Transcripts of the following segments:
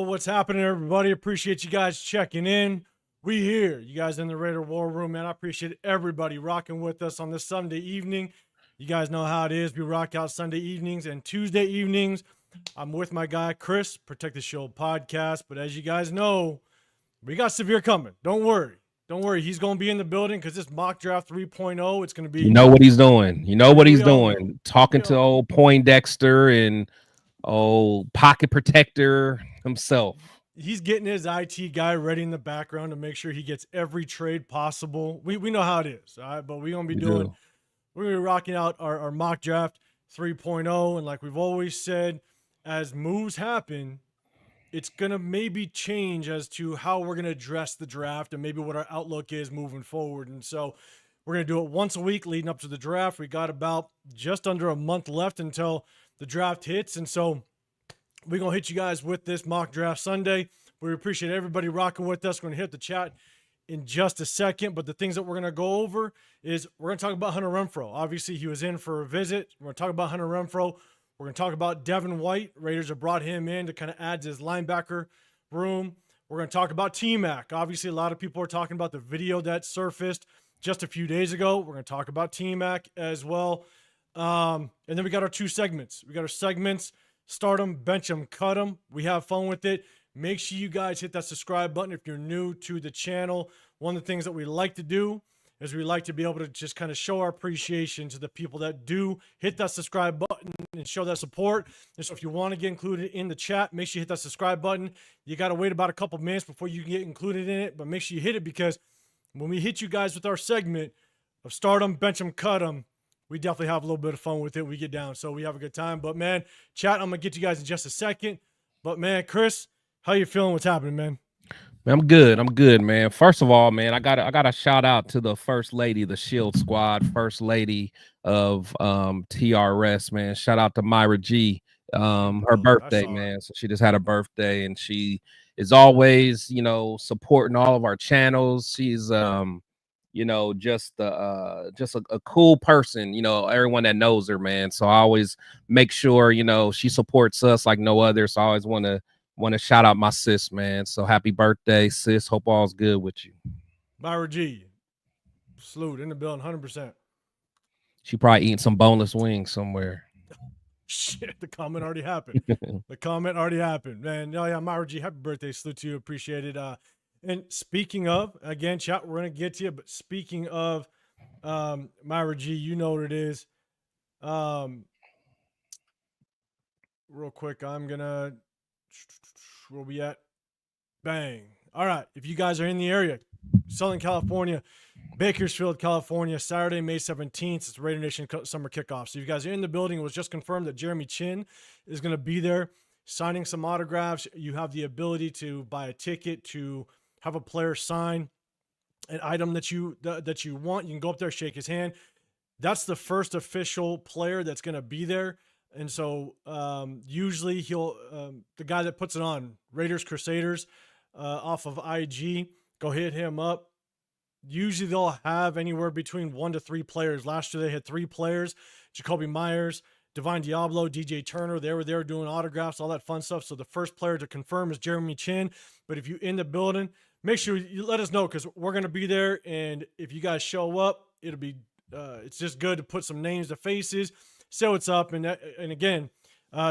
what's happening, everybody? Appreciate you guys checking in. We here. You guys in the Raider War Room, man. I appreciate everybody rocking with us on this Sunday evening. You guys know how it is. We rock out Sunday evenings and Tuesday evenings. I'm with my guy, Chris, Protect the Show podcast. But as you guys know, we got Severe coming. Don't worry. Don't worry. He's going to be in the building because this mock draft 3.0, it's going to be. You know what he's doing. You know what he's doing. Know. Talking to old Poindexter and old pocket protector himself. He's getting his IT guy ready in the background to make sure he gets every trade possible. We know how it is, all right? But we're going to be we're going to be rocking out our mock draft 3.0. And like we've always said, as moves happen, it's going to maybe change as to how we're going to address the draft and maybe what our outlook is moving forward. And so we're going to do it once a week leading up to the draft. We got about just under a month left until the draft hits. And so we're going to hit you guys with this mock draft Sunday. We appreciate everybody rocking with us. We're going to hit the chat in just a second. But the things that we're going to go over is we're going to talk about Hunter Renfrow. Obviously, he was in for a visit. We're going to talk about Hunter Renfrow. We're going to talk about Devin White. Raiders have brought him in to kind of add to his linebacker room. We're going to talk about T-Mac. Obviously, a lot of people are talking about the video that surfaced just a few days ago. We're going to talk about T-Mac as well. And then we got our two segments. We got our segments, start them, bench them, cut them. We have fun with it. Make sure you guys hit that subscribe button if you're new to the channel. One of the things that we like to do is we like to be able to just kind of show our appreciation to the people that do hit that subscribe button and show that support. And so if you want to get included in the chat, make sure you hit that subscribe button. You got to wait about a couple minutes before you can get included in it, but make sure you hit it because when we hit you guys with our segment of start them, bench them, cut them, we definitely have a little bit of fun with it. We get down, so we have a good time. But, man, chat, I'm going to get you guys in just a second. But, man, Chris, how you feeling? What's happening, man? I'm good, man. First of all, man, I got a shout out to the first lady, the Shield Squad, first lady of TRS, man. Shout out to Myra G. Her birthday, man. So she just had a birthday, and she is always, supporting all of our channels. She's just a cool person, everyone that knows her, man. So I always make sure, she supports us like no other. So I always want to shout out my sis, man. So happy birthday, sis. Hope all's good with you. Myra G. Salute in the building, 100%. She probably eating some boneless wings somewhere. Shit, the comment already happened. Man. Oh, yeah, Myra G, happy birthday. Salute to you. Appreciate it. And speaking of, again, chat, we're going to get to you. But speaking of Myra G, you know what it is. Real quick, I'm going to... Where we at? Bang. All right. If you guys are in the area, Southern California, Bakersfield, California, Saturday, May 17th, it's Raider Nation Summer Kickoff. So if you guys are in the building, it was just confirmed that Jeremy Chin is going to be there signing some autographs. You have the ability to buy a ticket to have a player sign an item that you want. You can go up there, shake his hand. That's the first official player that's going to be there. And so usually he'll the guy that puts it on, Raiders Crusaders, off of IG, go hit him up. Usually they'll have anywhere between 1 to 3 players. Last year they had 3 players: Jacoby Myers, Divine Diablo, DJ Turner. They were there doing autographs, all that fun stuff. So the first player to confirm is Jeremy Chin. But if you're in the building, make sure you let us know because we're going to be there. And if you guys show up, it'll be it's just good to put some names to faces, say what's up, and again,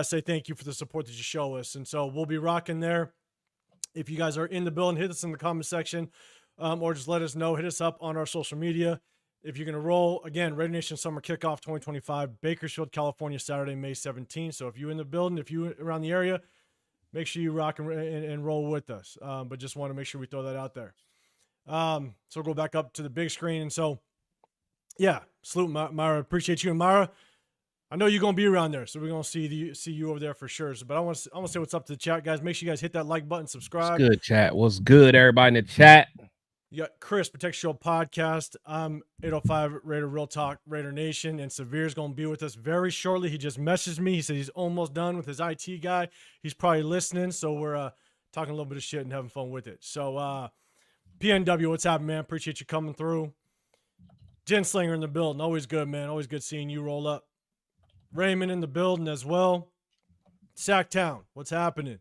say thank you for the support that you show us. And so we'll be rocking there. If you guys are in the building, hit us in the comment section or just let us know. Hit us up on our social media. If you're going to roll, again, Raider Nation Summer Kickoff 2025, Bakersfield, California, Saturday, May 17th. So if you're in the building, if you're around the area, make sure you rock and roll with us. But just want to make sure we throw that out there. So we'll go back up to the big screen. And so, yeah, salute, Myra. Appreciate you. And Myra, I know you're going to be around there, so we're going to see you over there for sure. So, but I want to say what's up to the chat, guys. Make sure you guys hit that like button, subscribe. What's good, chat? What's good, everybody in the chat? You got Chris, Protect Show Podcast. I'm 805 Raider Real Talk, Raider Nation, and Severe's going to be with us very shortly. He just messaged me. He said he's almost done with his IT guy. He's probably listening, so we're talking a little bit of shit and having fun with it. So, PNW, what's happening, man? Appreciate you coming through. Jen Slinger in the building. Always good, man. Always good seeing you roll up. Raymond in the building as well. Sacktown, what's happening?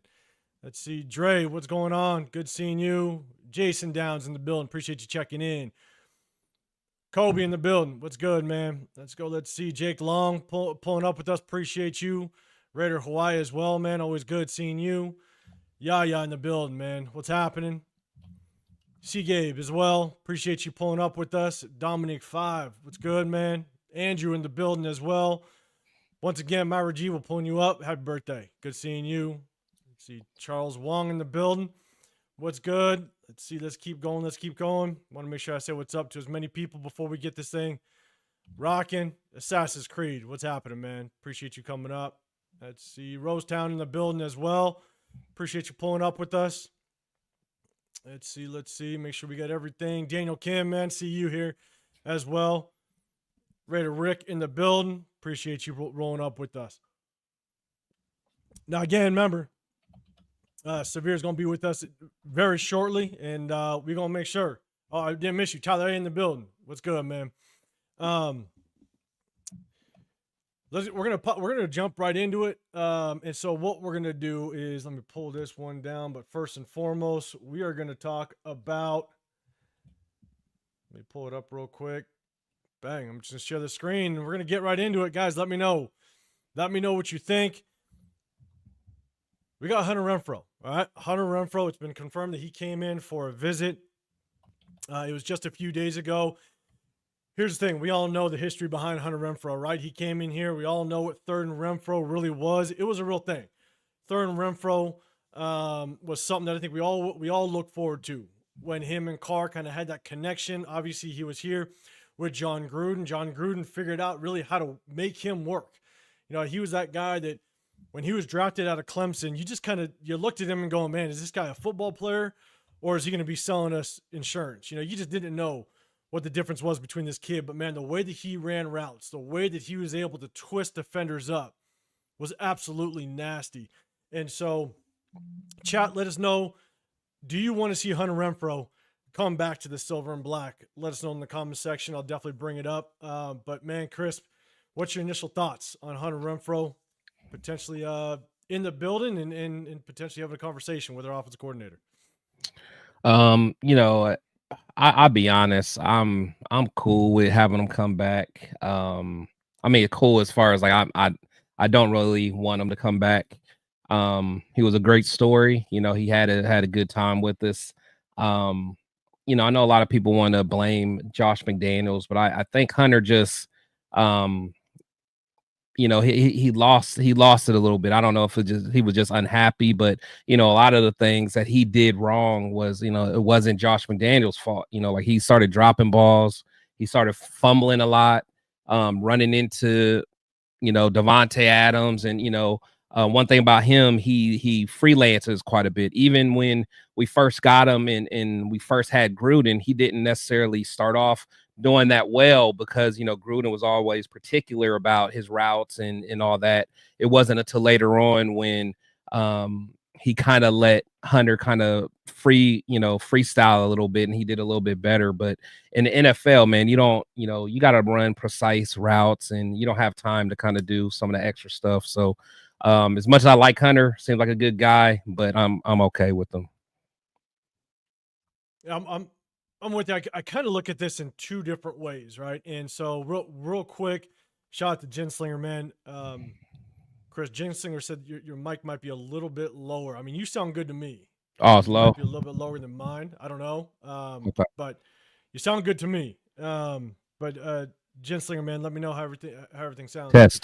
Let's see. Dre, what's going on? Good seeing you. Jason Downs in the building. Appreciate you checking in. Kobe in the building. What's good, man? Let's go. Let's see. Jake Long pulling up with us. Appreciate you. Raider Hawaii as well, man. Always good seeing you. Yaya in the building, man. What's happening? C. Gabe as well. Appreciate you pulling up with us. Dominic 5. What's good, man? Andrew in the building as well. Once again, Myra G will pulling you up. Happy birthday. Good seeing you. Let's see. Charles Wong in the building. What's good? Let's see. Let's keep going. Let's keep going. Want to make sure I say what's up to as many people before we get this thing rocking. Assassin's Creed. What's happening, man? Appreciate you coming up. Let's see. Rosetown in the building as well. Appreciate you pulling up with us. Let's see. Let's see. Make sure we got everything. Daniel Kim, man. See you here as well. Raider Rick in the building. Appreciate you rolling up with us. Now, again, remember, Severe is going to be with us very shortly, and we're going to make sure. Oh, I didn't miss you. Tyler A in the building. What's good, man? We're gonna jump right into it. And so what we're gonna do is, let me pull this one down. But first and foremost, we are gonna talk about. Let me pull it up real quick. Bang! I'm just gonna share the screen. We're gonna get right into it, guys. Let me know. Let me know what you think. We got Hunter Renfrow. All right, Hunter Renfrow. It's been confirmed that he came in for a visit. It was just a few days ago. Here's the thing. We all know the history behind Hunter Renfrow, right? He came in here. We all know what third and Renfrow really was. It was a real thing. Third and Renfrow was something that I think we all look forward to when him and Carr kind of had that connection. Obviously, he was here with John Gruden. John Gruden figured out really how to make him work. You know, he was that guy that when he was drafted out of Clemson, you just you looked at him and going, man, is this guy a football player or is he going to be selling us insurance? You know, you just didn't know what the difference was between this kid. But, man, the way that he ran routes, the way that he was able to twist defenders up was absolutely nasty. And so, chat, let us know, do you want to see Hunter Renfrow come back to the silver and black? Let us know in the comment section. I'll definitely bring it up. But, man, Crisp, what's your initial thoughts on Hunter Renfrow potentially in the building and potentially having a conversation with our offensive coordinator? You know, I'll be honest. I'm cool with having him come back. I mean, cool as far as like I don't really want him to come back. He was a great story. You know, he had a good time with us. You know, I know a lot of people want to blame Josh McDaniels, but I think Hunter just you know, he lost it a little bit. I don't know if he was just unhappy, but you know, a lot of the things that he did wrong was, you know, it wasn't Josh McDaniels' fault. You know, like he started dropping balls, he started fumbling a lot, running into, you know, Devontae Adams, and you know, one thing about him, he freelances quite a bit. Even when we first got him and we first had Gruden, he didn't necessarily start off doing that well because, you know, Gruden was always particular about his routes and all that. It wasn't until later on when he kind of let Hunter kind of freestyle a little bit, and he did a little bit better. But in the NFL, man, you got to run precise routes, and you don't have time to kind of do some of the extra stuff. So as much as I like Hunter, seems like a good guy, but I'm okay with him. I'm with you. I kind of look at this in two different ways, right? And so real quick, shout out to Ginslinger, man. Chris Ginslinger said your mic might be a little bit lower. I mean, you sound good to me. Oh, it's low. Might be a little bit lower than mine. I don't know. Okay. But you sound good to me. But Ginslinger, man, let me know how everything sounds. Test.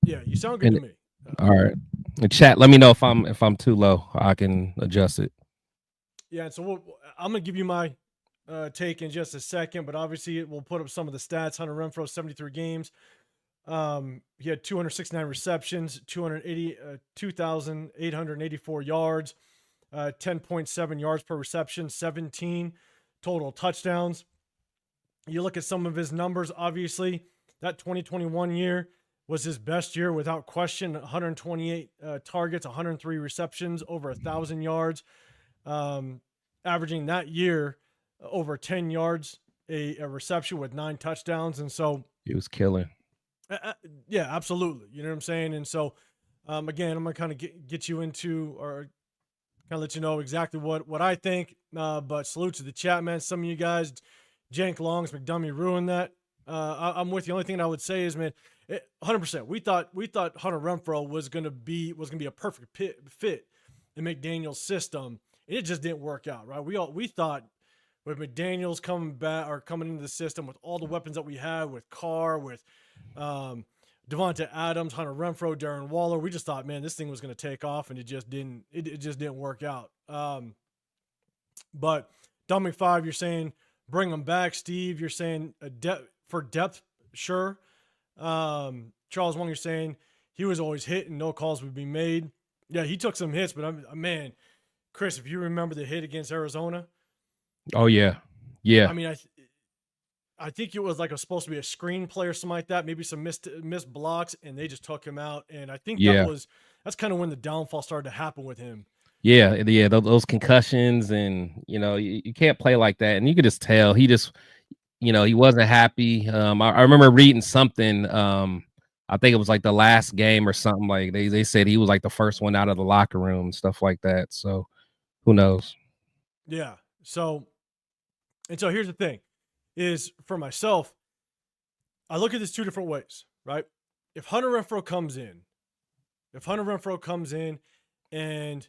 Yeah, you sound good to me. All right. In chat, let me know if I'm too low. I can adjust it. Yeah, so I'm gonna give you my take in just a second, but obviously we'll put up some of the stats. Hunter Renfrow, 73 games. He had 269 receptions, 2,884 yards, 10.7 yards per reception, 17 total touchdowns. You look at some of his numbers, obviously, that 2021 year was his best year without question. 128 targets, 103 receptions, over 1,000 yards. Averaging that year over 10 yards a reception with 9 touchdowns. And so he was killing. Yeah, absolutely. You know what I'm saying? And so Again, I'm gonna kind of get you into, or kind of let you know exactly what I think. But salute to the chat, man. Some of you guys, Jank Longs, McDummy ruined that. I'm with you. The only thing that I would say is, man, 100%. We thought Hunter Renfrow was gonna be a perfect fit in McDaniel's system, and it just didn't work out, right? We thought with McDaniel's coming into the system with all the weapons that we had, with Carr, with Devonta Adams, Hunter Renfrow, Darren Waller, we just thought, man, this thing was going to take off, and it just didn't. It just didn't work out. But Dominic 5, you're saying bring him back. Steve, you're saying for depth, sure. Charles Wong, you're saying he was always hit and no calls would be made. Yeah, he took some hits, but man, Chris, if you remember the hit against Arizona. Oh yeah, yeah. I mean, I think it was like supposed to be a screenplay or something like that. Maybe some missed blocks, and they just took him out. And I think that's kind of when the downfall started to happen with him. Yeah, yeah. Those concussions, and you can't play like that. And you could just tell he just, he wasn't happy. I remember reading something. I think it was like the last game or something. Like they said he was like the first one out of the locker room, stuff like that. So who knows? Yeah. So here's the thing. Is for myself, I look at this two different ways, right? If Hunter Renfrow comes in and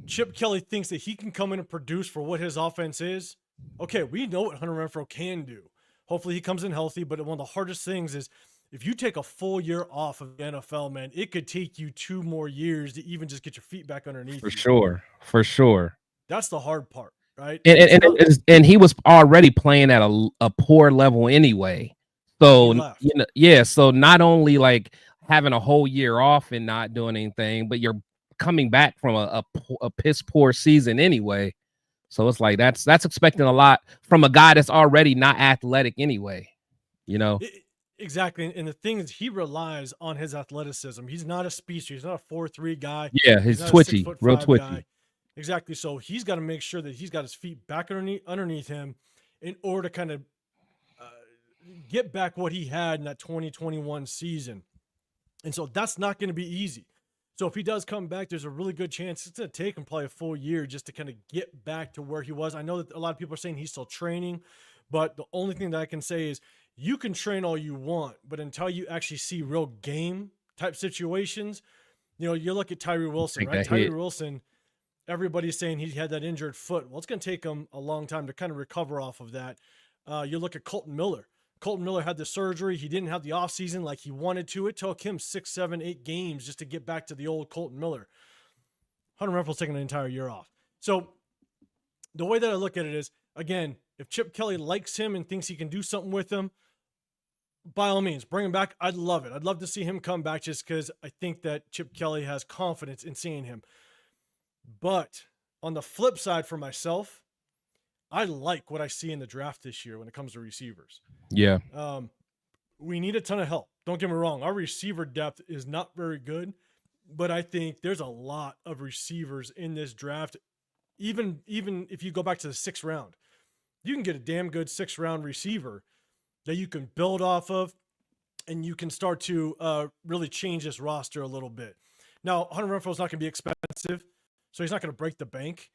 Chip Kelly thinks that he can come in and produce for what his offense is, okay, we know what Hunter Renfrow can do. Hopefully he comes in healthy, but one of the hardest things is if you take a full year off of the NFL, man, it could take you 2 more years to even just get your feet back underneath you. For sure. That's the hard part. Right. And he was already playing at a poor level anyway. So so not only like having a whole year off and not doing anything, but you're coming back from a piss poor season anyway. So it's like that's expecting a lot from a guy that's already not athletic anyway. Exactly. And the thing is, he relies on his athleticism. He's not a speedster. He's not a 4'3" guy. Yeah, he's twitchy, real twitchy. Guy. Exactly. So he's got to make sure that he's got his feet back underneath him in order to kind of get back what he had in that 2021 season. And so that's not going to be easy. So if he does come back, there's a really good chance it's going to take him probably a full year just to kind of get back to where he was. I know that a lot of people are saying he's still training, but the only thing that I can say is you can train all you want, but until you actually see real game type situations, you look at Tyree Wilson, right? Tyree Wilson, everybody's saying he had that injured foot. Well, it's going to take him a long time to kind of recover off of that. You look at Colton Miller. Colton Miller had the surgery. He didn't have the offseason like he wanted to. It took him 6, 7, 8 games just to get back to the old Colton Miller. Hunter Renfrow's taking an entire year off. So the way that I look at it is, again, if Chip Kelly likes him and thinks he can do something with him, by all means, bring him back. I'd love it. I'd love to see him come back just because I think that Chip Kelly has confidence in seeing him. But on the flip side for myself, I like what I see in the draft this year when it comes to receivers. Yeah. We need a ton of help. Don't get me wrong. Our receiver depth is not very good, but I think there's a lot of receivers in this draft. Even if you go back to the 6th round, you can get a damn good 6th round receiver that you can build off of, and you can start to really change this roster a little bit. Now, Hunter Renfrow is not going to be expensive, so he's not going to break the bank.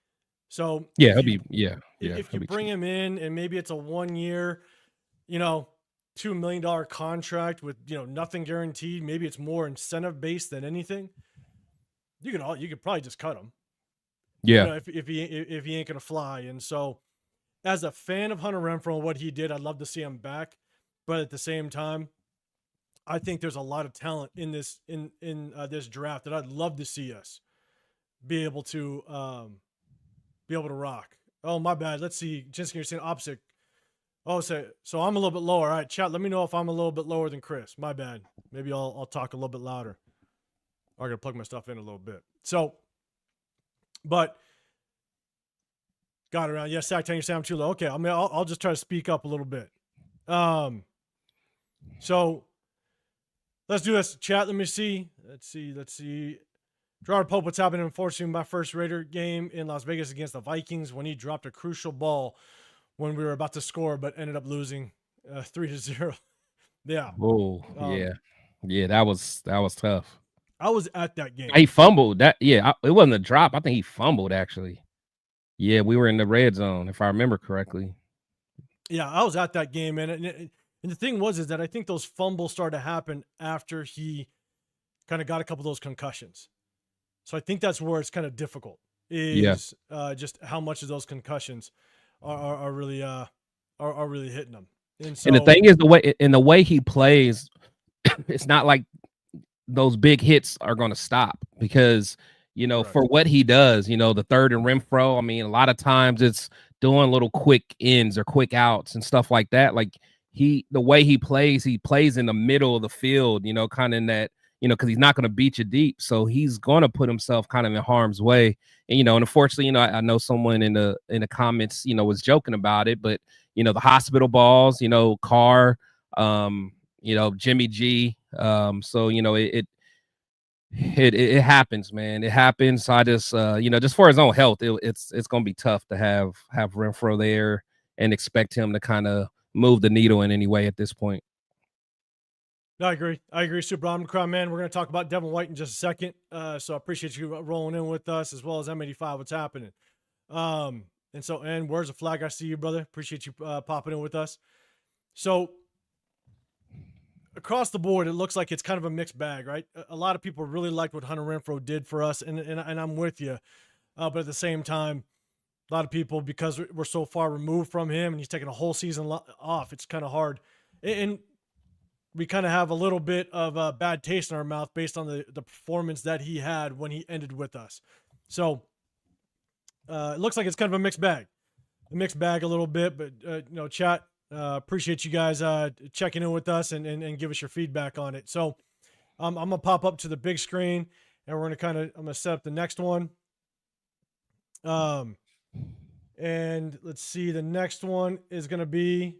So if you bring him in and maybe it's a 1 year, $2 million contract with nothing guaranteed, maybe it's more incentive based than anything. You could probably just cut him. Yeah, if he ain't gonna fly. And so, as a fan of Hunter Renfrow and what he did, I'd love to see him back. But at the same time, I think there's a lot of talent in this this draft that I'd love to see us be able to rock. Oh, my bad. Let's see. Just you're saying opposite. Oh, so I'm a little bit lower. All right, chat. Let me know if I'm a little bit lower than Chris. My bad. Maybe I'll talk a little bit louder. I'm gonna plug my stuff in a little bit. So, but got it around. Yes, Sack, you're saying I'm too low. Okay, I'll just try to speak up a little bit. So let's do this. Chat. Let me see. Let's see. Gerard Pope, what's happening? Unfortunately, my first Raider game in Las Vegas against the Vikings when he dropped a crucial ball when we were about to score, but ended up losing 3-0. Yeah. Oh, yeah. That was tough. I was at that game. He fumbled that. Yeah, it wasn't a drop. I think he fumbled actually. Yeah, we were in the red zone if I remember correctly. Yeah, I was at that game, and the thing is that I think those fumbles started to happen after he kind of got a couple of those concussions. So I think that's where it's kind of difficult is just how much of those concussions are really hitting them. And so And the thing is the way he plays, it's not like those big hits are going to stop because, you know, for what he does, you know, the third and Renfrow, I mean, a lot of times it's doing little quick ins or quick outs and stuff like that. Like the way he plays in the middle of the field, you know, kind of in that, you know, because he's not going to beat you deep. So he's going to put himself kind of in harm's way. And, you know, and unfortunately, you know, I know someone in the comments, you know, was joking about it, but, you know, the hospital balls, you know, Carr, you know, Jimmy G. So, you know, it happens, man. It happens. I just, you know, just for his own health, it's going to be tough to have Renfrow there and expect him to kind of move the needle in any way at this point. No, I agree. Super Omicron, man. We're going to talk about Devin White in just a second. So I appreciate you rolling in with us as well as M85. What's happening? And where's the flag? I see you, brother. Appreciate you popping in with us. So across the board, it looks like it's kind of a mixed bag, right? A lot of people really liked what Hunter Renfrow did for us, and I'm with you. But at the same time, a lot of people, because we're so far removed from him and he's taking a whole season off, it's kind of hard. And we kind of have a little bit of a bad taste in our mouth based on the performance that he had when he ended with us. So it looks like it's kind of a mixed bag a little bit, but you know, chat, appreciate you guys checking in with us and give us your feedback on it. So I'm going to pop up to the big screen and we're going to I'm going to set up the next one. And let's see, the next one is going to be,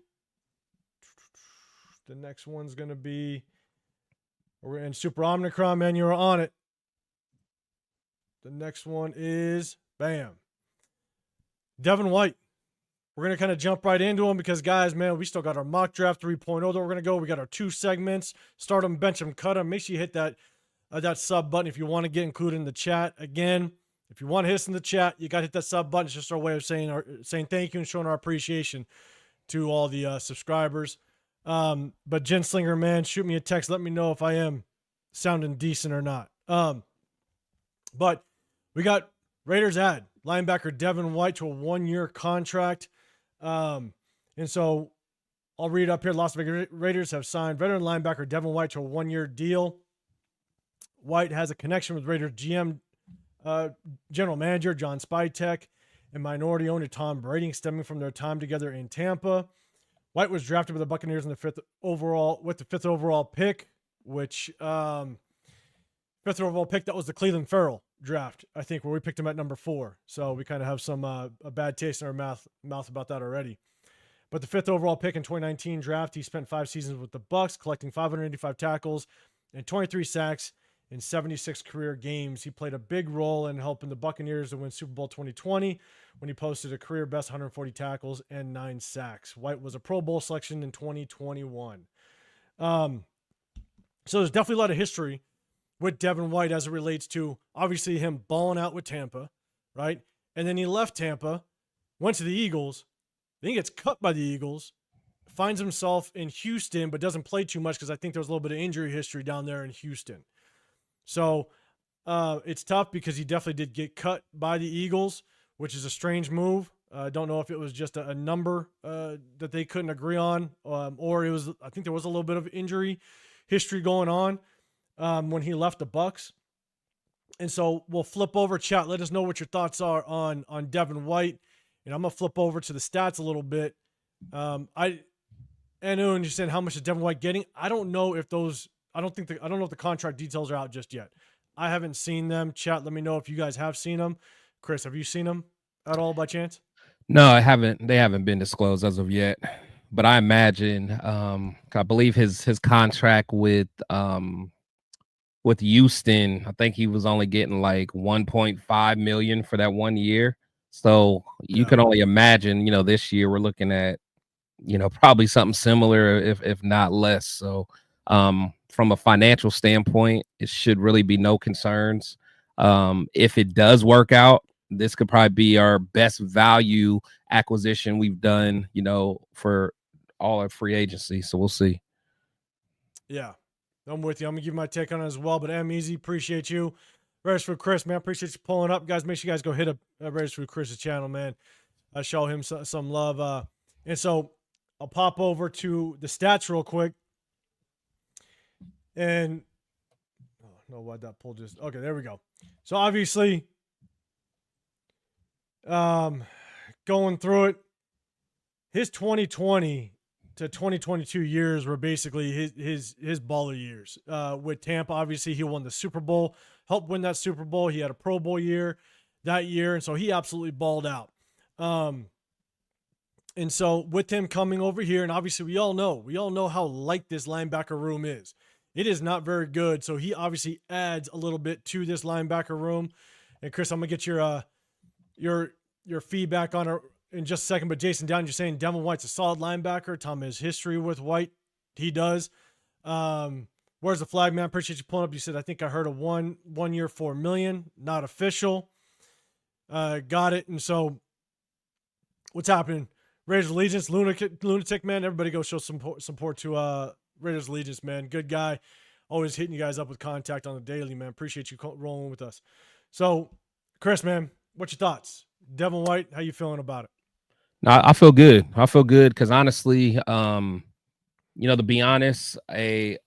we're in Super Omicron, man, you're on it. The next one is, bam, Devin White. We're going to kind of jump right into them because, guys, man, we still got our mock draft 3.0 that we're going to go. We got our 2 segments, start them, bench them, cut them. Make sure you hit that sub button if you want to get included in the chat. Again, if you want to hit us in the chat, you got to hit that sub button. It's just our way of saying thank you and showing our appreciation to all the subscribers. But Jen Slinger, man, shoot me a text. Let me know if I am sounding decent or not. But we got Raiders add linebacker Devin White to a 1-year contract. And so I'll read it up here. Las Vegas Raiders have signed veteran linebacker Devin White to a 1-year deal. White has a connection with Raiders GM, general manager John Spytek, and minority owner Tom Brady, stemming from their time together in Tampa. White was drafted by the Buccaneers in the 5th overall pick, which 5th overall pick, that was the Cleveland Farrell draft, I think, where we picked him at number 4. So we kind of have some a bad taste in our mouth about that already. But the 5th overall pick in 2019 draft, he spent 5 seasons with the Bucs, collecting 585 tackles and 23 sacks in 76 career games. He played a big role in helping the Buccaneers to win Super Bowl 2020 when he posted a career best 140 tackles and 9 sacks. White was a Pro Bowl selection in 2021. So there's definitely a lot of history with Devin White as it relates to obviously him balling out with Tampa, right? And then he left Tampa, went to the Eagles, then he gets cut by the Eagles, finds himself in Houston, but doesn't play too much because I think there was a little bit of injury history down there in Houston. So it's tough because he definitely did get cut by the Eagles, which is a strange move. I don't know if it was just a number that they couldn't agree on, or I think there was a little bit of injury history going on when he left the Bucs. And so we'll flip over, chat. Let us know what your thoughts are on Devin White. And I'm going to flip over to the stats a little bit. I understand how much is Devin White getting. I don't know if I don't know if the contract details are out just yet. I haven't seen them. Chat, let me know if you guys have seen them. Chris, have you seen them at all by chance? No, I haven't. They haven't been disclosed as of yet. But I imagine, I believe his contract with Houston, I think he was only getting like 1.5 million for that 1 year. So you can only imagine, you know, this year we're looking at, you know, probably something similar, if not less. So from a financial standpoint, it should really be no concerns. If it does work out, this could probably be our best value acquisition we've done, for all our free agency. So we'll see. Yeah, I'm with you. I'm gonna give my take on it as well. But Easy, appreciate you. Raiders for Chris, man. Appreciate you pulling up, guys. Make sure you guys go hit up Raiders for Chris's channel, man. Show him some love. And so I'll pop over to the stats real quick. And no, why that pull just okay? There we go. So obviously, going through it, his 2020 to 2022 years were basically his baller years. With Tampa, obviously he won the Super Bowl, helped win that Super Bowl. He had a Pro Bowl year that year, and so he absolutely balled out. And so with him coming over here, and obviously we all know how light this linebacker room is. It is not very good. So he obviously adds a little bit to this linebacker room. And Chris, I'm gonna get your feedback on it in just a second. But Jason Down, you're saying Devin White's a solid linebacker. Tom has history with White. He does. Where's the flag, man? Appreciate you pulling up. You said, I think I heard a one year, $4 million, not official. Got it. And so what's happening? Raiders Allegiance, lunatic, man. Everybody go show some support to Raiders Allegiance, man. Good guy. Always hitting you guys up with contact on the daily, man. Appreciate you rolling with us. So, Chris, man, what's your thoughts? Devin White, how you feeling about it? No, I feel good. I feel good because honestly, to be honest, I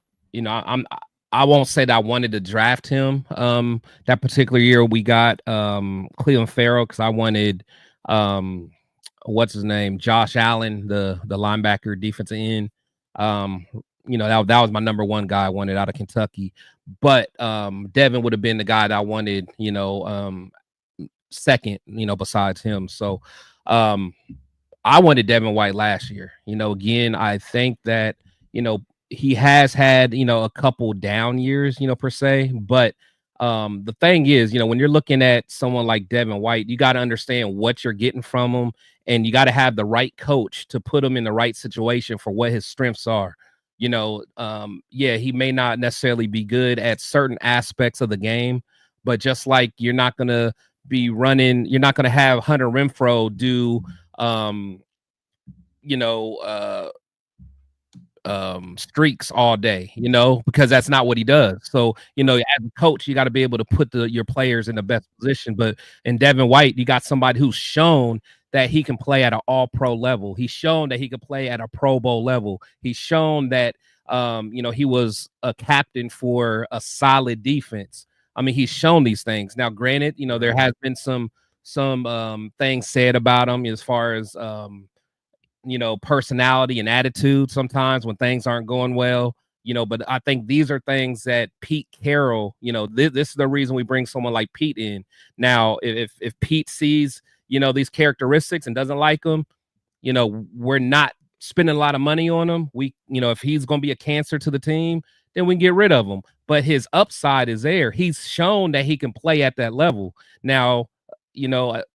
won't say that I wanted to draft him. That particular year we got Cleveland Farrell because I wanted what's his name, Josh Allen, the linebacker, defensive end. That was my number one guy I wanted out of Kentucky. But Devin would have been the guy that I wanted, second, besides him. So I wanted Devin White last year. Again, I think that, he has had, a couple down years, per se. But the thing is, when you're looking at someone like Devin White, you got to understand what you're getting from him. And you got to have the right coach to put him in the right situation for what his strengths are. He may not necessarily be good at certain aspects of the game, but just like you're not going to have Hunter Renfrow do, streaks all day, because that's not what he does. So, as a coach, you got to be able to put your players in the best position. But in Devin White, you got somebody who's shown that he can play at an all-pro level. He's shown that he can play at a Pro Bowl level. He's shown that, he was a captain for a solid defense. I mean, he's shown these things. Now, granted, there has been some things said about him as far as, personality and attitude sometimes when things aren't going well, but I think these are things that Pete Carroll, this is the reason we bring someone like Pete in. Now, if Pete sees, these characteristics and doesn't like them, we're not spending a lot of money on him. If he's going to be a cancer to the team, then we can get rid of him. But his upside is there. He's shown that he can play at that level. Now, it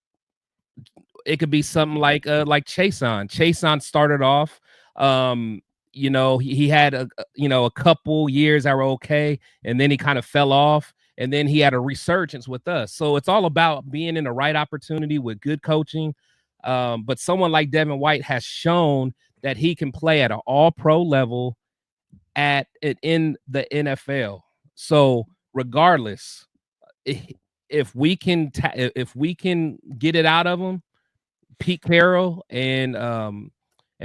could be something like Chason. Chason started off, he had a couple years that were okay, and then he kind of fell off, and then he had a resurgence with us. So it's all about being in the right opportunity with good coaching. But someone like Devin White has shown that he can play at an all-pro level in the NFL. So regardless, if we can get it out of him, Pete Carroll and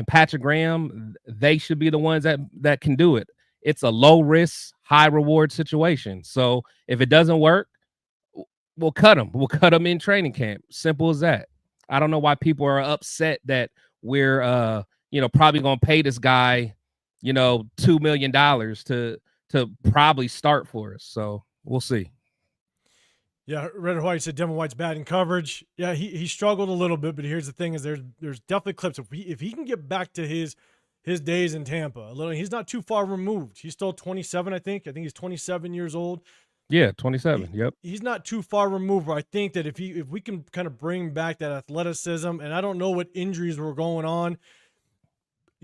Patrick Graham, they should be the ones that can do it. It's a low risk, high reward situation. So if it doesn't work, we'll cut him. We'll cut him in training camp. Simple as that. I don't know why people are upset that we're probably gonna pay this guy, $2 million to probably start for us. So we'll see. Yeah, Red White said Devin White's bad in coverage. Yeah, he struggled a little bit, but here's the thing: is there's definitely clips. If he can get back to his days in Tampa, he's not too far removed. He's still 27, I think. I think he's 27 years old. Yeah, 27. Yep. He's not too far removed. I think that if we can kind of bring back that athleticism, and I don't know what injuries were going on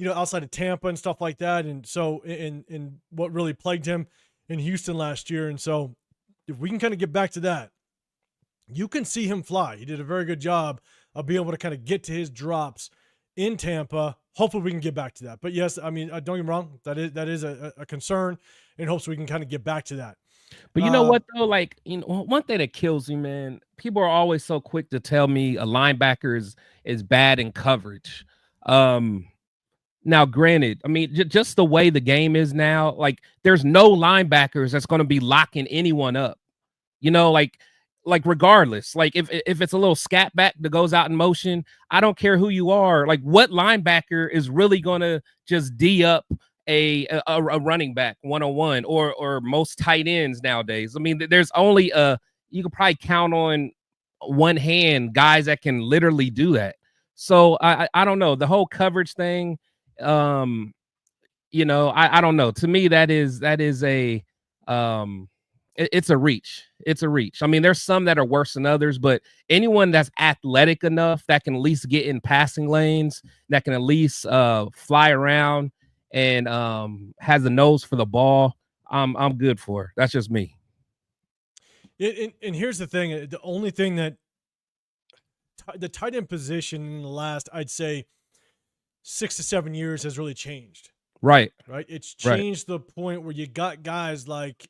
outside of Tampa and stuff like that. And so, in what really plagued him in Houston last year. And so, if we can kind of get back to that, you can see him fly. He did a very good job of being able to kind of get to his drops in Tampa. Hopefully we can get back to that. But yes, I mean, don't get me wrong. That is a concern, in hopes we can kind of get back to that. But you know what though? Like, one thing that kills me, man, people are always so quick to tell me a linebacker is bad in coverage. Now granted, I mean, just the way the game is now, like there's no linebackers that's going to be locking anyone up. Like regardless, like if it's a little scat back that goes out in motion, I don't care who you are. Like, what linebacker is really gonna just D up a running back 1-on-1, or most tight ends nowadays? I mean, there's only you can probably count on one hand guys that can literally do that. So I don't know, the whole coverage thing. I don't know. To me, that is a it's a reach. It's a reach. I mean, there's some that are worse than others, but anyone that's athletic enough that can at least get in passing lanes, that can at least fly around and has a nose for the ball, I'm good for. That's just me. And here's the thing: the only thing that the tight end position in the last, I'd say, 6 to 7 years has really changed. Right. It's changed to the point where you got guys like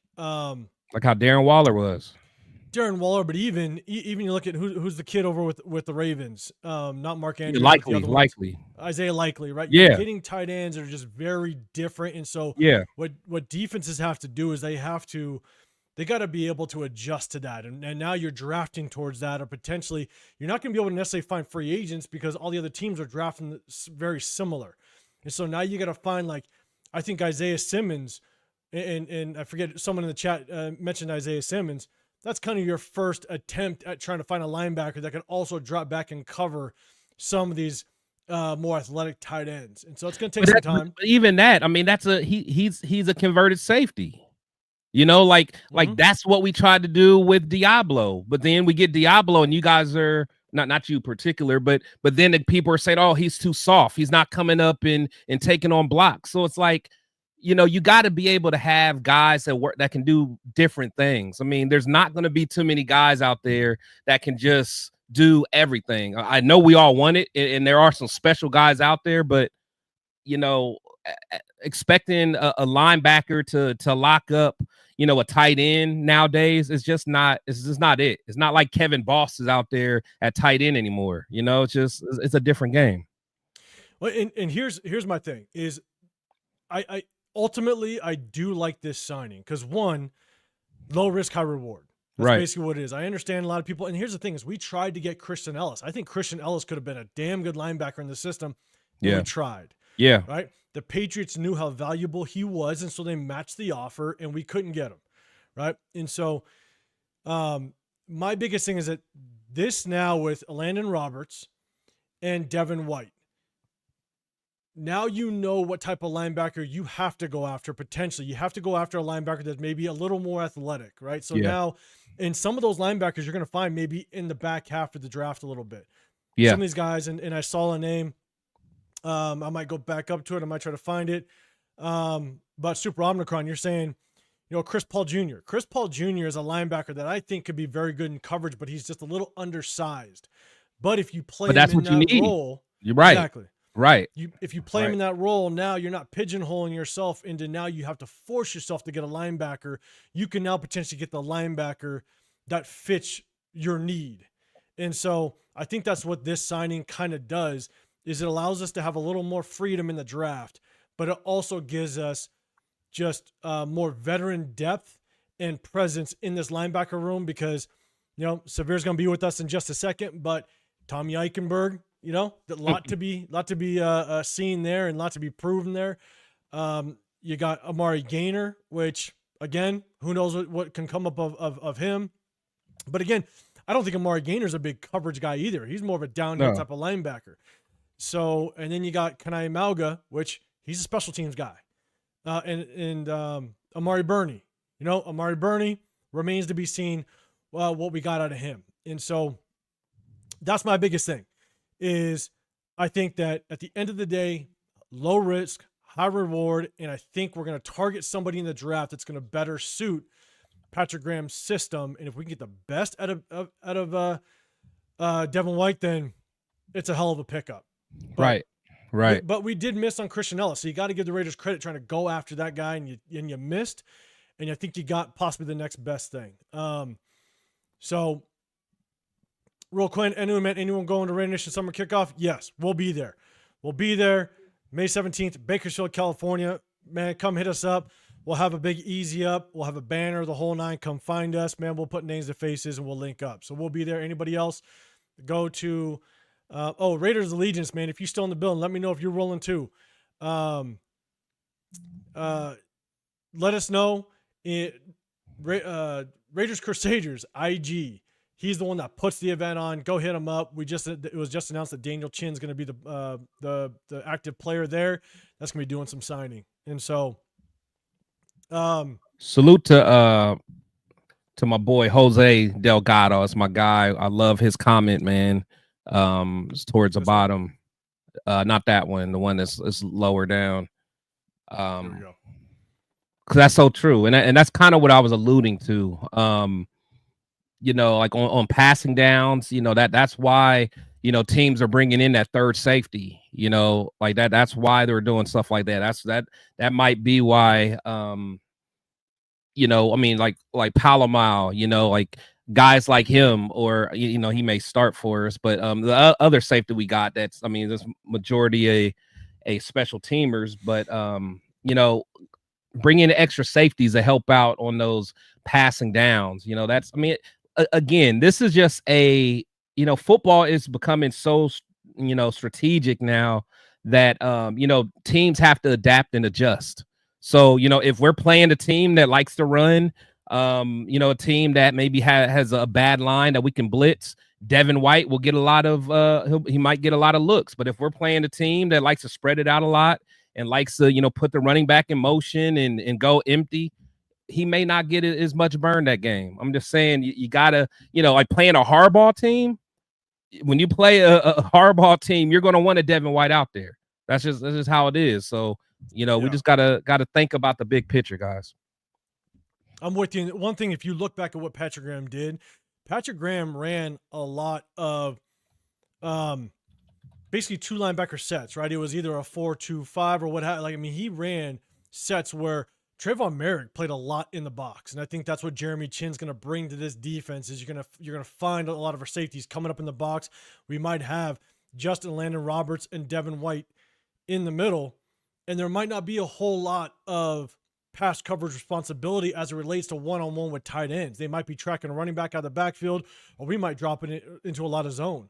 how Darren Waller was. But even you look at who's the kid over with the Ravens, not Mark Andrews, likely Isaiah Likely, right? Yeah, you're getting tight ends that are just very different, and so yeah, what defenses have to do is they got to be able to adjust to that, and now you're drafting towards that, or potentially you're not going to be able to necessarily find free agents because all the other teams are drafting very similar, and so now you got to find, like, I think Isaiah Simmons. And I forget, someone in the chat mentioned Isaiah Simmons. That's kind of your first attempt at trying to find a linebacker that can also drop back and cover some of these more athletic tight ends. And so it's going to take some time. But even that, I mean, he's a converted safety. Like that's what we tried to do with Diablo. But then we get Diablo, and you guys are not you particular, but then the people are saying, oh, he's too soft. He's not coming up and taking on blocks. So it's like, you got to be able to have guys that can do different things. I mean, there's not going to be too many guys out there that can just do everything. I know we all want it, and there are some special guys out there, but expecting a linebacker to lock up, a tight end nowadays is just not. It's just not it. It's not like Kevin Boss is out there at tight end anymore. It's a different game. Well, and here's my thing is, I ultimately, I do like this signing because, one, low risk, high reward. That's basically what it is. I understand a lot of people. And here's the thing is, we tried to get Christian Ellis. I think Christian Ellis could have been a damn good linebacker in the system. Yeah. We tried. Yeah. Right? The Patriots knew how valuable he was, and so they matched the offer, and we couldn't get him. Right? And so my biggest thing is that this now with Landon Roberts and Devin White, now you know what type of linebacker you have to go after. Potentially, you have to go after a linebacker that's maybe a little more athletic, right? So now, in some of those linebackers, you're going to find maybe in the back half of the draft a little bit. Yeah. Some of these guys, and I saw a name. I might go back up to it. I might try to find it. But Super Omnicron, you're saying, Chris Paul Jr. Chris Paul Jr. is a linebacker that I think could be very good in coverage, but he's just a little undersized. But if you play him in that role, you're right. Exactly. Right. If you play him in that role, now you're not pigeonholing yourself into now you have to force yourself to get a linebacker. You can now potentially get the linebacker that fits your need. And so I think that's what this signing kind of does, is it allows us to have a little more freedom in the draft, but it also gives us just more veteran depth and presence in this linebacker room because, Severe's going to be with us in just a second, but Tommy Eichenberg, a lot to be seen there and a lot to be proven there. You got Amari Gaynor, which, again, who knows what can come up of him. But again, I don't think Amari Gaynor's a big coverage guy either. He's more of a downhill type of linebacker. So, and then you got Kanai Malga, which he's a special teams guy. And Amari Burney. Amari Burney remains to be seen what we got out of him. And so that's my biggest thing. Is I think that at the end of the day, low risk, high reward, and I think we're going to target somebody in the draft that's going to better suit Patrick Graham's system. And if we can get the best out of Devin White, then it's a hell of a pickup. Right. But we did miss on Christian Ellis, so you got to give the Raiders credit trying to go after that guy, and you missed, and I think you got possibly the next best thing. So real quick, anyone going to Raider Nation summer kickoff? Yes, we'll be there. We'll be there May 17th, Bakersfield, California. Man, come hit us up. We'll have a big easy up. We'll have a banner, the whole nine. Come find us, man. We'll put names to faces and we'll link up. So we'll be there. Anybody else? Go to Raiders Allegiance, man. If you're still in the building, let me know if you're rolling too. Let us know. Raiders Crusaders IG. He's the one that puts the event on. Go hit him up. It was just announced that Daniel Chin's going to be the active player there. That's going to be doing some signing. And so, salute to my boy Jose Delgado. It's my guy. I love his comment, man. It's towards the bottom. Not that one. The one that's lower down. there we go. Because that's so true, and that's kind of what I was alluding to. Like on passing downs, that's why teams are bringing in that third safety. Like that. That's why they're doing stuff like that. That might be why. Like Palomar, like guys like him, or he may start for us, but the other safety we got, this majority a special teamers, but bring in extra safeties to help out on those passing downs. Again, this is just football is becoming so strategic now that teams have to adapt and adjust. So if we're playing a team that likes to run, a team that maybe has a bad line that we can blitz, Devin White will get a lot of he might get a lot of looks. But if we're playing a team that likes to spread it out a lot and likes to put the running back in motion and go empty, he may not get as much burn that game. I'm just saying you gotta, like playing a hardball team. When you play a hardball team, you're gonna want a Devin White out there. That's just how it is. So we just gotta think about the big picture, guys. I'm with you. One thing, if you look back at what Patrick Graham did, Patrick Graham ran a lot of basically two linebacker sets, right? It was either a 4-2-5 or what have. He ran sets where Trayvon Merrick played a lot in the box, and I think that's what Jeremy Chin's going to bring to this defense. Is you're gonna find a lot of our safeties coming up in the box. We might have Justin Landon Roberts and Devin White in the middle, and there might not be a whole lot of pass coverage responsibility as it relates to one-on-one with tight ends. They might be tracking a running back out of the backfield, or we might drop it into a lot of zone,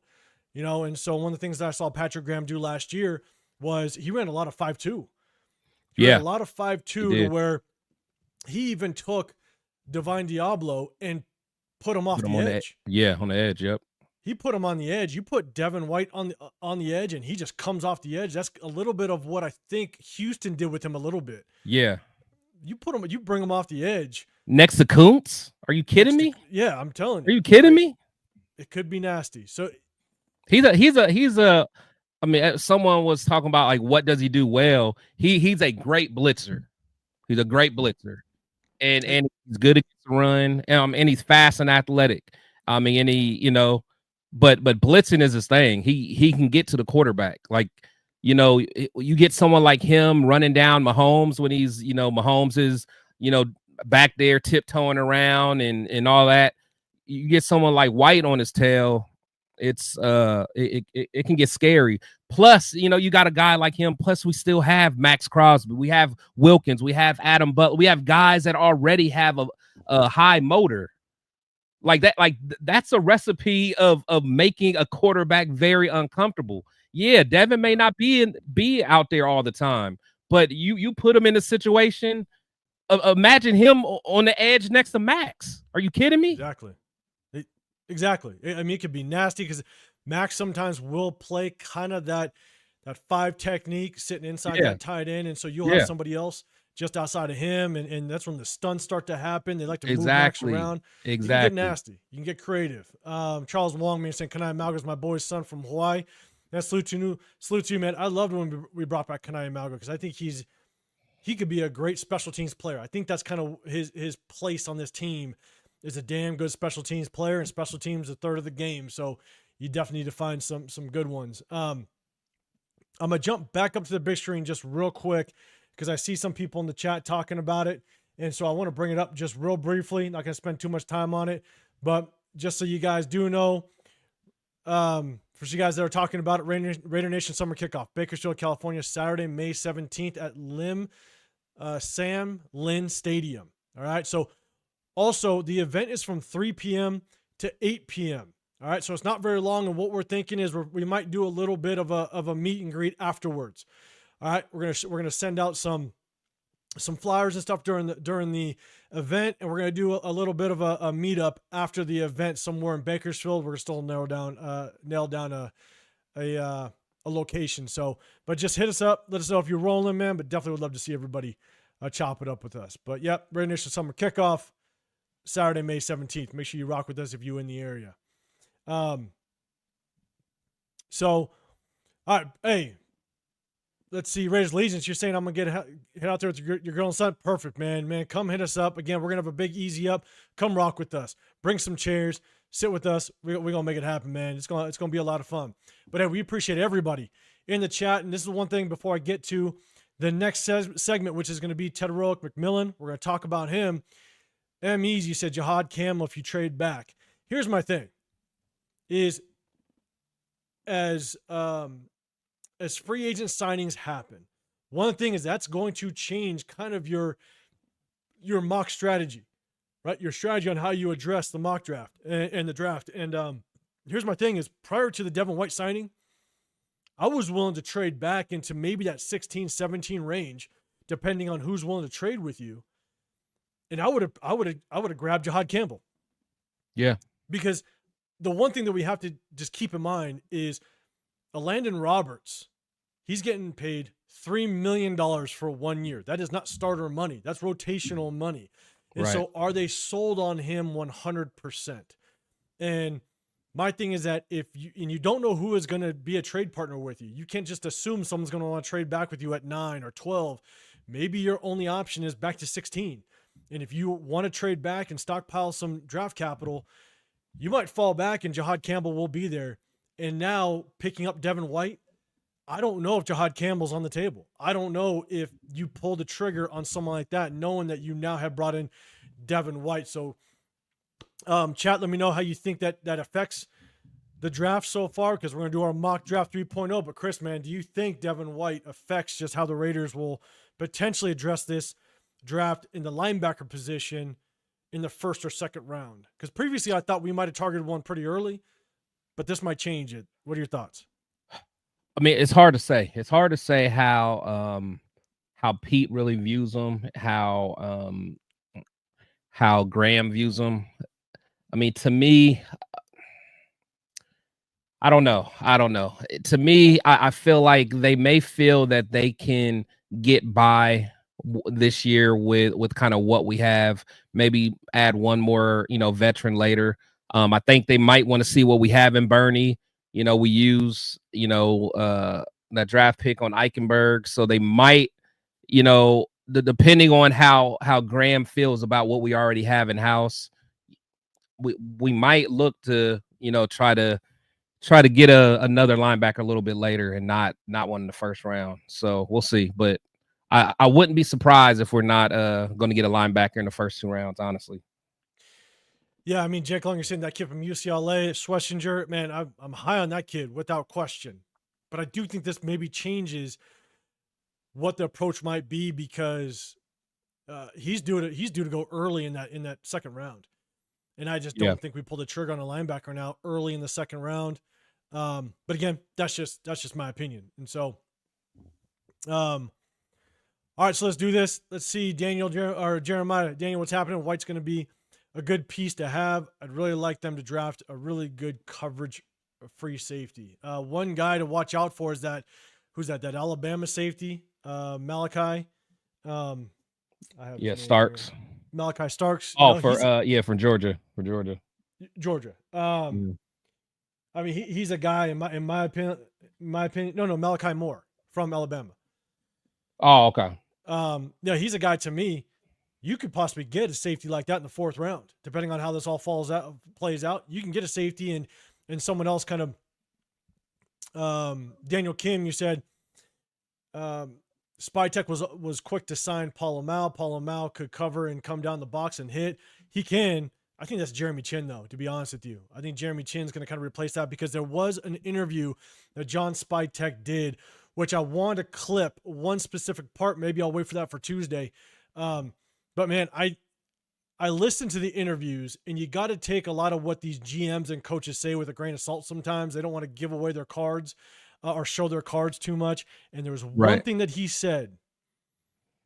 And so one of the things that I saw Patrick Graham do last year was he ran a lot of 5-2. A lot of 5-2 to where he even took Divine Diablo and put him off the edge. On the edge. Yep. He put him on the edge. You put Devin White on the edge, and he just comes off the edge. That's a little bit of what I think Houston did with him a little bit. Yeah. You bring him off the edge next to Kuntz. Are you kidding me? Yeah, I'm telling you. Are you kidding me? It could be nasty. So he's a. Someone was talking about like what does he do well? He's a great blitzer. He's a great blitzer, and he's good against the run. And he's fast and athletic. But blitzing is his thing. He can get to the quarterback. Like, you get someone like him running down Mahomes when he's, Mahomes is, back there tiptoeing around and all that. You get someone like White on his tail. It's it can get scary. Plus, you got a guy like him. Plus, we still have Max Crosby. We have Wilkins. We have Adam Butler. We have guys that already have a high motor. Like that, that's a recipe of making a quarterback very uncomfortable. Yeah, Devin may not be out there all the time, but you put him in a situation. Imagine him on the edge next to Max. Are you kidding me? Exactly. It could be nasty because Max sometimes will play kind of that 5 technique sitting inside that tight end, and so you'll have somebody else just outside of him, and that's when the stunts start to happen. They like to move Max around. You can get nasty. You can get creative. Charles Wong saying, "Can I amalgamate my boy's son from Hawaii?" salute to you, man. I loved when we brought back Kanai Malgo because I think he could be a great special teams player. I think that's kind of his place on this team is a damn good special teams player, and special teams a third of the game. So you definitely need to find some good ones. I'm gonna jump back up to the big screen just real quick because I see some people in the chat talking about it, and so I want to bring it up just real briefly. Not gonna spend too much time on it, but just so you guys do know, for you guys that are talking about it, Raider Nation Summer Kickoff, Bakersfield, California, Saturday, May 17th at Sam Lynn Stadium. All right. So also the event is from 3 p.m. to 8 p.m. All right. So it's not very long. And what we're thinking is we might do a little bit of a meet and greet afterwards. All right. We're going to send out some flyers and stuff during the event. And we're going to do a little bit of a meetup after the event somewhere in Bakersfield. We're still nail down a location. So, but just hit us up. Let us know if you're rolling, man, but definitely would love to see everybody chop it up with us. But yep, Raider Nation Summer Kickoff, Saturday, May 17th. Make sure you rock with us if you're in the area. So, all right. Hey, let's see. Raiders Allegiance, you're saying I'm going to hit out there with your girl and son. Perfect, man. Man, come hit us up. Again, we're going to have a big easy up. Come rock with us. Bring some chairs. Sit with us. We're going to make it happen, man. It's going to be a lot of fun. But hey, we appreciate everybody in the chat. And this is one thing before I get to the next segment, which is going to be Tetairoa McMillan. We're going to talk about him. MEs, you said Jihad Campbell if you trade back. Here's my thing. Is as free agent signings happen, one thing is that's going to change kind of your mock strategy, right? Your strategy on how you address the mock draft and the draft. And here's my thing is prior to the Devin White signing, I was willing to trade back into maybe that 16, 17 range, depending on who's willing to trade with you. And I would have grabbed Jihad Campbell. Yeah. Because the one thing that we have to just keep in mind is Landon Roberts, he's getting paid $3 million for 1 year. That is not starter money. That's rotational money. And so are they sold on him 100%? And my thing is that if you don't know who is going to be a trade partner with you, you can't just assume someone's going to want to trade back with you at 9 or 12. Maybe your only option is back to 16. And if you want to trade back and stockpile some draft capital, you might fall back and Jihad Campbell will be there. And now picking up Devin White, I don't know if Jihad Campbell's on the table. I don't know if you pull the trigger on someone like that, knowing that you now have brought in Devin White. So chat, let me know how you think that affects the draft so far, because we're going to do our mock draft 3.0. But Chris, man, do you think Devin White affects just how the Raiders will potentially address this draft in the linebacker position in the first or second round? Because previously I thought we might have targeted one pretty early, but this might change it. What are your thoughts? I mean, it's hard to say. It's hard to say how Pete really views him, how Graham views him. I mean, to me, I don't know. To me, I feel like they may feel that they can get by this year with kind of what we have, maybe add one more, veteran later. I think they might want to see what we have in Bernie. We use, that draft pick on Eichenberg. So they might, depending on how Graham feels about what we already have in house, we might look to, try to get another linebacker a little bit later and not one in the first round. So we'll see. But I wouldn't be surprised if we're not going to get a linebacker in the first 2 rounds, honestly. Yeah, I mean, Jake Long, you're saying that kid from UCLA, Schlesinger, man, I'm high on that kid without question. But I do think this maybe changes what the approach might be, because he's due to go early in that second round. And I just don't think we pulled the trigger on a linebacker now early in the second round. But again, that's just my opinion. And so, all right, so let's do this. Let's see, Jeremiah. Daniel, what's happening? White's going to be a good piece to have. I'd really like them to draft a really good coverage free safety. One guy to watch out for is who's that Alabama safety, Malachi. Starks. Malachi Starks. Oh, from Georgia. Georgia. I mean, he's a guy in my my opinion, no, Malachi Moore from Alabama. Oh, okay. Yeah, he's a guy to me. You could possibly get a safety like that in the 4th round, depending on how this all plays out. You can get a safety and someone else kind of. Daniel Kim, you said Spytek was quick to sign Polamalu. Polamalu could cover and come down the box and hit. He can. I think that's Jeremy Chin, though, to be honest with you. I think Jeremy Chin's going to kind of replace that because there was an interview that John Spytek did, which I wanted to clip one specific part. Maybe I'll wait for that for Tuesday. But, man, I listened to the interviews, and you got to take a lot of what these GMs and coaches say with a grain of salt sometimes. They don't want to give away their cards or show their cards too much. And there was one thing that he said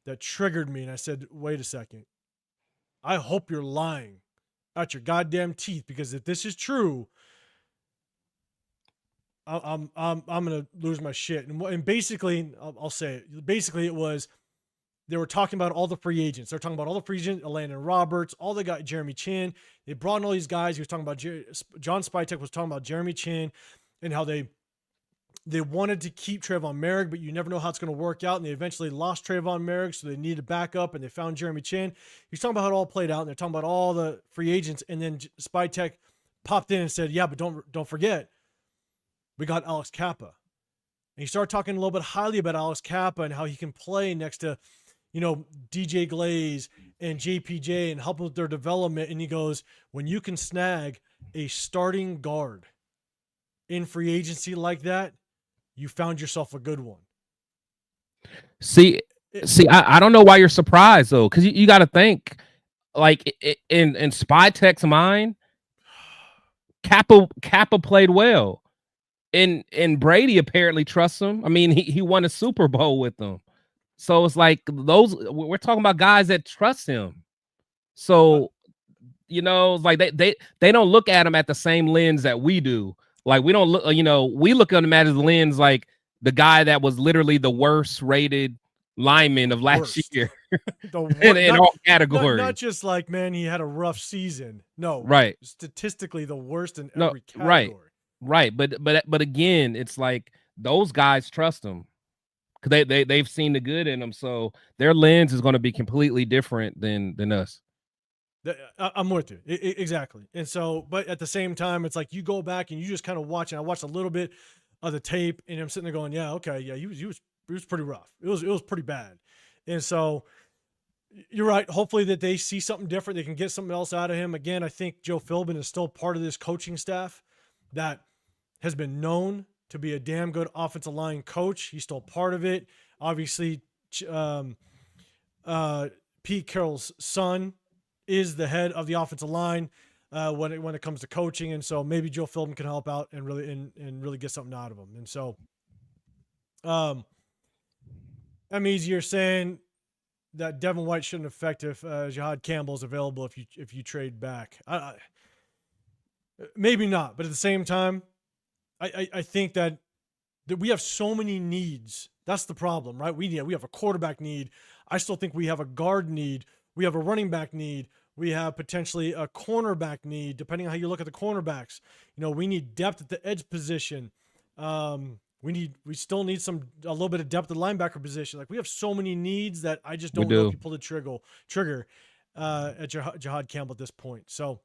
that triggered me, and I said, wait a second. I hope you're lying out your goddamn teeth, because if this is true, I'm gonna lose my shit. And basically, I'll say it. Basically, it was they were talking about all the free agents. They're talking about all the free agents, Landon Roberts, all they got Jeremy Chin. They brought in all these guys. He was talking about John Spytek was talking about Jeremy Chin and how they wanted to keep Trayvon Merrick, but you never know how it's going to work out. And they eventually lost Trayvon Merrick, so they needed backup, and they found Jeremy Chin. He's talking about how it all played out, and they're talking about all the free agents. And then Spytek popped in and said, yeah, but don't forget, we got Alex Kappa. And he started talking a little bit highly about Alex Kappa and how he can play next to, DJ Glaze and JPJ and help with their development. And he goes, when you can snag a starting guard in free agency like that, you found yourself a good one. See, I don't know why you're surprised, though, because you got to think, like, in Spytek's mind, Kappa played well. And Brady apparently trusts him. I mean, he won a Super Bowl with them. So it's like we're talking about guys that trust him. So, like they don't look at him at the same lens that we do. Like we don't look, we look at him at his lens like the guy that was literally the worst rated lineman of last year in all categories. Not just like, man, he had a rough season. No, right. Statistically, the worst in every category. Right. Right. But again, it's like those guys trust him because they've seen the good in them. So their lens is going to be completely different than us. I'm with you. Exactly. And so, but at the same time, it's like you go back and you just kind of watch, and I watched a little bit of the tape, and I'm sitting there going, yeah, okay. Yeah. He was pretty rough. It was pretty bad. And so you're right. Hopefully that they see something different. They can get something else out of him. Again, I think Joe Philbin is still part of this coaching staff that has been known to be a damn good offensive line coach. He's still part of it. Obviously, Pete Carroll's son is the head of the offensive line when it comes to coaching, and so maybe Joe Philbin can help out and really get something out of him. And so, I'm easier saying that Devin White shouldn't affect if Jihad Campbell's available if you trade back. Maybe not, but at the same time, I think that we have so many needs. That's the problem, right? We have a quarterback need. I still think we have a guard need. We have a running back need. We have potentially a cornerback need, depending on how you look at the cornerbacks. We need depth at the edge position. We still need a little bit of depth at the linebacker position. Like, we have so many needs that I just don't know if you pull the trigger at Jihad Campbell at this point. So,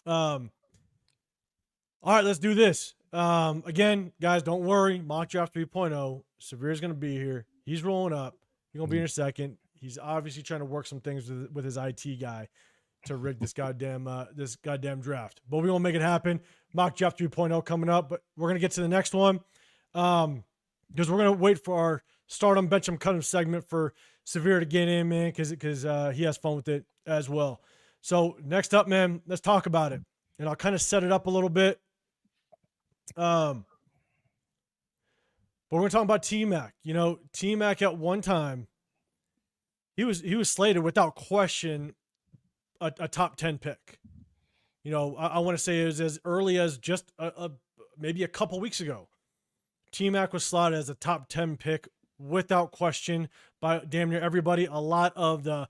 all right, let's do this. Again, guys, don't worry. Mock Draft 3.0. Severe's going to be here. He's rolling up. He's going to be in a second. He's obviously trying to work some things with his IT guy to rig this goddamn draft. But we won't make it happen. Mock Draft 3.0 coming up. But we're going to get to the next one because we're going to wait for our start 'em, bench 'em, cut 'em segment for Severe to get in, man, because he has fun with it as well. So next up, man, let's talk about it. And I'll kind of set it up a little bit. But we're going to talk about T-Mac. T-Mac at one time, he was slated without question a top 10 pick. I want to say it was as early as just maybe a couple weeks ago. T-Mac was slotted as a top 10 pick without question by damn near everybody. A lot of the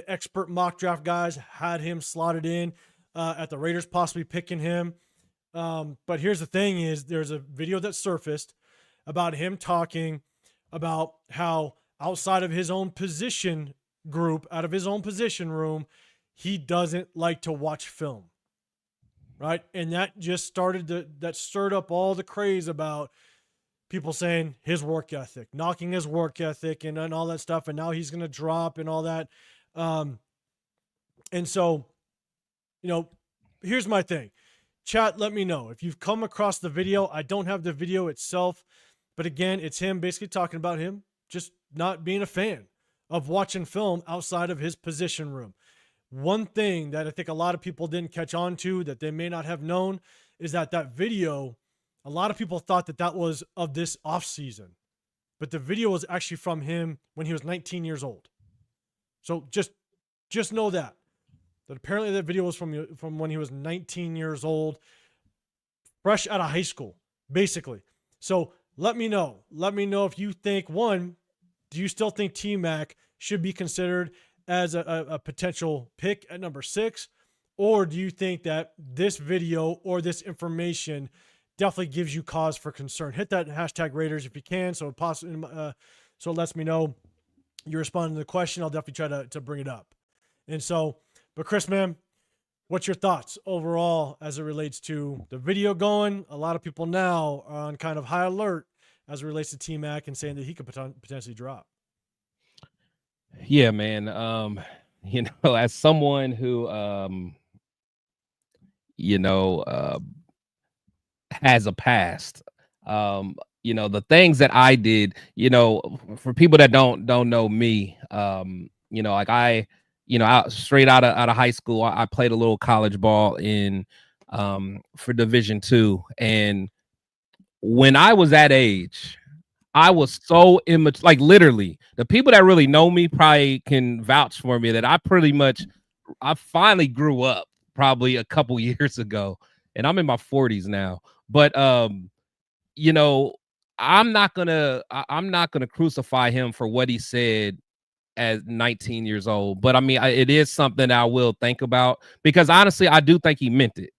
expert mock draft guys had him slotted in at the Raiders possibly picking him. But here's the thing: is there's a video that surfaced about him talking about how outside of his own position group, out of his own position room, he doesn't like to watch film. Right. And that just that stirred up all the craze about people saying his work ethic, knocking his work ethic and all that stuff. And now he's going to drop and all that. And so, here's my thing. Chat, let me know if you've come across the video. I don't have the video itself, but again, it's him basically talking about him just not being a fan of watching film outside of his position room. One thing that I think a lot of people didn't catch on to that they may not have known is that video, a lot of people thought that was of this off season, but the video was actually from him when he was 19 years old. So just know that apparently that video was from when he was 19 years old, fresh out of high school, basically. So let me know if you think, one, do you still think T-Mac should be considered as a potential pick at number 6? Or do you think that this video or this information definitely gives you cause for concern? Hit that hashtag Raiders if you can. So so it lets me know you're responding to the question. I'll definitely try to bring it up. And so, but Chris, man, what's your thoughts overall as it relates to the video going? A lot of people now are on kind of high alert as it relates to T-Mac and saying that he could potentially drop. Yeah, man. As someone who, has a past, the things that I did, for people that don't know me, straight out of high school, I played a little college ball for Division II. And when I was that age, I was so immature, like literally the people that really know me probably can vouch for me that I finally grew up probably a couple years ago, and I'm in my 40s now. But, I'm not gonna crucify him for what he said as 19 years old. But I mean, it is something I will think about, because honestly, I do think he meant it.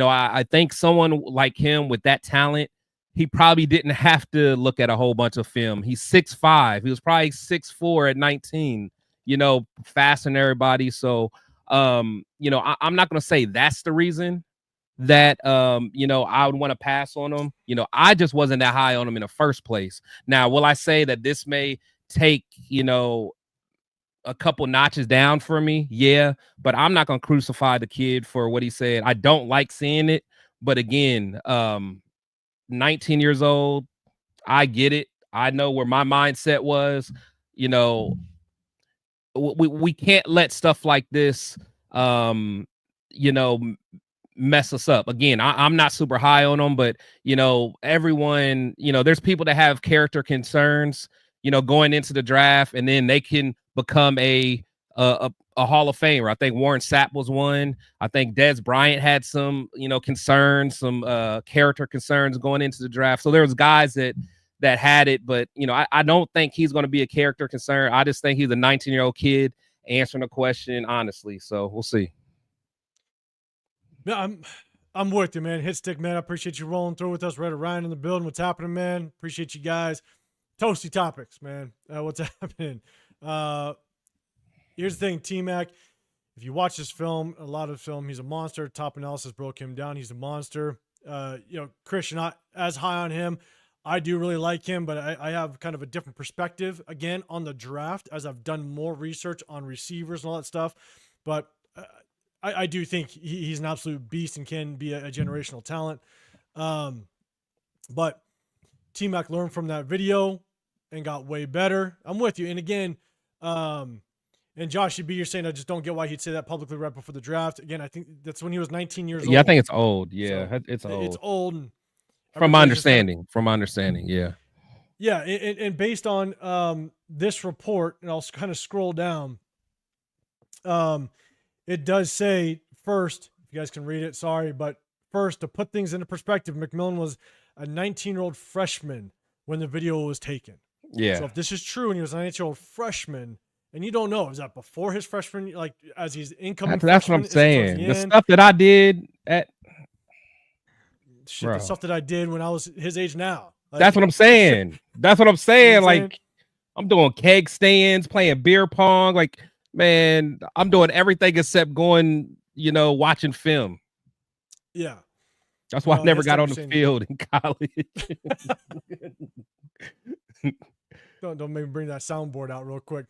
I think someone like him with that talent, he probably didn't have to look at a whole bunch of film. He's 6'5". He was probably 6'4" at 19, faster than everybody. So, I'm not going to say that's the reason that, I would want to pass on him. I just wasn't that high on him in the first place. Now, will I say that this may take, a couple notches down for me? Yeah, but I'm not going to crucify the kid for what he said. I don't like seeing it. But again, 19 years old, I get it. I know where my mindset was. We can't let stuff like this, mess us up. Again, I'm not super high on them, but everyone, there's people that have character concerns, going into the draft, and then they can become a Hall of Famer. I think Warren Sapp was one. I think Dez Bryant had some, concerns, some character concerns going into the draft. So there was guys that had it, but I don't think he's going to be a character concern. I just think he's a 19-year-old kid answering a question honestly. So we'll see. Yeah, I'm with you, man. Hit stick, man. I appreciate you rolling through with us. Red Ryan in the building. What's happening, man? Appreciate you guys. Toasty topics, man. What's happening? Here's the thing, T-Mac. If you watch this film, a lot of film, he's a monster. Top Analysis broke him down. He's a monster. Chris, you're not as high on him. I do really like him, but I have kind of a different perspective, again, on the draft, as I've done more research on receivers and all that stuff. But I do think he's an absolute beast and can be a generational talent. But T-Mac learned from that video and got way better. I'm with you. And again, and Josh, you're saying I just don't get why he'd say that publicly right before the draft. Again, I think that's when he was 19 years old. Yeah, I think it's old. Yeah, so it's old. It's old. From my understanding, yeah. Yeah, and based on this report, and I'll kind of scroll down, it does say first, if you guys can read it, sorry, but first, to put things into perspective, McMillan was a 19-year-old freshman when the video was taken. Yeah. So if this is true and he was an 19-year-old freshman, and you don't know, is that before his freshman, like as he's incoming? That's what I'm saying. The stuff that I did shit, the stuff that I did when I was his age now. Like, that's what I'm saying. That's what I'm saying. You know what I'm like, I'm doing keg stands, playing beer pong. Like, man, I'm doing everything except going, watching film. Yeah. That's why I never his got time on the saying- field in college. Don't make me bring that soundboard out real quick.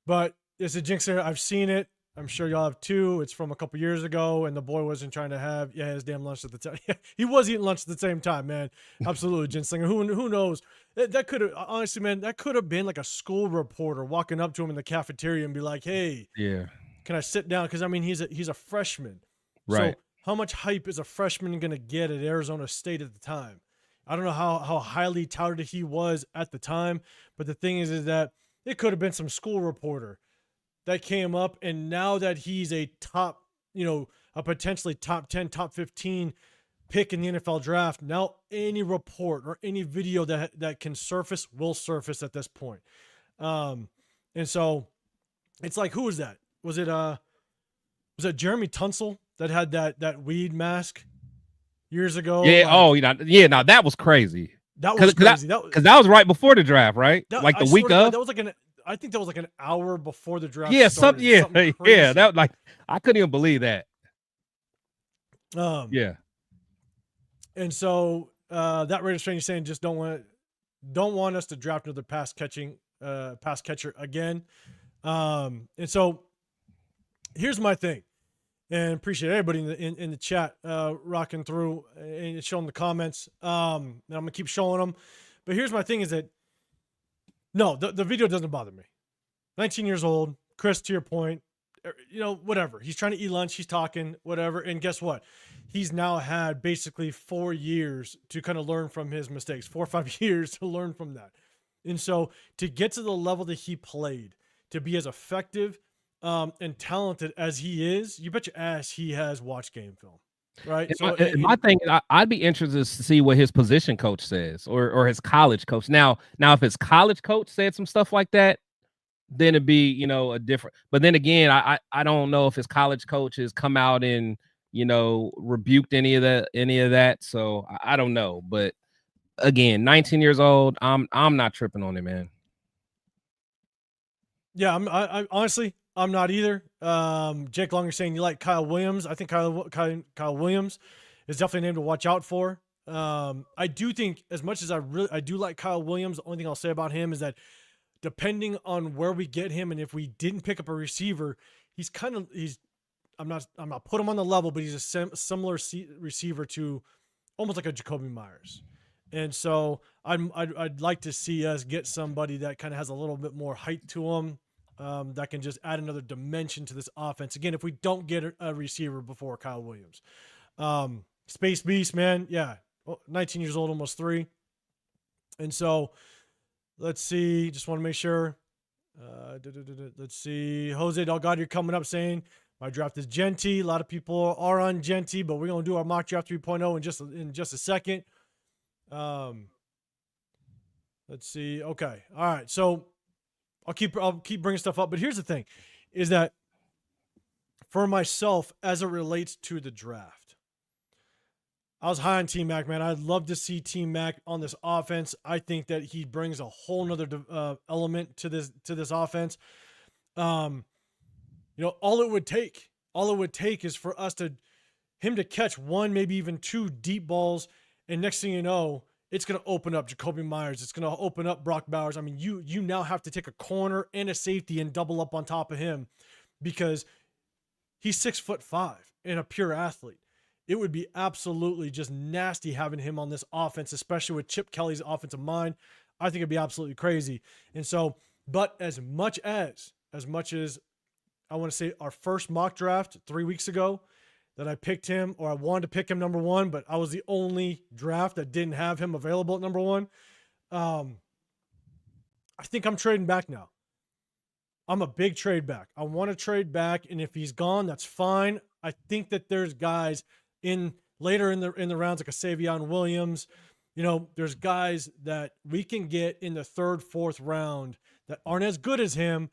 But it's a jinxer. I've seen it. I'm sure y'all have too. It's from a couple years ago, and the boy wasn't trying to have his damn lunch at the time. He was eating lunch at the same time, man. Absolutely, Ginslinger. Who knows? That could have, honestly, man. That could have been like a school reporter walking up to him in the cafeteria and be like, "Hey, yeah, can I sit down?" Because I mean, he's a freshman, right. So how much hype is a freshman gonna get at Arizona State at the time? I don't know how highly touted he was at the time, but the thing is that it could have been some school reporter that came up, and now that he's a top, a potentially top 10, top 15 pick in the NFL draft, now any report or any video that can surface will surface at this point. And so it's like, who was that? Was it Jeremy Tunsil that had that weed mask years ago? Yeah. Now that was crazy. That was crazy. Because that was right before the draft, right? Like the week of. That was like I think that was like an hour before the draft. Yeah, started. something yeah. That like I couldn't even believe that. Yeah. And so that Raiders fan is saying just don't want us to draft another pass catcher again. And so here's my thing, and appreciate everybody in the chat rocking through and showing the comments. And I'm gonna keep showing them. But here's my thing: is that no, the video doesn't bother me. 19 years old, Chris, to your point, whatever. He's trying to eat lunch. He's talking, whatever. And guess what? He's now had basically 4 years to kind of learn from his mistakes, 4 or 5 years to learn from that. And so to get to the level that he played, to be as effective and talented as he is, you bet your ass he has watched game film. Right. My thing, I'd be interested to see what his position coach says or his college coach. Now, if his college coach said some stuff like that, then it'd be, a different. But then again, I don't know if his college coach has come out and rebuked any of that. So I don't know. But again, 19 years old, I'm not tripping on it, man. Yeah, I honestly, I'm not either. Jake Longer saying you like Kyle Williams. I think Kyle Williams is definitely a name to watch out for. I do think, as much as I do like Kyle Williams, the only thing I'll say about him is that depending on where we get him, and if we didn't pick up a receiver, I'm not put him on the level, but he's a similar receiver to almost like a Jacoby Myers. And so I'd like to see us get somebody that kind of has a little bit more height to him, that can just add another dimension to this offense. Again, if we don't get a receiver before Kyle Williams, space beast, man. Yeah. 19 years old, almost 3. And so let's see. Just want to make sure. Let's see. Jose Delgado coming up saying my draft is Genty. A lot of people are on Genty, but we're going to do our mock draft 3.0 in just a second. Let's see. Okay. All right. So I'll keep bringing stuff up, but here's the thing is that for myself, as it relates to the draft, I was high on T-Mac, man. I'd love to see T-Mac on this offense. I think that he brings a whole nother element to this offense. All it would take is for him to catch 1, maybe even 2 deep balls. And next thing you know, it's going to open up Jacoby Myers. It's going to open up Brock Bowers. I mean, you now have to take a corner and a safety and double up on top of him because he's 6'5" and a pure athlete. It would be absolutely just nasty having him on this offense, especially with Chip Kelly's offensive mind. I think it'd be absolutely crazy. And so, but as much as I want to say our first mock draft 3 weeks ago, that I picked him, or I wanted to pick him number 1, but I was the only draft that didn't have him available at number 1. I think I'm trading back now. I'm a big trade back. I want to trade back, and if he's gone, that's fine. I think that there's guys later in the rounds like a Savion Williams. There's guys that we can get in the 3rd, 4th round that aren't as good as him,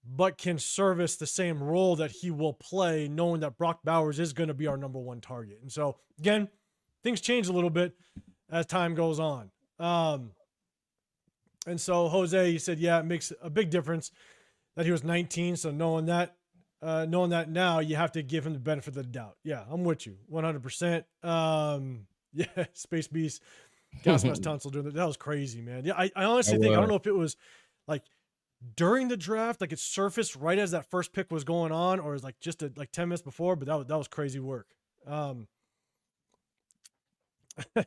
but can service the same role that he will play, knowing that Brock Bowers is going to be our number one target. And so, again, things change a little bit as time goes on. And so Jose, he said, yeah, it makes a big difference that he was 19. So knowing that now, you have to give him the benefit of the doubt. Yeah, I'm with you 100%. Yeah, Space Beast, gas mask tonsil doing that. That was crazy, man. Yeah, I honestly think, I don't know if it was like during the draft, like it surfaced right as that first pick was going on, or it was like just like 10 minutes before, but that was crazy work.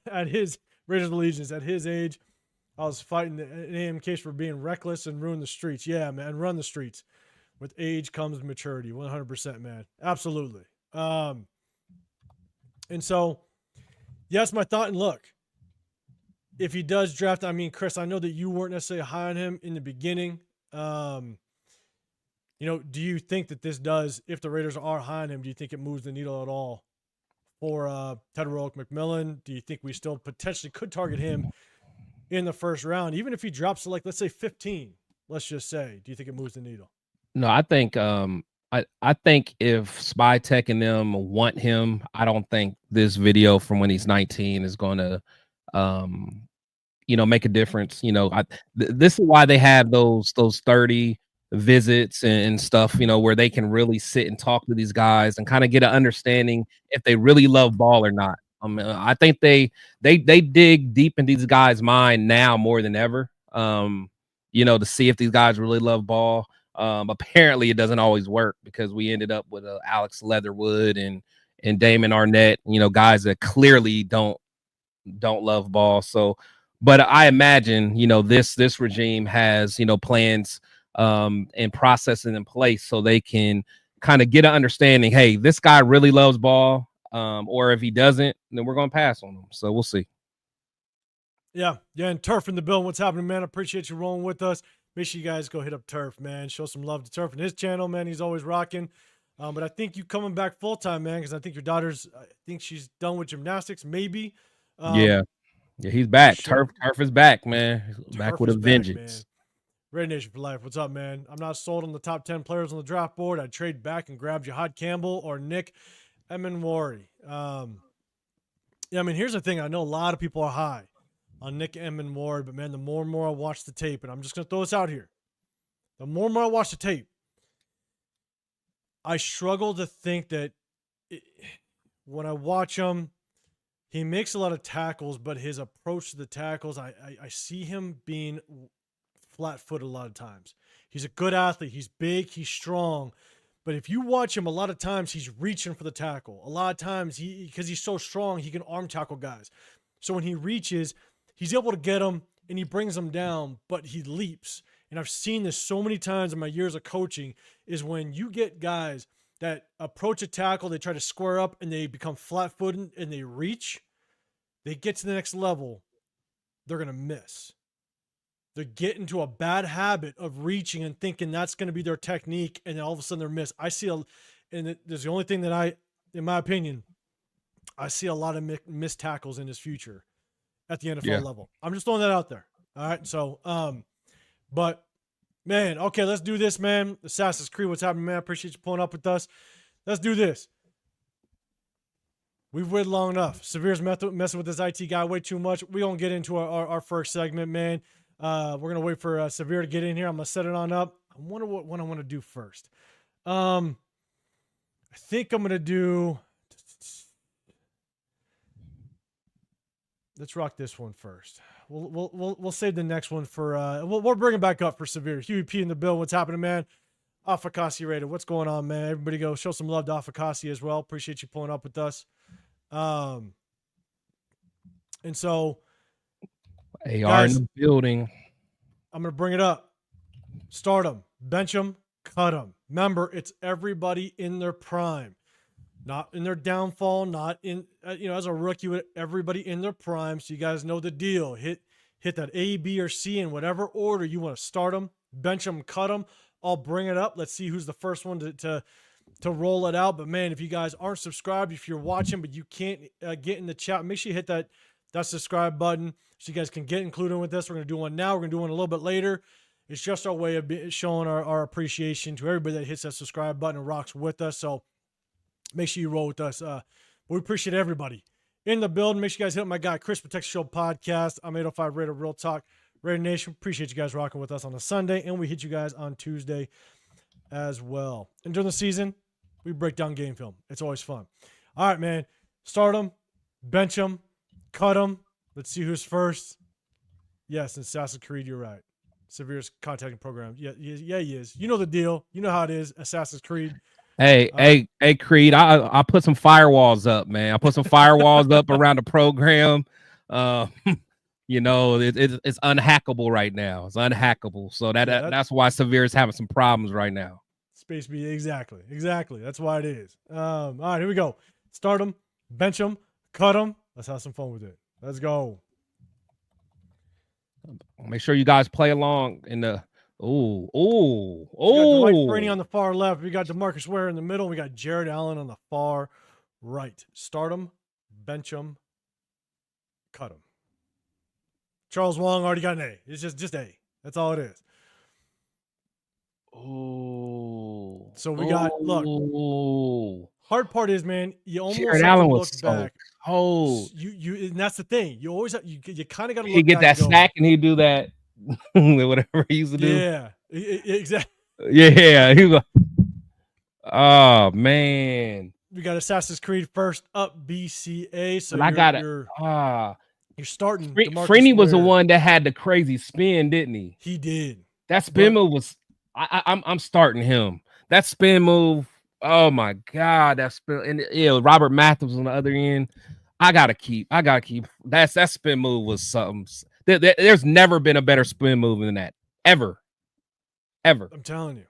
At his Raiders Allegiance, at his age, I was fighting an AM case for being reckless and ruin the streets. Yeah, man, run the streets. With age comes maturity. 100%, man. Absolutely. And so, yes, my thought. And look, if he does draft, I mean, Chris, I know that you weren't necessarily high on him in the beginning. Do you think that this does, if the Raiders are high on him, do you think it moves the needle at all for Tetairoa McMillan? Do you think we still potentially could target him in the first round, even if he drops to, like, let's say 15, let's just say? Do you think it moves the needle? No, I think I think if Spy Tech and them want him, I don't think this video from when he's 19 is going to make a difference. This is why they have those 30 visits and stuff, where they can really sit and talk to these guys and kind of get an understanding if they really love ball or not. I think they dig deep in these guys' mind now more than ever. To see if these guys really love ball. Apparently it doesn't always work, because we ended up with Alex Leatherwood and Damon Arnett, guys that clearly don't love ball. So, but I imagine, this regime has, plans and processes in place so they can kind of get an understanding. Hey, this guy really loves ball. Or if he doesn't, then we're going to pass on him. So we'll see. Yeah. And Turf in the building. What's happening, man? I appreciate you rolling with us. Make sure you guys go hit up Turf, man. Show some love to Turf and his channel, man. He's always rocking. But I think you coming back full time, man, because I think your daughter's, I think she's done with gymnastics, maybe. Yeah, he's back. Turf is back, man. Back with a vengeance. Red Nation for life. What's up, man? I'm not sold on the top 10 players on the draft board. I'd trade back and grab Jihad Campbell or Nick Emenwari. Here's the thing. I know a lot of people are high on Nick Emenwari, but man, the more and more I watch the tape, and I'm just going to throw this out here. The more and more I watch the tape, I struggle to think that when I watch him, he makes a lot of tackles, but his approach to the tackles, I see him being flat-footed a lot of times. He's a good athlete. He's big. He's strong. But if you watch him, a lot of times he's reaching for the tackle. A lot of times, because he's so strong, he can arm tackle guys. So when he reaches, he's able to get them, and he brings them down, but he leaps. And I've seen this so many times in my years of coaching, is when you get guys that approach a tackle, they try to square up, and they become flat-footed, and they reach, they get to the next level, they're going to miss. They get into a bad habit of reaching and thinking that's going to be their technique, and then all of a sudden they're missed. I see there's the only thing that in my opinion, I see a lot of missed tackles in his future at the NFL level. I'm just throwing that out there. All right. So, but man, okay, let's do this, man. Assassin's Creed, what's happening, man? I appreciate you pulling up with us. Let's do this. We've waited long enough. Severe's messing with this IT guy way too much. We're going to get into our first segment, man. We're going to wait for Severe to get in here. I'm going to set it on up. I wonder what I want to do first. I think I'm going to do... Let's rock this one first. We'll save the next one for... We'll bring it back up for Severe. Huey P in the bill. What's happening, man? Afakasi Raider. What's going on, man? Everybody go show some love to Afakasi as well. Appreciate you pulling up with us. And so... AR guys, in the building. I'm going to bring it up. Start them. Bench them. Cut them. Remember, it's everybody in their prime. Not in their downfall. Not in, as a rookie, with everybody in their prime. So you guys know the deal. Hit that A, B, or C in whatever order you want to start them. Bench them. Cut them. I'll bring it up. Let's see who's the first one to roll it out. But, man, if you guys aren't subscribed, if you're watching but you can't get in the chat, make sure you hit that subscribe button so you guys can get included with this. We're going to do one now. We're going to do one a little bit later. It's just our way of showing our appreciation to everybody that hits that subscribe button and rocks with us. So make sure you roll with us. We appreciate everybody in the building. Make sure you guys hit up my guy Chris Protect Show podcast. I'm 805 Raider Real Talk Raider Nation. Appreciate you guys rocking with us on a Sunday, and we hit you guys on Tuesday as well. And during the season, we break down game film. It's always fun. All right, man. Start them, bench them, cut them. Let's see who's first. Yes, Assassin's Creed, you're right. Severe's contacting program. Yeah, he is. You know the deal. You know how it is. Assassin's Creed. Hey, Creed. I put some firewalls up, man. I put some firewalls up around the program. You know, it's unhackable right now. It's unhackable. So that's why Severe is having some problems right now. Space B, exactly. That's why it is. All right, here we go. Start them, bench them, cut them. Let's have some fun with it. Let's go. Make sure you guys play along in the We got Dwight Freeney on the far left. We got DeMarcus Ware in the middle. We got Jared Allen on the far right. Start them, bench them, cut them. Charles Wong already got an A. It's just A. That's all it is. Oh. So we got look. Hard part is, man, you almost Jared have Allen to look back. Oh, you and that's the thing. You always you kind of got to look. He get that snack and he do that whatever he used to do. Yeah, exactly. Yeah, he go. Oh man, we got Assassin's Creed first up BCA. So I got it. You're starting. Freeney was the one that had the crazy spin, didn't he? He did. That spin move was. I'm starting him. That spin move. Oh my God, that spin and Robert Matthews on the other end. I gotta keep. That spin move was something. There's never been a better spin move than that. Ever. I'm telling you.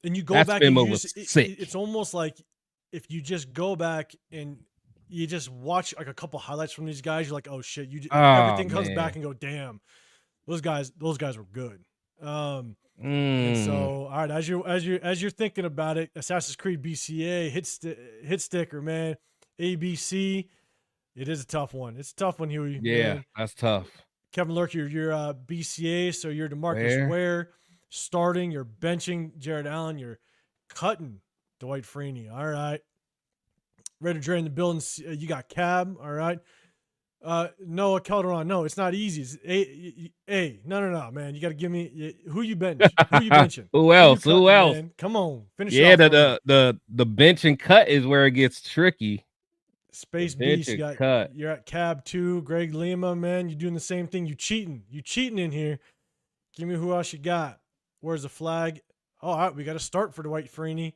And you go that back spin and move was sick. It's almost like if you just go back and you just watch like a couple highlights from these guys, you're like, oh shit, everything comes back and go, damn, those guys were good. And so, all right, as you're thinking about it, Assassin's Creed BCA hit sticker, man, ABC. It is a tough one. It's a tough one, Huey. Yeah, man. That's tough. Kevin Lurk, you're BCA, so you're DeMarcus Ware starting. You're benching Jared Allen. You're cutting Dwight Freeney. All right, Raider Dre in the building. You got Cab. All right. Noah Calderon. No, it's not easy. It's A. No, man. You got to give me who you bench. Who you benching? Who else? Man? Come on, finish. Yeah, the bench and cut is where it gets tricky. Space Beast. You're at Cab 2. Greg Lima, man. You're doing the same thing. You cheating in here. Give me who else you got. Where's the flag? Oh, all right. We got to start for Dwight Freeney,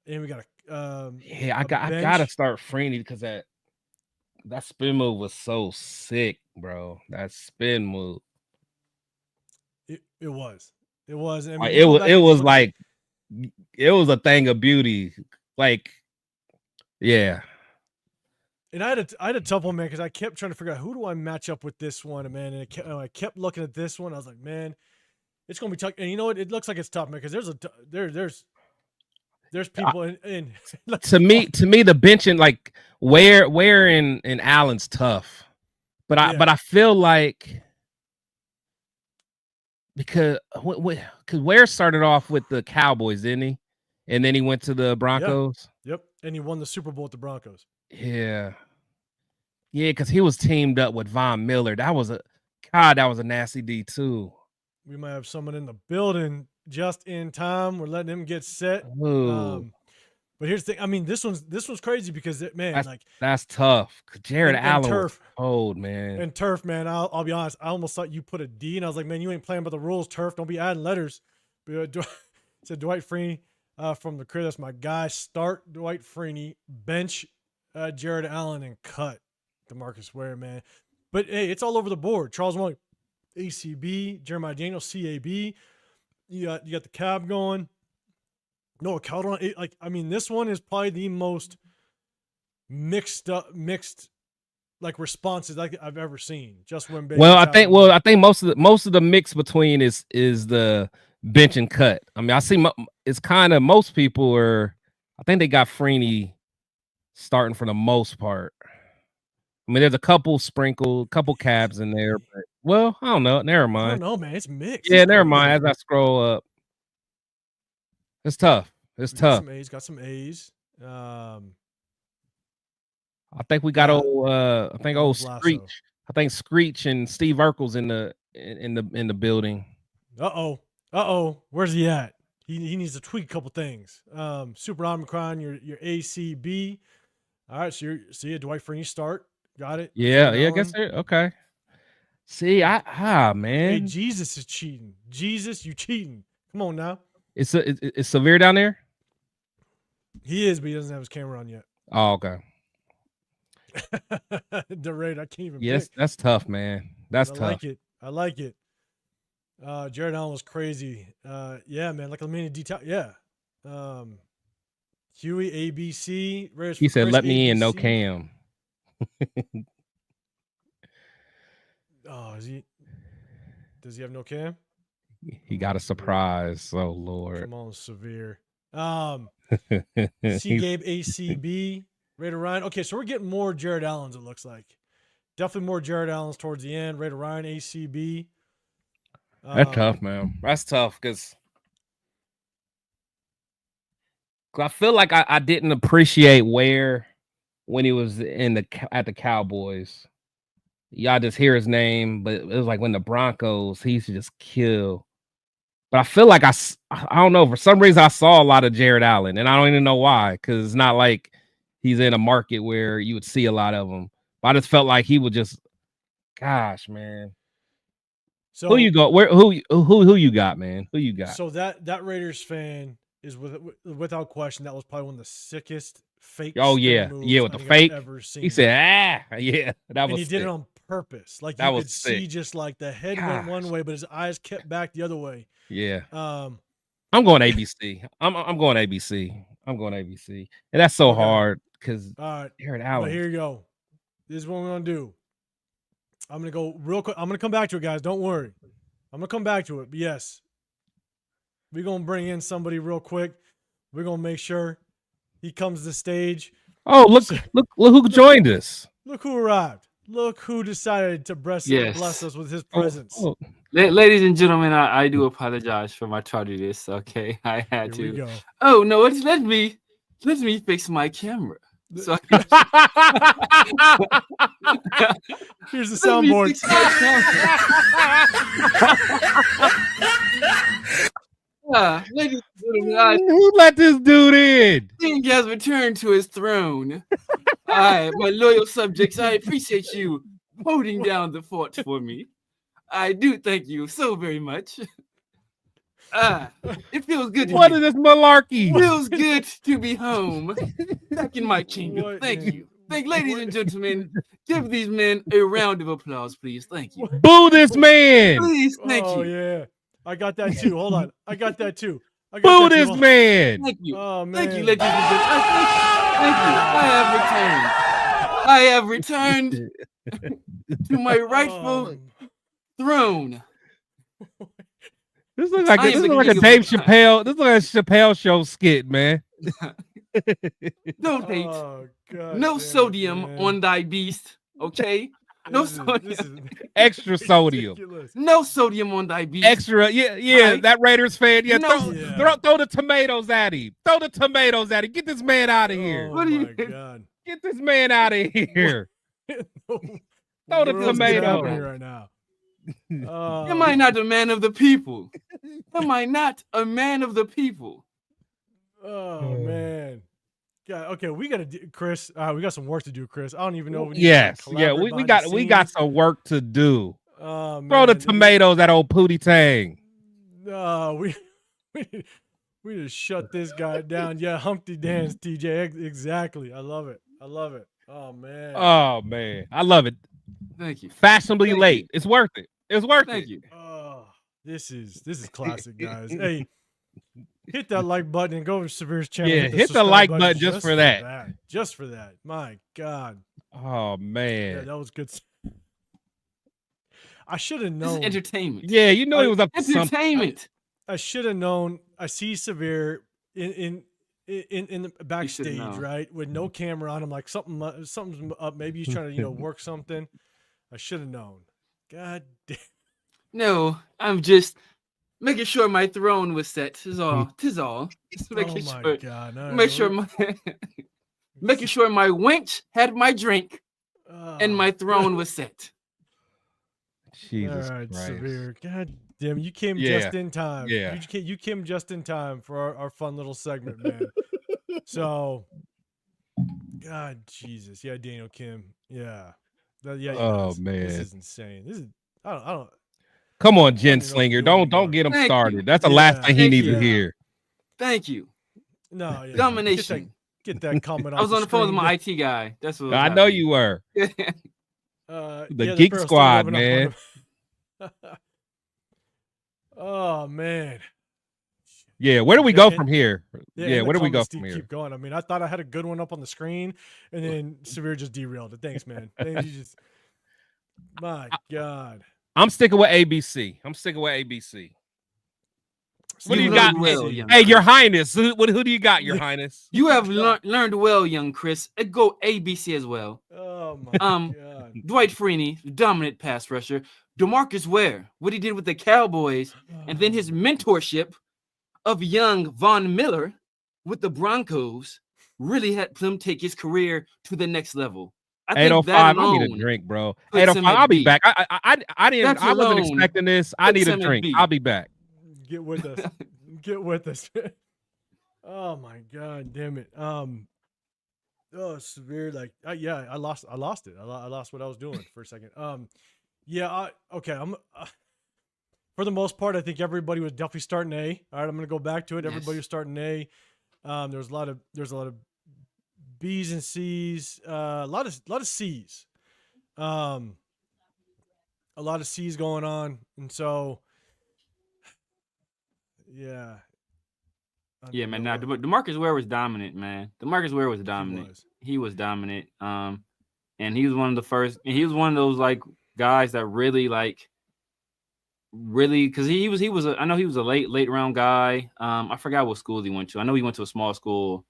and we got to. I gotta start Freeney because that spin move was so sick, bro. That spin move. It was. I mean, it was like it was a thing of beauty. Like, yeah. And I had a tough one, man, because I kept trying to figure out who do I match up with this one, man. And I kept looking at this one. I was like, man, it's gonna be tough. And you know what? It looks like it's tough, man, because there's people in to me the benching like Ware and Allen's tough, but I feel like because Ware started off with the Cowboys, didn't he? And then he went to the Broncos. Yep. And he won the Super Bowl with the Broncos. Yeah, because he was teamed up with Von Miller. That was a nasty D too. We might have someone in the building just in time. We're letting him get set. But here's the thing. I mean, this one's crazy because that's tough. Jared Allen was old, man. And Turf, man. I'll be honest. I almost thought you put a D, and I was like, man, you ain't playing by the rules, Turf. Don't be adding letters. But said Dwight Freeney from the crib. That's my guy. Start Dwight Freeney, bench Jared Allen, and cut DeMarcus Ware, man. But hey, it's all over the board. Charles Wong, ACB, Jeremiah Daniels, CAB. You got the Cab going. Noah Calderon. This one is probably the most mixed like responses like I've ever seen. Just when I think most of the mix between is the bench and cut. I mean, I see it's kind of most people are. I think they got Freeney starting for the most part. I mean, there's a couple Cabs in there, but Well, I don't know. Never I don't mind. know, man. It's mixed. Yeah, It's never crazy. mind. As I scroll up, it's tough. It's We got tough. some A's. Got some A's. I think we got old. I think old old Lasso. Screech. I think Screech and Steve Urkel's in the building. Where's he at? He needs to tweak a couple things. Super Omicron, your ACB. All right, so you're Dwight Freeney start. Got it. Yeah, Jared I guess Allen. okay. See, man. Hey, Jesus is cheating. Jesus, you cheating. Come on now. It's severe down there. He is, but he doesn't have his camera on yet. Oh, okay. The rate I can't even. Yes, that's tough, man. That's tough. I like it. Jared Allen was crazy. Yeah, man, like a mini detail. Yeah. Huey ABC. Raiders He for said, Chris, "Let me in, no ABC. cam." Oh, is he? Does he have no cam? He got a surprise. Oh Lord. Come on, severe. C Gabe ACB. Raider Ryan. Okay, so we're getting more Jared Allens, it looks like. Definitely more Jared Allens towards the end. Raider Ryan ACB. That's tough, man. That's tough because I feel like I didn't appreciate when he was at the Cowboys. Y'all just hear his name, but it was like when the Broncos, he used to just kill. But I feel like I don't know, for some reason I saw a lot of Jared Allen, and I don't even know why, because it's not like he's in a market where you would see a lot of them. But I just felt like he would just, gosh, man. So who you go? Who you got, man? Who you got? So that Raiders fan is without question that was probably one of the sickest fake. Oh yeah, with the fake. I've ever seen. He said, yeah, that was. He did it on purpose. Like you could see, just like the head went one way, but his eyes kept back the other way. Yeah. I'm going ABC. I'm going ABC. I'm going ABC, and that's so hard because Jared Allen. But here you go. This is what we're gonna do. I'm gonna go real quick. I'm gonna come back to it, guys. Don't worry. I'm gonna come back to it. But yes, we're gonna bring in somebody real quick. We're gonna make sure he comes to the stage. Oh, look who joined us. Look who arrived. Look who decided to bless us with his presence. Oh. Ladies and gentlemen, I do apologize for my tardiness. Okay, I had Here we to. go. Oh no, let me fix my camera. So here's the soundboard. Ladies and gentlemen, who let this dude in? King has returned to his throne. My loyal subjects, I appreciate you holding down the fort for me. I do thank you so very much. It feels good. What is this malarkey? It feels good to be home, back in my kingdom. Thank you. Ladies and gentlemen, give these men a round of applause, please. Thank you. Boo this man. Please, thank you. Oh yeah, I got that too. Hold on, I got that too. Boo this man. Thank you. Oh man. Thank you, ladies and gentlemen. Thank you. I have returned to my rightful throne. This looks like a Dave Chappelle. This looks like a Chappelle show skit, man. No hate. No sodium on thy beast. Okay. No sodium. Extra sodium. No sodium on thy beast. Extra. Yeah. That Raiders fan. Yeah. Throw the tomatoes at him. Throw the tomatoes at him. Get this man out of here. What are you? God. Get this man out of here. Throw the tomatoes right now. Am I not a man of the people? Am I not a man of the people? Oh man. Yeah, okay, we gotta do, Chris. We got some work to do, Chris. I don't even know. We got some work to do. Throw the tomatoes at old Pootie Tang. No, we just shut this guy down. Yeah, Humpty Dance, TJ. Exactly. I love it. Oh man. I love it. Thank you. Fashionably late. It's worth it. It's worth it. Thank you. Oh, this is classic, guys. Hey, hit that like button and go to Severe's channel. Yeah, hit the like button just for that. Just for that. My God. Oh man. Yeah, that was good. I should have known. This is entertainment. Yeah, you know he was up to entertainment. I should have known. I see Severe in the backstage, right, with no camera on him, like something's up. Maybe he's trying to work something. I should have known. God damn. No, I'm just making sure my throne was set. Tis all. Just making Oh my sure. God. All Make right, sure making sure my wench had my drink and my throne was set. Jesus all right, Christ. Severe. God damn, you came Yeah, just in time. yeah. You came just in time for our fun little segment, man. So, God, Jesus. Yeah, Daniel Kim. Yeah. Yeah, Oh, this man. is insane. This is, I don't. Come on, I don't even know what to Genslinger. do Don't anymore. get him Thank started. you. That's the last Yeah, thing he thank needs you. to hear. Thank you. No, yeah. Domination. Get that comment I was off on the phone with screen. my IT guy. That's what was I know you were. happening. The yeah, Geek Pharaoh's still Squad, rubbing off on man. him. Oh man. Yeah, where do we go from here? Yeah, and where the do we go comments from here? keep going. I mean, I thought I had a good one up on the screen, and then Severe just derailed it. Thanks, man. Thanks, you just. My God. I'm sticking with ABC. What do you got? Well, young Hey, Your Chris. Highness. Who do you got, Your Highness? You have learned well, young Chris. Go ABC as well. Oh my God. Dwight Freeney, dominant pass rusher. DeMarcus Ware, what he did with the Cowboys, and then his mentorship of young Von Miller with the Broncos really had him take his career to the next level. I think that 805. I need a alone drink, bro. puts 805. him at I'll be B. back. I wasn't alone expecting this. I puts need a him at drink. B. I'll be back. Get with us. Get with us. Oh my God, damn it. Oh, Severe. Like, yeah, I lost it. I lost what I was doing for a second. Yeah. Okay. I'm. For the most part, I think everybody was definitely starting A. All right, I'm gonna go back to it. Yes. Everybody was starting A. There's a lot of B's and C's. A lot of C's. A lot of C's going on, and so yeah. Yeah, man. Nah, DeMarcus Ware was dominant, man. DeMarcus Ware was dominant. He was dominant. And he was one of the first. And he was one of those like guys that really because he was. I know he was a late round guy. I forgot what school he went to. I know he went to a small school.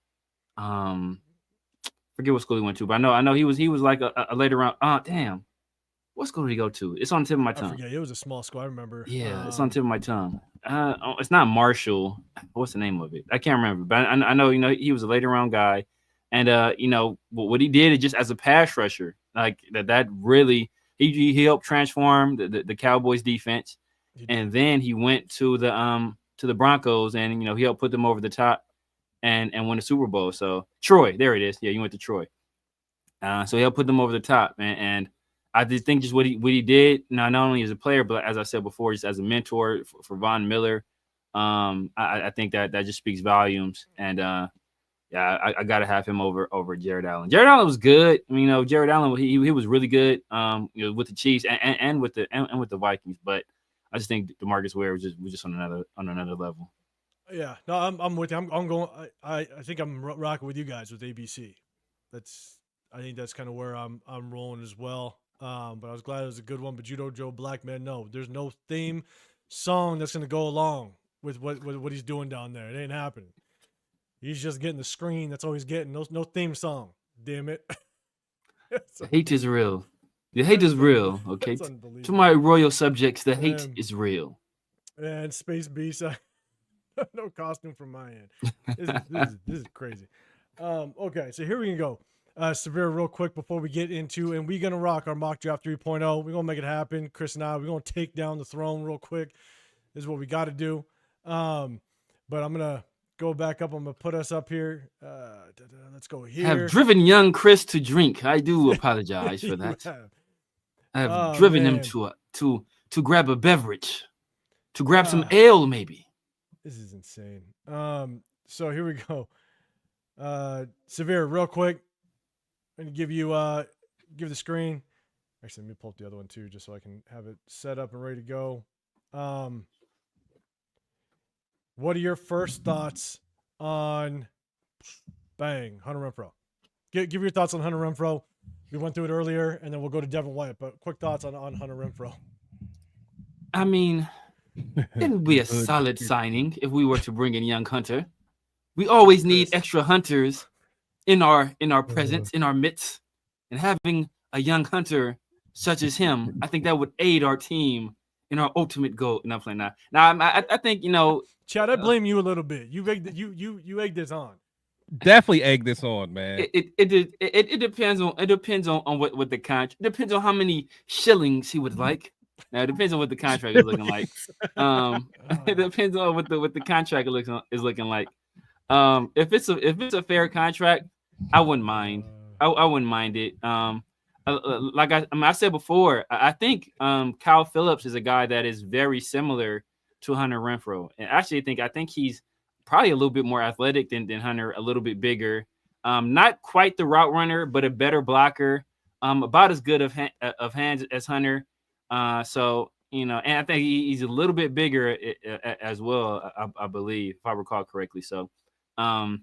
Forget what school he went to, but I know he was like a later round. Damn. What school did he go to? It's on the tip of my tongue. I forget. It was a small school. I remember. Yeah, it's on the tip of my tongue. It's not Marshall. What's the name of it? I can't remember. But I know, he was a later round guy. And, what he did is just as a pass rusher, like that really, he helped transform the Cowboys defense. And then he went to the Broncos and, he helped put them over the top and win the Super Bowl. So Troy, there it is. Yeah, you went to Troy. So he helped put them over the top. And I just think just what he did, not only as a player, but as I said before, just as a mentor for Von Miller, I think that just speaks volumes. And yeah, I got to have him over Jared Allen. Jared Allen was good. I mean, Jared Allen, he was really good, with the Chiefs and with the Vikings. But I just think DeMarcus Ware was just on another level. Yeah, no, I'm with you. I'm going. I think I'm rocking with you guys with ABC. I think that's kind of where I'm rolling as well. But I was glad it was a good one. But Judo Joe Black, man, no, there's no theme song that's gonna go along with what he's doing down there. It ain't happening. He's just getting the screen. That's all he's getting. No theme song. Damn it. The hate is real. The hate is real. Okay. To my royal subjects, the hate is real. And Space Beast, no costume from my end. This is crazy. Okay, so here we can go. Severe, real quick before we get into, and we're gonna rock our mock draft 3.0. We're gonna make it happen. Chris and I, we're gonna take down the throne real quick. This is what we got to do. But I'm gonna go back up. I'm gonna put us up here. Let's go here. Have driven young Chris to drink. I do apologize for that. I have driven him to grab a beverage, to grab some ale, maybe. This is insane. So here we go. Severe, real quick. I'm gonna give you give the screen. Actually, let me pull up the other one too, just so I can have it set up and ready to go. What are your first thoughts on Hunter Renfrow? Give your thoughts on Hunter Renfrow. We went through it earlier, and then we'll go to Devin White. But quick thoughts on Hunter Renfrow. I mean, it would be a solid signing if we were to bring in young Hunter. We always need extra hunters in our presence, in our midst, and having a young Hunter such as him, I think that would aid our team in our ultimate goal. And I'm playing now. Now I think Chad, I blame you a little bit. You egged this on. Definitely egg this on, man. It depends on what the contract. Depends on how many shillings he would like. Now, it depends on what the contract is looking like. It depends on what the contract is looking like. If it's a fair contract, I wouldn't mind. I wouldn't mind it. Like I said before, I think Kyle Phillips is a guy that is very similar to Hunter Renfrow, and actually I think he's probably a little bit more athletic than Hunter, a little bit bigger. Not quite the route runner, but a better blocker. About as good of hands as Hunter. So and I think he's a little bit bigger as well. I believe, if I recall correctly. So, I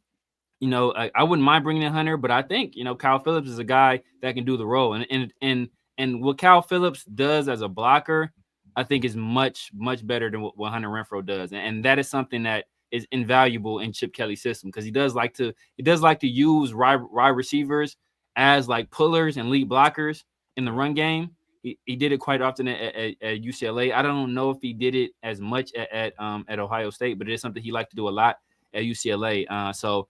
wouldn't mind bringing in Hunter, but I think Kyle Phillips is a guy that can do the role, and what Kyle Phillips does as a blocker, I think is much better than what Hunter Renfrow does, and that is something that is invaluable in Chip Kelly's system, because he does like to use wide receivers as like pullers and lead blockers in the run game. He did it quite often at UCLA. I don't know if he did it as much at Ohio State, but it is something he liked to do a lot at UCLA. So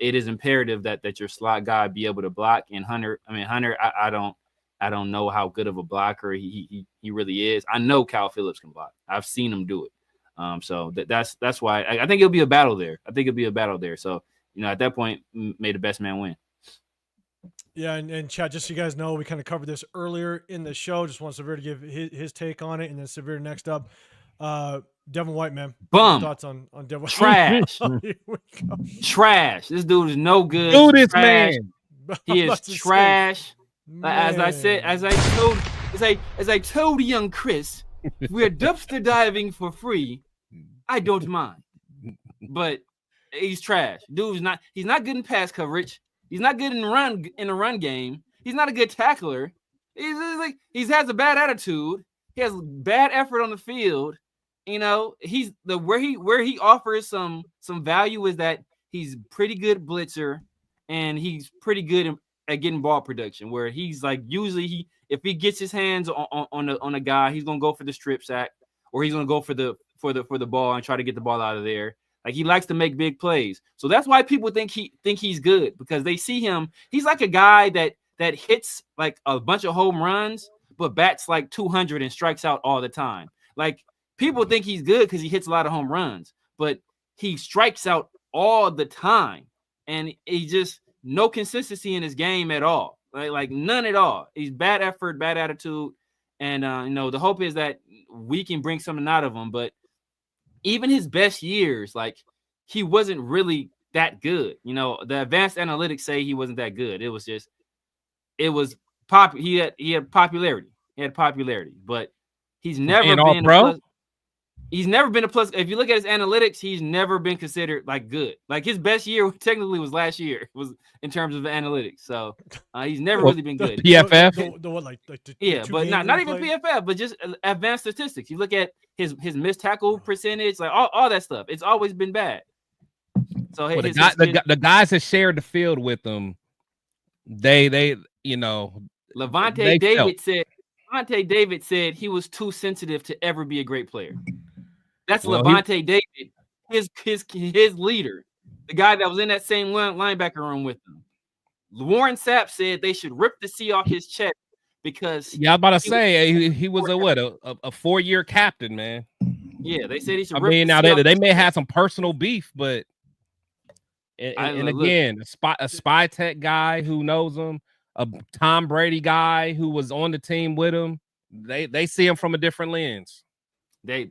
it is imperative that your slot guy be able to block. And Hunter, I don't know how good of a blocker he really is. I know Kyle Phillips can block. I've seen him do it. So that's why I think it'll be a battle there. So at that point, may the best man win. Yeah, and Chad, just so you guys know, we kind of covered this earlier in the show. Just want Severe to give his take on it, and then Severe next up. Devin White, man. Bum. Thoughts on Devin White? Trash. Trash. This dude is no good. Do this, trash. man. He is trash. As I told young Chris, we're dumpster diving for free. I don't mind, but he's trash. He's not good in pass coverage. He's not good in the run game. He's not a good tackler. He has a bad attitude. He has bad effort on the field. He's where he offers some value is that he's pretty good blitzer, and he's pretty good at getting ball production. Where he's like usually if he gets his hands on a guy, he's gonna go for the strip sack, or he's gonna go for the ball and try to get the ball out of there. Like, he likes to make big plays. So that's why people think he's good, because they see him. He's like a guy that hits like a bunch of home runs, but bats like 200 and strikes out all the time. Like, people think he's good because he hits a lot of home runs, but he strikes out all the time. And he just no consistency in his game at all. Like none at all. He's bad effort, bad attitude. And, the hope is that we can bring something out of him. But even his best years, like, he wasn't really that good. The advanced analytics say he wasn't that good. It was he had popularity. He had popularity, but he's never been pro. He's never been a plus. If you look at his analytics, he's never been considered like good. Like, his best year technically was last year, was in terms of analytics. So he's never really been good. PFF, the what, like but not even PFF, but just advanced statistics. You look at his missed tackle percentage, like all that stuff. It's always been bad. So the guys that shared the field with him, Levante David said he was too sensitive to ever be a great player. That's Levante David, his leader, the guy that was in that same linebacker room with him. Warren Sapp said they should rip the C off his chest because I was about to say he was a 4-year captain, man. Yeah, they said he should. Now they may have some personal beef, but again, a spy tech guy who knows him, a Tom Brady guy who was on the team with him. They see him from a different lens. They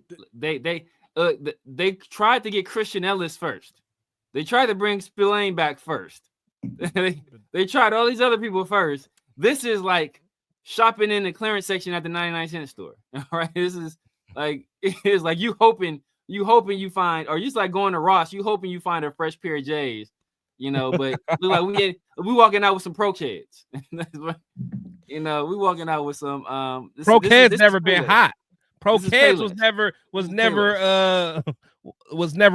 tried to get Christian Ellis first. They tried to bring Spillane back first. they tried all these other people first. This is like shopping in the clearance section at the 99-cent store. All right, this is like it's like you hoping you find, or just like going to Ross, you hoping you find a fresh pair of J's, But look like we walking out with some Pro Kids. We walking out with some Pro Kids never been hot. Pro Kids was never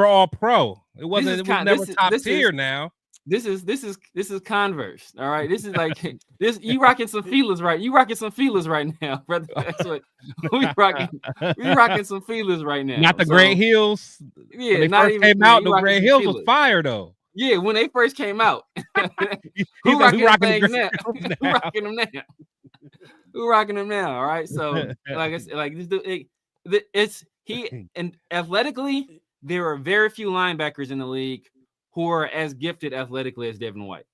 all pro. It was never top tier now. This is Converse. All right. This is like this. You rocking some feelers, right? You rocking some feelers right now, brother. That's what we rocking. We rocking some feelers right now. Not the Great Heels. Yeah, when they not first even came out, you the rocking Great some Heels was feelers. fire though. Yeah, when they first came out. He's Who like, rocking who rocking them the things now? Great Who rocking them now? Who rocking them now? All right. So like it's he and athletically, there are very few linebackers in the league who are as gifted athletically as Devin White.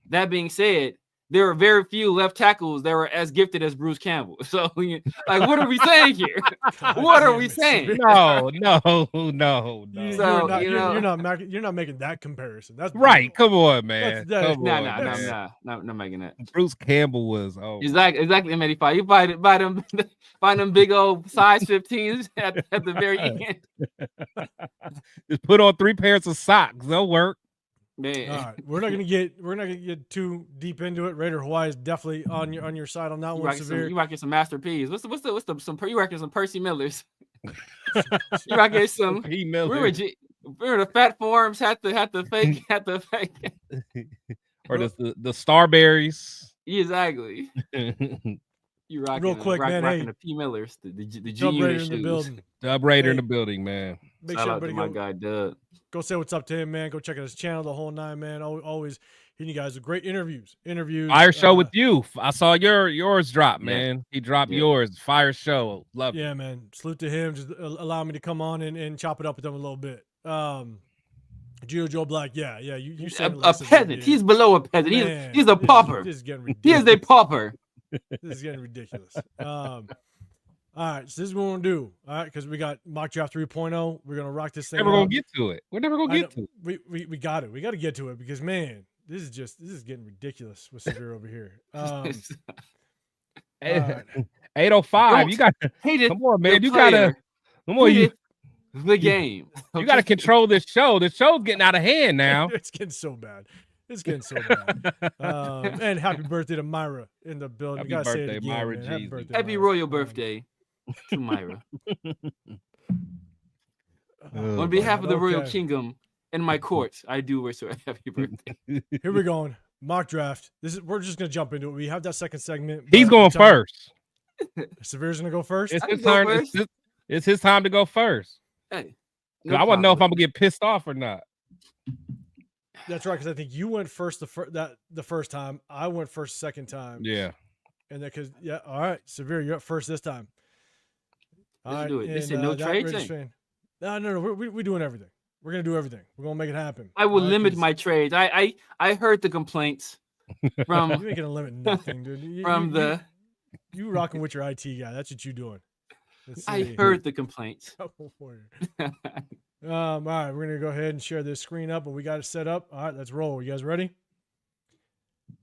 That being said, there are very few left tackles that are as gifted as Bruce Campbell. So, like, what are we saying here? What are we saying? No. So, You're not making that comparison. That's Right. brutal. Come on, man. That's- Come No, on, no, man. no, not making that. Bruce Campbell was Exactly. M85. You buy them big old size 15s at the very end. Just put on 3 pairs of socks. They'll work. Man. All right, we're not gonna get too deep into it. Raider Hawaii is definitely on your side on that one. Severe. You rocking some Master P's. What's you rocking some Percy Millers? You rocking some P. Miller. We're the fat forms had the fake or the Starberries. Exactly. You rocking Real quick, man. rocking Hey, the P Millers, the G Dub unit Raider in the shoes. building. Dub Raider in Hey. the building, man. Make Shout sure out to everybody my guy Dub. go say what's up to him, man. Go check out his channel, the whole 9, man. Always hitting you guys with great interviews. Fire show with you. I saw yours drop, Yeah. man. He dropped Yeah. yours. Fire show. Love it. Yeah, man. Salute to him. Just allow me to come on and chop it up with him a little bit. Joe Black. Yeah. You said A peasant. He's below a peasant. Man, He's a pauper. This is getting He ridiculous. is a pauper. This is getting ridiculous. All right, so this is what we're gonna do. All right, because we got mock draft 3.0. We're gonna rock this thing. Never out. gonna get to it. We're never gonna get to it. We got it. We got to get to it because man, this is getting ridiculous with Severe over here. All right. 805. You got come on, man. You gotta come on. The game. You gotta control this show. The show's getting out of hand now. It's getting so bad. It's getting so bad. And happy birthday to Myra in the building. Happy You gotta say it birthday, again, Myra man. Happy Jesus. birthday, Happy Myra. royal birthday to Myra. On behalf of the Royal Okay. Kingdom and my court, I do wish her a happy birthday. Here we going. Mock draft. We're just gonna jump into it. We have that second segment. He's but going tell me- first. Severe's gonna go first. It's I his can go turn. first. It's his time to go first. Hey, I want to know if I'm gonna get pissed off or not. That's right, because I think you went first the first time. I went first second time. Yeah. And then all right, Severe, you're up first this time. Let's do it. They said no that trades Raiders thing? fan- No, we're doing everything. We're gonna do everything. We're gonna make it happen. I will All right, limit 'cause my trades. I heard the complaints You from ain't gonna limit nothing, dude. You rocking with your IT guy. That's what you doing. Let's I see. heard the complaints. All right, we're gonna go ahead and share this screen up, and we got it set up. All right, let's roll. You guys ready?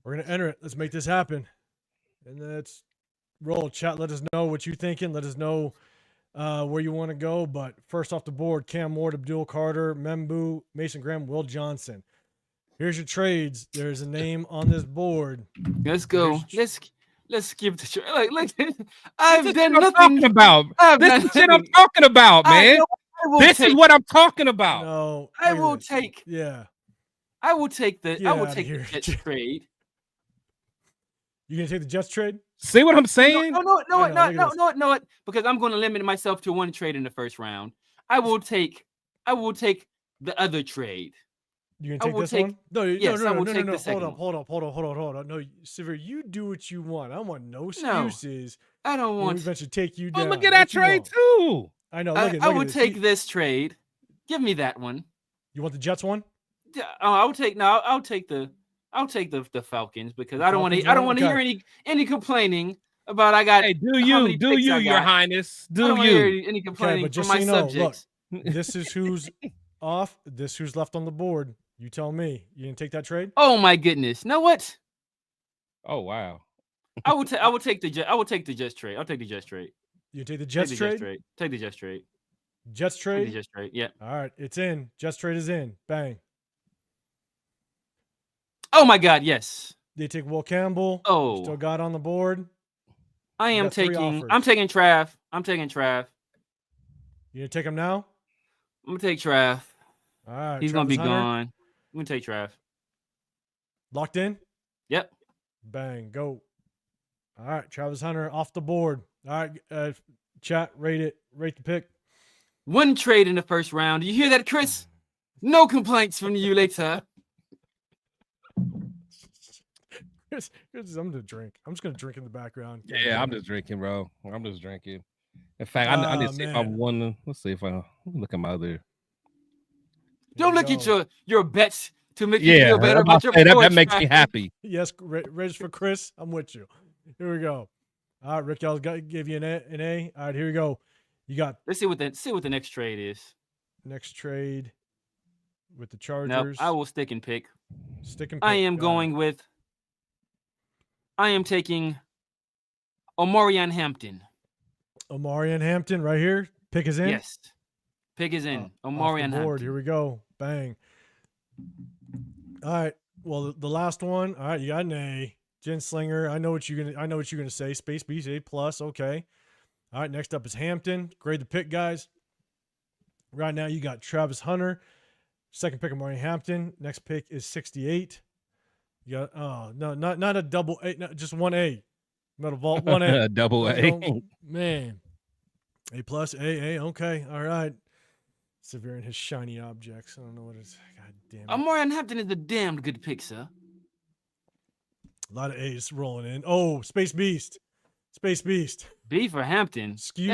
We're gonna enter it. Let's make this happen, and let's roll. Chat. Let us know what you're thinking. Let us know where you want to go. But first off the board: Cam Ward, Abdul Carter, Membu, Mason Graham, Will Johnson. Here's your trades. There's a name on this board. Let's go. Here's- Let's skip the trade. Like I've done What I'm nothing. talking about. I've This done is shit I'm nothing. talking about, man. This is take, what I'm talking about. No, I look at will this. take. Yeah, I will take the. Get I will outta take here. the Jets trade. you gonna take the Jets trade? See what I'm saying? No, I know, look at no, because I'm going to limit myself to one trade in the first round. I will take the other trade. You I gonna take will this take- one? No, yes, no, I no, will no, take no, the no. second Hold up. No, Severe, you do what you want. I want no No. excuses. I don't When we want. eventually take you Well, down. look at that What you trade want? too. I know. I Look will at this. take this trade. Give me that one. You want the Jets one? Yeah, I would take. No, I'll take the Falcons because I don't want to. Falcons I don't one? want to Okay. hear any complaining about. I got. Hey, do how you, many do picks you, I Your got. Highness? I Do don't wanna hear you? any complaining but just from so my you know, look, subjects. This is who's off. This who's left on the board. You tell me. You gonna take that trade? Oh my goodness! Know what? Oh wow. I will take. I will take the Jets trade. I'll take the Jets trade. You take the Take Jets the trade? Jets trade. Take the Jets trade. Jets Take the trade? Jets trade. Yeah. All right, it's in. Jets trade is in. Bang. Oh my God! Yes. They take Will Campbell. Oh. Still got on the board. I am got three taking. offers. I'm taking Trav. I'm taking Trav. You gonna take him now? I'm gonna take Trav. All right. He's gonna be Travis Hunter. gone. I'm gonna take Trav. Locked in? Yep. Bang, go. All right, Travis Hunter off the board. All right, chat, rate the pick. 1 trade in the first round. You hear that, Chris? No complaints from you later. I'm gonna drink. I'm just gonna drink in the background. Yeah, I'm just drinking, bro. I'm just drinking. In fact, I need to see if I won. Let's see if I look at my other. Don't look at your bets to make you feel better about your that makes me happy. Yes, ready for Chris. I'm with you. Here we go. All right, Rick, I'll give you an A. All right, here we go. You got. Let's see what the next trade is. Next trade with the Chargers. No, I will stick and pick. Stick and pick. I am going with. I am taking Omarion Hampton. Omarion Hampton right here. Pick is in. Yes. Pick is in. Omarion Hampton. Here we go. Bang. All right. Well, the last one. All right, you got an A. Jen Slinger. I know what you're gonna say. Space Beast A+. Okay. All right. Next up is Hampton. Grade the pick, guys. Right now you got Travis Hunter. Second pick of Omarion Hampton. Next pick is 68. You got not a double A, no, just 1A. Metal Vault 1A. A double A. Man. A+, A. Okay. All right. Severe in his shiny objects. I don't know what it's. God damn it. Omarion Hampton is a damned good pick, sir. A lot of A's rolling in. Oh, Space Beast. Space Beast. B for Hampton. Skewed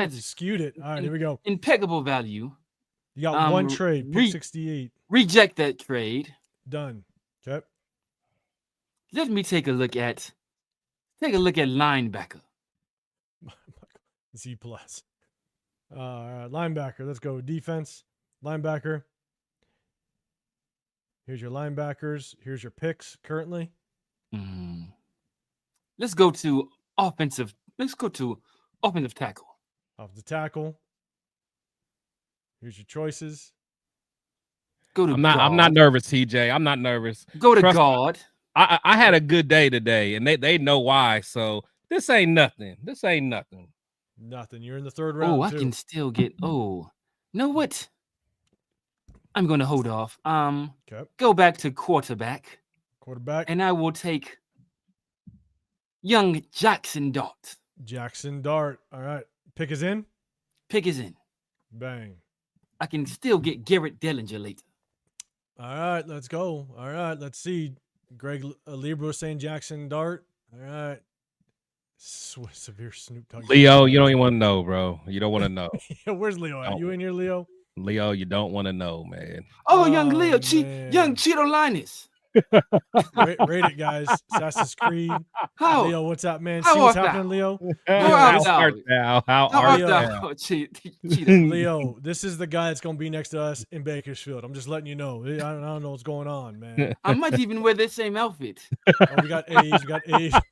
it. All right, here we go. Impeccable value. You got one trade. Pick 68. Reject that trade. Done. Okay. Let me take a look at linebacker. Z+. Linebacker. Let's go. Defense. Linebacker. Here's your linebackers. Here's your picks currently. Let's go to offensive. Let's go to offensive tackle. Off the tackle. Here's your choices. Go to. I'm not nervous, TJ. I'm not nervous. Go to guard. I had a good day today, and they know why. So this ain't nothing. Nothing. You're in the third round. Oh, I can still get. Oh, know what? I'm going to hold off. Okay. Go back to quarterback. And I will take young Jackson Dart. Jackson Dart. All right. Pick is in. Pick is in. Bang. I can still get Garrett Dellinger later. All right. Let's go. All right. Let's see. Greg Libro saying Jackson Dart. All right. Severe Snoop Dogg. Leo, you don't even want to know, bro. You don't want to know. Yeah, where's Leo at? You in here, Leo? Leo, you don't want to know, man. Oh, young Leo, young Cheeto Linus. Rate it, guys. Assassin's Creed. How? Leo, what's up, man? See what's happening, Leo? How are you? Leo, this is the guy that's going to be next to us in Bakersfield. I'm just letting you know. I don't know what's going on, man. I might even wear the same outfit. Oh, we got A's.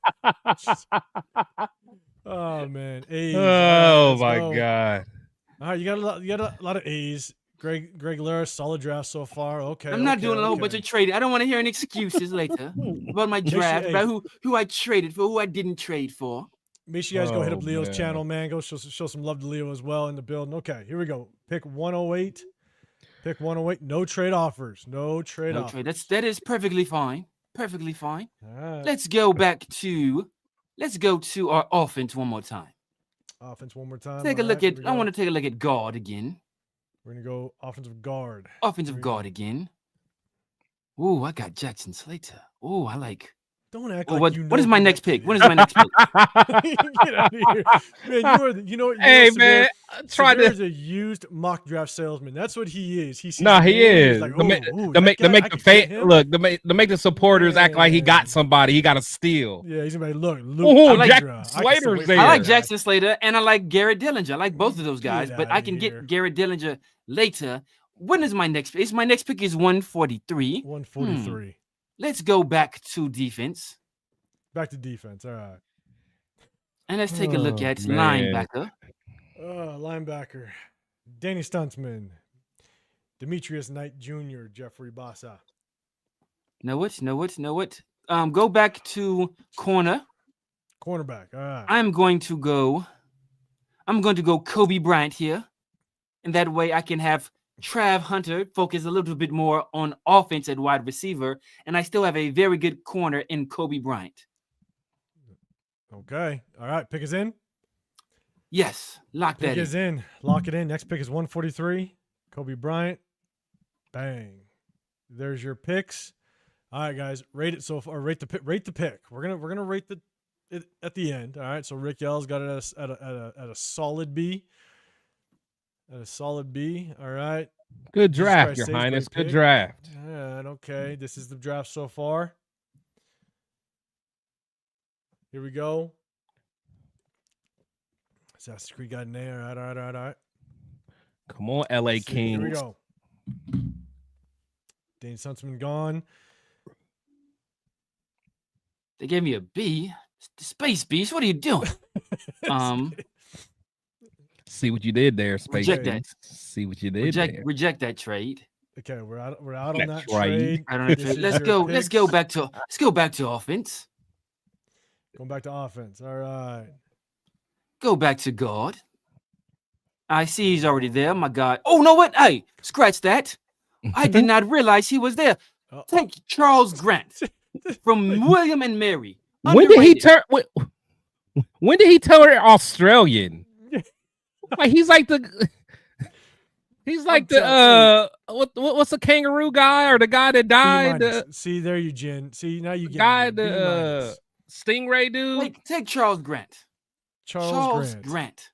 Oh, man. A's. Oh, my God. All right, you got a lot of A's. Greg Lara, solid draft so far. Okay. I'm not doing a whole bunch of trading. I don't want to hear any excuses later about my draft, about who I traded for, who I didn't trade for. Make sure you guys go hit up Leo's channel, man. Go show some love to Leo as well in the building. Okay, here we go. Pick 108. Pick 108. No trade offers. No trade offers. That is perfectly fine. Perfectly fine. All right. Let's go to our offense one more time. Offense one more time. I want to take a look at guard again. We're going to go offensive guard. Offensive guard again. Ooh, I got Jackson Slater. Ooh, I like. Don't act like you know. What is my next pick? What is my next pick? Get out of here. Man, hey, man. There's a used mock draft salesman. That's what he is. He is. Like, to make the supporters act like he got somebody. He got to steal. Yeah, he's going to be like, look. Jackson Slater's there. I like Jackson Slater, and I like Garrett Dillinger. I like both of those guys, but I can get Garrett Dillinger later. When is my next pick? My next pick is 143. 143. Let's go back to defense. Back to defense. All right. And let's take a look at linebacker. Linebacker. Danny Stuntsman. Demetrius Knight Jr. Jeffrey Bassa. Know what? Go back to corner. Cornerback. All right. I'm going to go Kobe Bryant here. And that way I can have Trav Hunter focused a little bit more on offense at wide receiver, and I still have a very good corner in Kobe Bryant. Okay. All right. Pick is in. Yes, lock Pick that is in. Lock it in. Next pick is 143. Kobe Bryant. Bang. There's your picks. All right, guys. Rate it so far. Rate the pick. We're gonna rate it at the end. All right. So Rick Yell's got it at a solid B. At a solid B. All right. Good Jesus draft, Christ, Your Saves, Highness. great Good pick. draft. All right. Okay. This is the draft so far. Here we go. Assassin's Creed got in there. All right. Come on, LA Let's see. Here we Kings. go. Dane Suntzman gone. They gave me a B. Space Beast, what are you doing? See what you did there, Space. Reject that. See what you did there. Reject that trade. Okay, we're out on that That's right. trade. I don't know. This is Let's your go picks. let's go back to offense. Going back to offense. All right. Go back to God. I see he's already there, my God. Oh, no, what? Hey, scratch that. I did not realize he was there. Uh-oh. Take Charles Grant from William and Mary. When did he Underrated. turn? When did he turn Australian? Like he's like the what's the kangaroo guy or the guy that died? See there, you Jen. See now you get Guy B the stingray dude. Take Charles Grant. Charles Grant. Grant.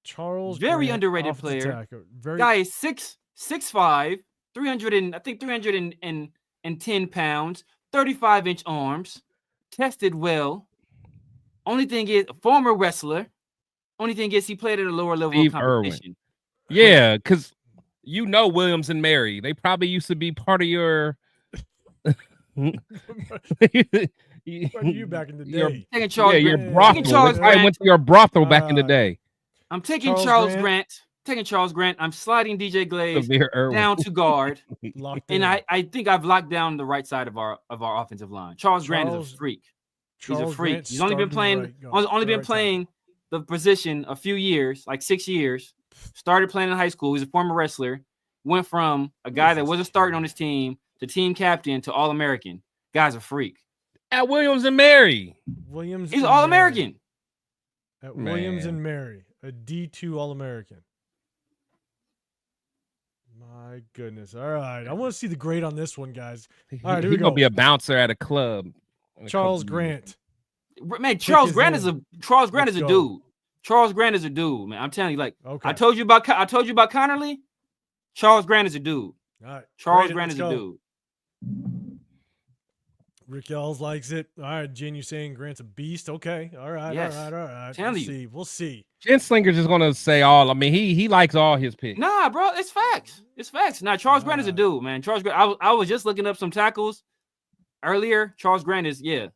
Charles Very Grant, underrated offensive player. tackle. Very Guy is 6'5", 310 pounds, 35-inch arms, tested well. Only thing is, a former wrestler. Only thing is, he played at a lower level Steve of competition. Yeah, because Williams and Mary, they probably used to be part of your. you back in the day. Taking Charles your Grant. brothel. Taking Charles I Grant. went to your brothel back in the day. I'm taking Charles Grant. Grant. Taking Charles Grant. I'm sliding DJ Glaze Severe Irwin. down to guard, Locked and in. I think I've locked down the right side of our offensive line. Charles Grant is a freak. He's a Charles freak. Grant He's only been starting playing. right guard, Only been right playing the position a few years, like 6 years. Started playing in high school. He's a former wrestler. Went from a guy that wasn't starting on his team to team captain to All-American. Guy's a freak. At Williams and Mary. Williams. He's and All-American. Mary. At Williams Man. and Mary, a D2 All-American. My goodness. All right. I want to see the grade on this one, guys. All right, here we He's gonna go. be a bouncer at a club. in a Charles couple years. Grant. Man, Charles is Grant in. is a Let's go. dude. Charles Grant is a dude, man. I'm telling you, like Okay. I told you about Connerly. Charles Grant is a dude. All right. Charles Grade it. Grant Let's is a go. dude. Rick Ells likes it. All right. Jen, you saying Grant's a beast? Okay. All right. Yes. All right. Telling We'll you. see. We'll see. Jen Slinger's just gonna say all. I mean, he likes all his picks. Nah, bro, it's facts. It's facts. Nah, Charles Grant is a Alright. dude, man. Charles Grant. I was just looking up some tackles earlier. Charles Grant is It's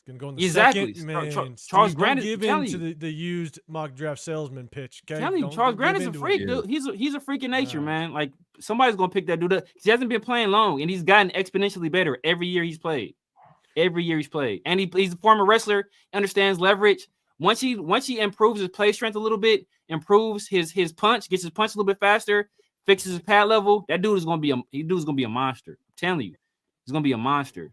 gonna go in the Exactly. second, man. Charles Steve, Grant don't is- give telling in to you. the used mock draft salesman pitch. Okay. telling you, Don't Charles Grant give is a into freak, it. dude. He's a freaking nature, Alright. man. Like somebody's gonna pick that dude up. He hasn't been playing long, and he's gotten exponentially better every year he's played. And he's a former wrestler, understands leverage. Once he improves his play strength a little bit, improves his punch, gets his punch a little bit faster, fixes his pad level, that dude is gonna be a monster. I'm telling you, he's gonna be a monster.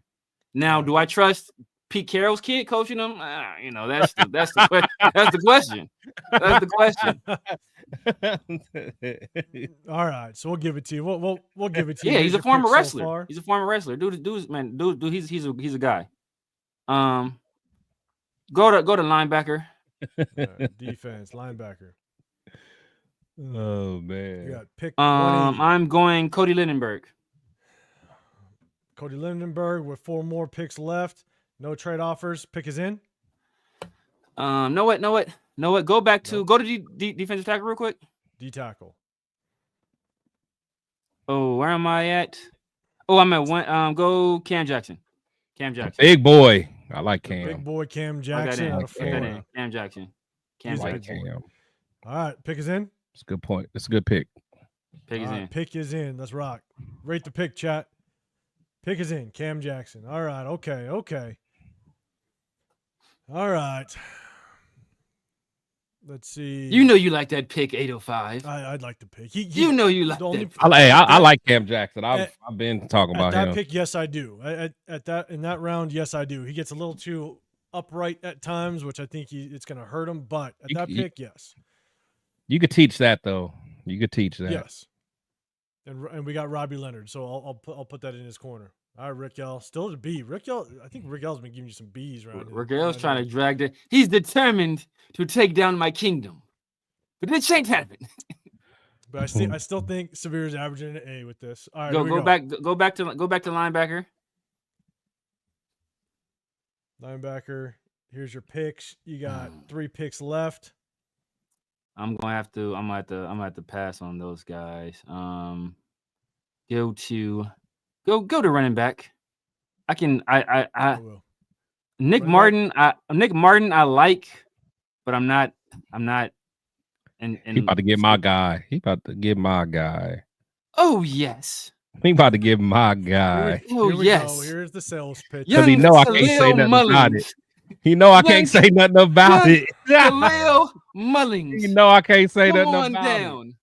Now, do I trust Pete Carroll's kid coaching him? That's the question. That's the question. All right. So we'll give it to you. We'll give it to you. Yeah, Here's he's a your former picks so wrestler. far. He's a former wrestler. Dude, he's a guy. Go to linebacker. Defense, linebacker. Oh You man. got pick 180. I'm going Cody Lindenberg. Cody Lindenberg with 4 more picks left. No trade offers. Pick is in. Know what? Go to defensive tackle real quick. D tackle. Oh, where am I at? Oh, I'm at one. Go Cam Jackson. Big boy. I like The big Cam. boy Cam I got Jackson in. out of I got Florida. in. Cam Jackson. I He's a like big boy. Cam. All right. Pick is in. It's a good point. It's a good pick. Pick is All right, in. Pick is in. Let's rock. Rate the pick, chat. Pick is in. Cam Jackson. All right. Okay. All right. Let's see. You know you like that pick 805. I'd like to pick. You know you like the only- that. I like Cam Jackson. I've been talking At about that him. pick, yes, I do. In that round, yes, I do. He gets a little too upright at times, which I think it's going to hurt him. But at that pick, yes. You could teach that though. You could teach that. Yes. And we got Robbie Leonard, so I'll put that in his corner. All right, Rick L. Still to B. Rick L. I think Rick L's been giving you some B's right now. Rick L's trying to drag the. He's determined to take down my kingdom, but it ain't happening. But I still think Severe's averaging an A with this. All right, go back to linebacker. Linebacker. Here's your picks. You got 3 picks left. I'm gonna have to pass on those guys. Go to running back. I will. Nick Running Martin I like, but I'm not and He about to get my guy. Oh yes. He about to get my guy. Oh Here we yes. go. Here's the sales pitch. Because he know I can't say nothing about it. He know I can't say nothing about it. Khalil Mullings. You know I can't say come nothing on about down.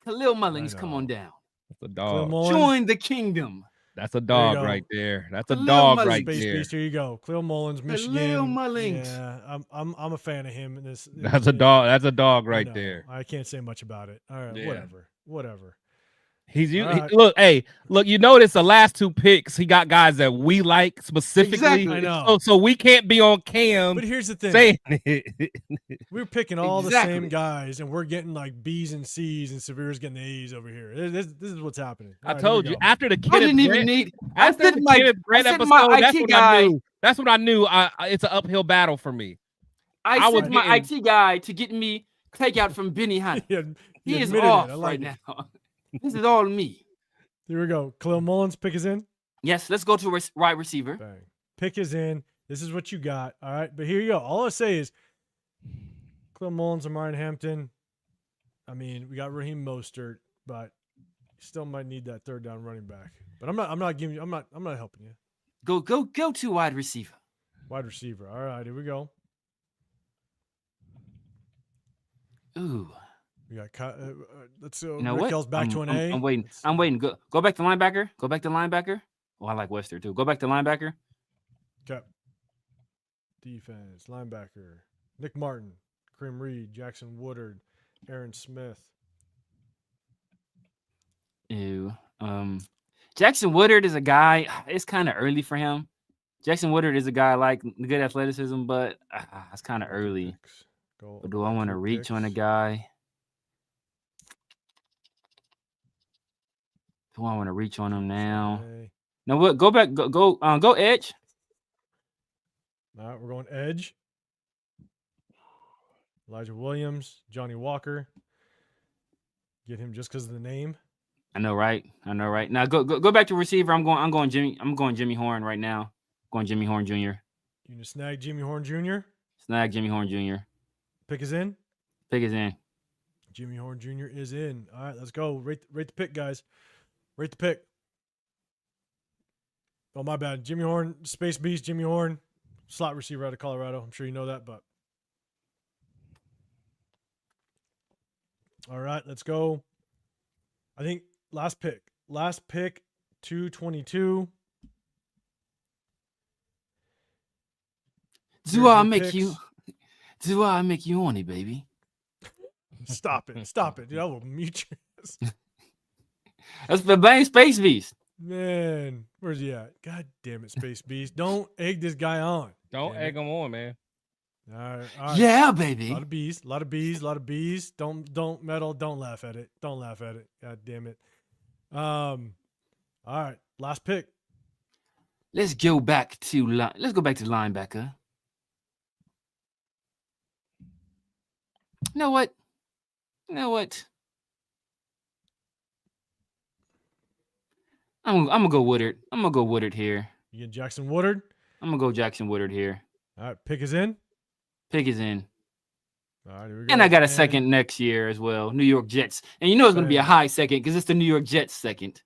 Khalil Mullings, I come know. on down. That's a dog. Join the kingdom. That's a dog go. right there. That's a Khalil dog Mullins. right Space there. Beast. Here you go. Khalil Mullins, Michigan. Khalil Mullings. Yeah, I'm a fan of him in this. That's a dog. That's a dog I right know. there. I can't say much about it. All right, Yeah. whatever. Look, right. look. You notice the last 2 picks, he got guys that we like specifically. Exactly. I know. So we can't be on Cam But here's the thing. saying it. We're picking all the Exactly. same guys, and we're getting like B's and C's, and Severe's getting the A's over here. This is what's happening. I All right, told here you we go. after the I Kenneth didn't even Grant, need. I after said the my. Kenneth Grant I said episode, my that's IT when guy. I knew. That's when I knew. It's an uphill battle for me. I was sent my getting- IT guy to get me takeout from Benny Hunt. He is admitted off it. I like right it. now. This is all me. Here we go. Khalil Mullins, pick is in. Yes, let's go to wide receiver. Bang. Pick is in. This is what you got. All right. But here you go. All I say is Khalil Mullins and Ryan Hampton. I mean, we got Raheem Mostert, but you still might need that third down running back. But I'm not helping you. Go to wide receiver. Wide receiver. All right, here we go. Ooh. We got let's see. You know Rick what? L's back to an A. I'm waiting. I'm waiting. Go back to linebacker. Go back to linebacker. Oh, I like Wester too. Go back to linebacker. Okay. Defense, linebacker. Nick Martin, Kareem Reed, Jackson Woodard, Aaron Smith. Ew. Jackson Woodard is a guy. It's kind of early for him. Jackson Woodard is a guy like good athleticism, but it's kind of early. But do I want to reach on a guy? Do I want to reach on him now? No, what? Go back. Go edge. All right, we're going edge. Elijah Williams, Johnny Walker. Get him just because of the name. I know, right? Now go back to receiver. I'm going Jimmy Horn right now. Going Jimmy Horn Jr. You gonna snag Jimmy Horn Jr.? Snag Jimmy Horn Jr. Pick is in. Pick is in. Jimmy Horn Jr. is in. All right, let's go. Rate the pick, guys. Rate the pick. Oh, my bad. Jimmy Horn, Space Beast, Jimmy Horn, slot receiver out of Colorado. I'm sure you know that, but. All right, let's go. I think last pick. 222. Do I make you horny, baby? Stop it. Stop it. Dude, I will mute you. That's the bang Space Beast. Man, where's he at? God damn it, Space Beast. Don't egg this guy on. Don't egg him on, man. All right. Yeah, baby. A lot of bees. Don't meddle. Don't laugh at it. God damn it. All right. Last pick. Let's go back to linebacker. You know what? I'm gonna go Woodard. I'm gonna go Woodard here. You get Jackson Woodard. I'm gonna go Jackson Woodard here. All right. Pick is in. Pick is in. All right. Here we go. And I got a second next year as well. New York Jets. And you know it's gonna be a high second because it's the New York Jets second.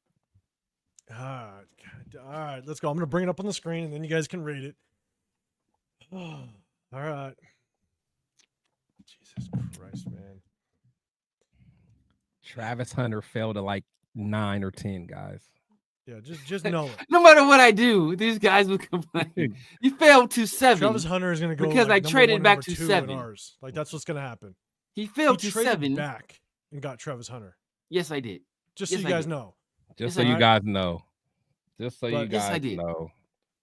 All right. Let's go. I'm gonna bring it up on the screen and then you guys can rate it. All right. Jesus Jesus Christ, man. Travis Hunter fell to like 9 or 10 guys. Yeah, just know it. No matter what I do, these guys will complain. You failed to 7. Travis Hunter is going to go because like, I traded 1, back to 2 in 7. ours. Like that's what's going to happen. He failed He to traded 7. back and got Travis Hunter. Yes, I did. Just Yes, so I you guys did. know. Just Yes, so I you did. guys know. Just so you But- Yes, I guys did. know.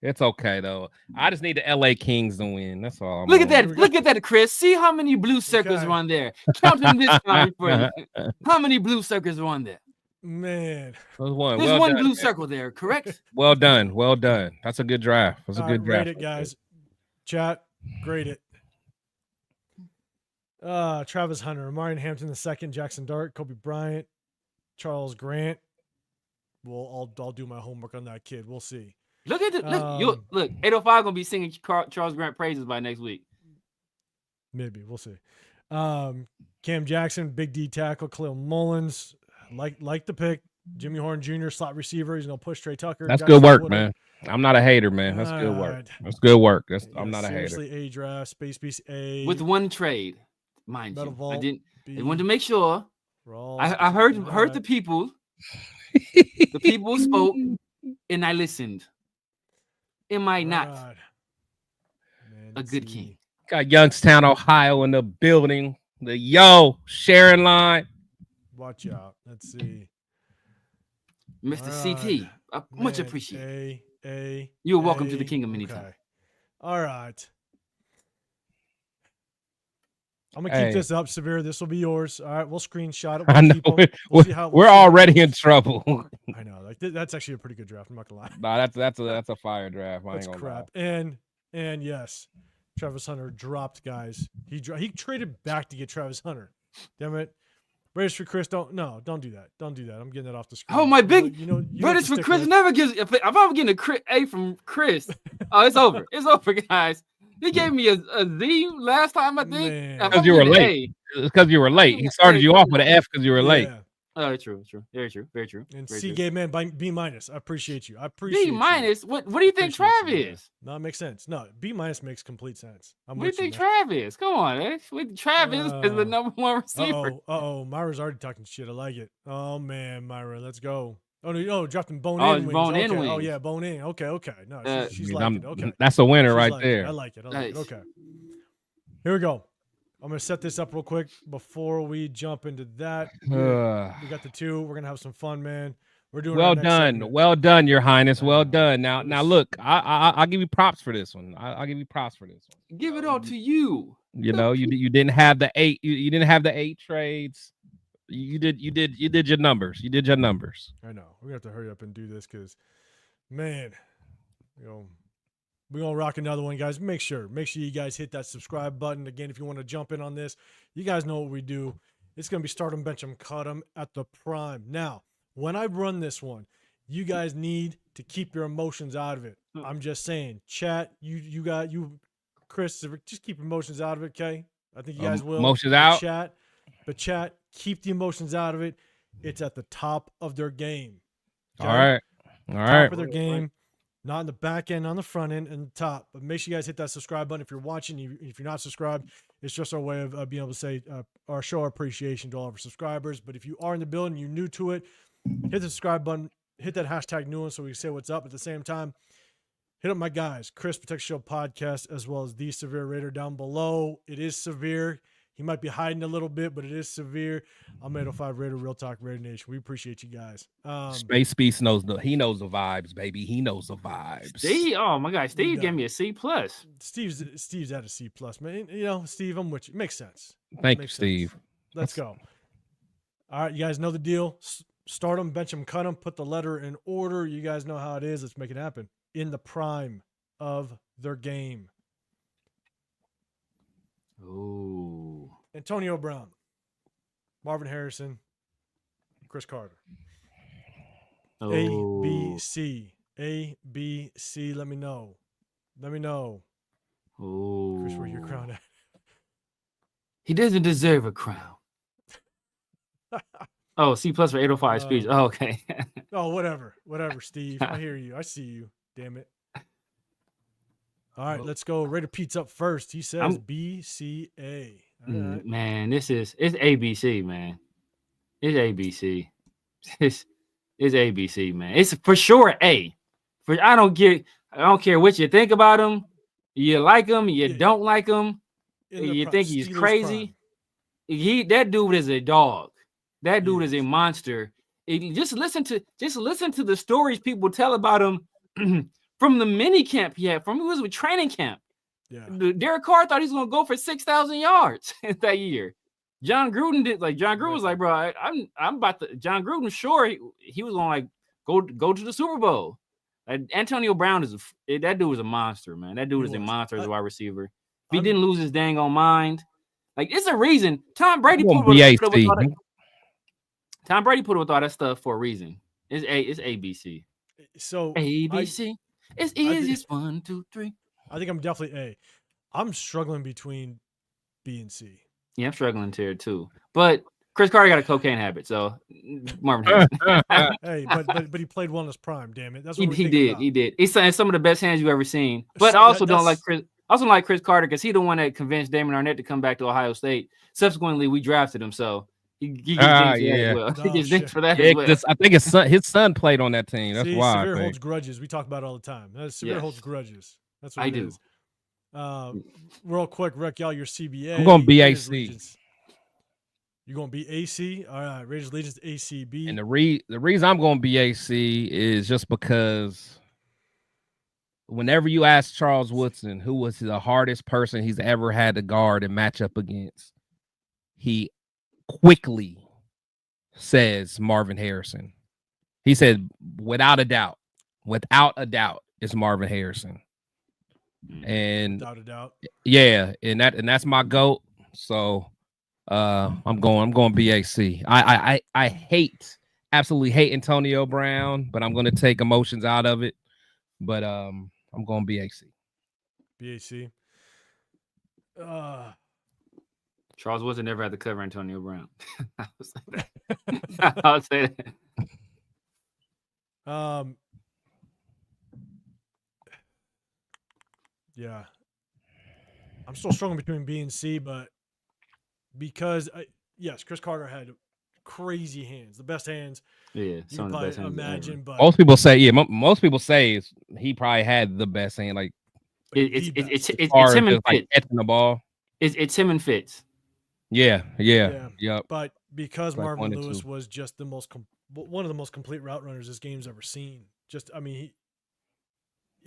It's okay though. I just need the LA Kings to win. That's all. I'm Look at on. that. Here we Look go. at that, Chris. See how many blue circles Okay. are on there. Count them this time for you. How many blue circles are on there? Man. There's one. There's Well one done, blue man. circle there, correct? Well done. Well done. That's a good draft. That's a All good right, draft. rate it, guys. Chat, grade it. Travis Hunter, Marion Hampton II, Jackson Dart, Kobe Bryant, Charles Grant. Well, I'll do my homework on that kid. We'll see. Look at it. Look, 805 gonna be singing Charles Grant praises by next week. Maybe we'll see. Cam Jackson, Big D tackle, Khalil Mullins, like the pick. Jimmy Horn Jr. slot receiver. He's gonna push Trey Tucker. That's Got good work, Woodard. man. I'm not a hater, man. That's good work. Alright. That's good work. That's, Yeah, I'm not a hater. seriously, A draft, Space Beast A. With one trade, mind Metal you. Vault, I didn't. B, I wanted to make sure. Rawls. I heard Alright. the people. The people spoke, and I listened. Am I not Alright. Man, a let's good see. king? Got Youngstown, Ohio in the building. The sharing line. Watch out. Let's see. Mr. Alright. CT, much Man, appreciated. A. You're welcome to the kingdom anytime. Okay. All right. I'm gonna Hey. keep this up, Severe. This will be yours. All right, we'll screenshot it. I We'll know. keep 'em. We'll see how- we'll We're see how it already in goes. trouble. I know. Like that's actually a pretty good draft. I'm not gonna lie. Nah, that's a fire draft. I ain't That's gonna crap. And yes, Travis Hunter dropped guys. He traded back to get Travis Hunter. Damn it. Raiders for Chris, don't do that. Don't do that. I'm getting that off the screen. Oh, my big you know British what for to stick Chris with. never gives. If I'm getting a A from Chris, oh, it's over. It's over, guys. He gave me a Z last time, I think. Man. If I'm 'Cause you were getting an late. It's because you were late. He started you off with an F because you were late. Yeah. A. Oh, true. Very true. And Very C true. gave man by B minus. I appreciate you. I appreciate B you. minus. What do you think Appreciate Trav you, man. is? No, it makes sense. No, B minus makes complete sense. I'm What do you with think man. Trav is? Come on, man. Trav is the number one receiver. Uh-oh. Myra's already talking shit. I like it. Oh, man, Myra. Let's go. Oh, no, dropped him bone Oh, in it's wings. bone in Okay. Oh, wings. yeah, bone in. Okay. No, she's I like mean, it. Okay. That's a winner She's right like there. it. I like it. Nice. Okay. Here we go. I'm going to set this up real quick before we jump into that. We got the 2. We're going to have some fun, man. We're doing our Well next done, segment. well done, Your Highness. Well done. Now, It now was- look, I'll give you props for this one. I'll give you props for this one. Give it all to you. You know, you didn't have the 8. You didn't have the 8 trades. You did your numbers. You did your numbers. I know. We're going to have to hurry up and do this because, man, we're going to rock another one, guys. Make sure you guys hit that subscribe button. Again, if you want to jump in on this, you guys know what we do. It's going to be start 'em, bench 'em, cut 'em at the prime. Now, when I run this one, you guys need to keep your emotions out of it. I'm just saying, chat, you, Chris, just keep emotions out of it, okay? I think you guys will. Emotions But out. chat, keep the emotions out of it. It's at the top of their game. All right. Top of their game, not in the back end, on the front end, and the top. But make sure you guys hit that subscribe button if you're watching. If you're not subscribed, it's just our way of being able to say or show our appreciation to all of our subscribers. But if you are in the building, you're new to it, hit the subscribe button, hit that hashtag new one so we can say what's up. At the same time, hit up my guys, Chris Protect Show Podcast, as well as the Severe Raider down below. It is Severe. He might be hiding a little bit, but it is Severe. I'm 805 Raider, Real Talk Raider Nation. We appreciate you guys. Space Beast knows the vibes, baby. He knows the vibes. Steve, oh my God, Steve No. gave me a C plus. Steve's at a C plus, man. You know, Steve, I'm with you. Makes sense. Thank you, Makes sense. Steve. Let's go. All right, you guys know the deal. Start them, bench them, cut them, put the letter in order. You guys know how it is. Let's make it happen. In the prime of their game. Ooh. Antonio Brown, Marvin Harrison, Chris Carter. A, B, C. A, B, C. Let me know. Ooh. Chris, where your crown at? He doesn't deserve a crown. Oh, C plus for 805 speech. Oh, okay. Oh, whatever, Steve. I hear you. I see you. Damn it. All right, let's go. Raider Pete's up first. He says B, C, A. right. Man, it's ABC, man. It's ABC. It's ABC, man. It's for sure A. I don't care what you think about him. You like him, you don't like him. You think he's Steelers crazy. prime. That dude is a dog. That dude is a monster. Just listen to the stories people tell about him from the mini camp he had. From he was with training camp. Yeah. Derek Carr thought he was gonna go for 6,000 yards that year. John Gruden did John Gruden was like, bro, I'm about to. John Gruden, sure, he was gonna go to the Super Bowl. Antonio Brown that dude is a monster, man. That dude is a monster as a wide receiver. If he didn't lose his dang on mind, it's a reason. Tom Brady put up with all that stuff for a reason. It's ABC. So ABC. It's easiest 1, 2, 3. I think I'm definitely A. I'm struggling between B and C. Yeah, I'm struggling too. But Chris Carter got a cocaine habit, so Marvin Harrison. Hey, but he played well in his prime. Damn it, that's what he did. about. He did. He's some of the best hands you've ever seen. But I also don't like Chris. Also like Chris Carter because he's the one that convinced Damon Arnett to come back to Ohio State. Subsequently, we drafted him, so he gets dinked for that as well. I think his son played on that team. That's why. Severe holds grudges. We talk about it all the time. Severe holds grudges. That's what I do. Real quick, Rick, y'all, your CBA. I'm going to be AC. You're going to be AC? All right, Raiders Legends ACB. And the reason I'm going to be AC is just because whenever you ask Charles Woodson who was the hardest person he's ever had to guard and match up against, he quickly says Marvin Harrison. He said, without a doubt, it's Marvin Harrison. And without a doubt. Yeah, and that's my GOAT. So I'm going BAC. I absolutely hate Antonio Brown, but I'm going to take emotions out of it. But I'm going BAC. BAC. Charles Woodson never had to cover Antonio Brown. I would say that. I would say that. Yeah, I'm still struggling between B and C, but because yes, Chris Carter had crazy hands, the best hands. Yeah, some of the best imagine. But most people say he probably had the best hand. Like it's him and Fitz. Catching the ball. It's him and Fitz. Yeah. But because Marvin Lewis was just one of the most complete route runners this game's ever seen.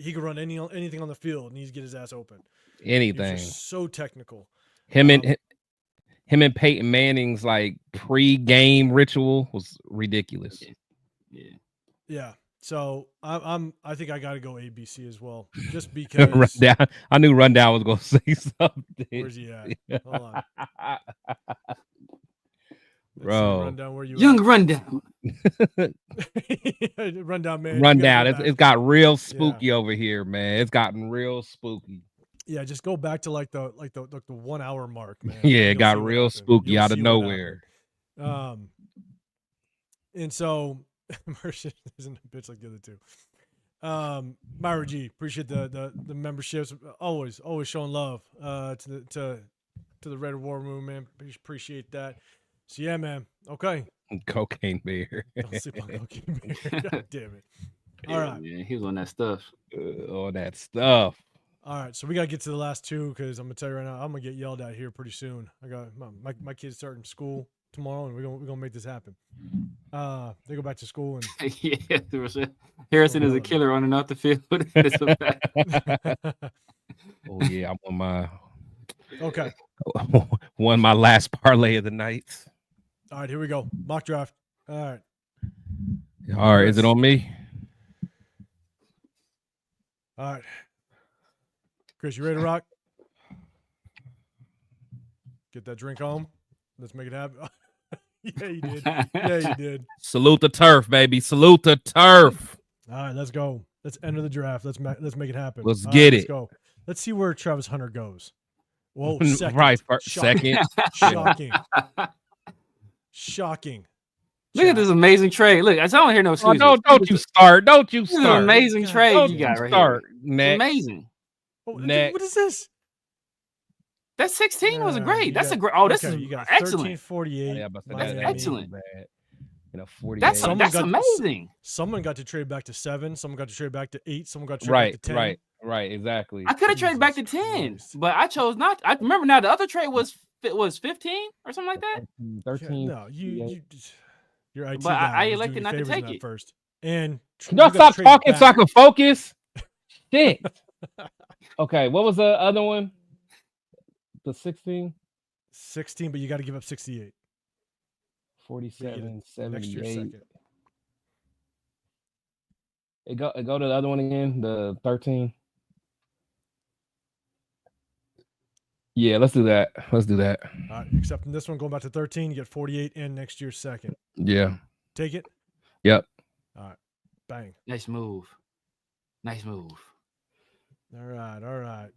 He could run anything on the field and he'd get his ass open. Anything. He's just so technical. Him and Peyton Manning's pre-game ritual was ridiculous. Yeah. So I think I got to go ABC as well, just because. I knew Rundown was gonna say something. Where's he at? Hold on. Bro, Rundown, where you Young at? Rundown. Rundown, man. Rundown. It's got real spooky over here, man. It's gotten real spooky. Yeah, just go back to the 1 hour mark, man. Yeah, it got real spooky out of nowhere. And so Mercer isn't a bitch like the other two. Myra G, appreciate the memberships. Always showing love to the Red War Room, man. Appreciate that. So yeah, man. Okay. Cocaine bear. Don't sleep on cocaine bear. God damn it. All right. Yeah, he was on that stuff. All that stuff. All right, so we gotta get to the last two because I'm gonna tell you right now, I'm gonna get yelled at here pretty soon. I got my kids starting school tomorrow, and we're gonna make this happen. They go back to school, and yeah, Harrison is a killer on and off the field. Oh yeah, I'm on my won my last parlay of the night. All right, here we go. Mock draft. All right. Is it on me? All right. Chris, you ready to rock? Get that drink home. Let's make it happen. Yeah, you did. Yeah, you did. Salute the turf, baby. Salute the turf. All right, let's go. Let's enter the draft. Let's make it happen. Let's get it. Let's go. Let's see where Travis Hunter goes. Whoa, second. Right, second. Shocking. Shocking. Look at this amazing trade. Look, I don't hear no excuses. Don't you start. Don't you start. This is an amazing trade you got right here. Next. Amazing. What is this? That 16 was a Nah, great. you That's got- a great. Oh, this okay, is you got excellent. 1348. Yeah, but That's Miami. excellent. Bad. 48. That's Someone got- amazing. Someone got to trade back to 7. Someone got to trade back to 8. Someone got to trade back to 10. Right, exactly. I could have traded back to Jesus 10, Christ. but I chose not. I remember now the other trade was 15 or something like that. 13. Yeah, no, your IT But guy I was elected doing not to favors in take that it. first. And Can y'all you got stop to trade talking so I back. can focus? Shit. Okay, what was the other one? The 16? 16, but you got to give up 68. 47, Next year 78. second. It go to the other one again, the 13. Yeah, let's do that. All right, except in this one, going back to 13, you get 48 and next year's second. Yeah. Take it. Yep. All right, bang. Nice move. All right.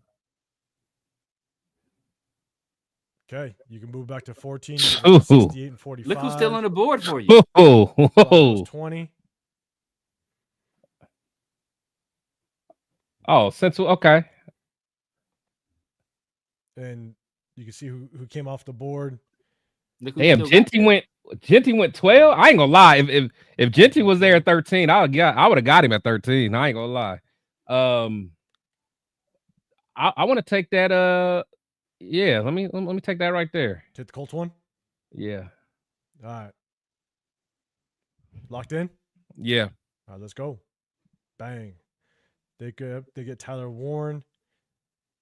Okay, you can move back to 14. You get Ooh. 68 and 45. Look who's still on the board for you. Oh, 20. okay. And you can see who came off the board. Look who Damn, still got Genty went 12. I ain't gonna lie. If Genty was there at 13, I would have got him at 13. I ain't gonna lie. I want to take that. Yeah, let me take that right there. Take the Colts one. Yeah. All right. Locked in. Yeah. All right, let's go. Bang. They get Tyler Warren.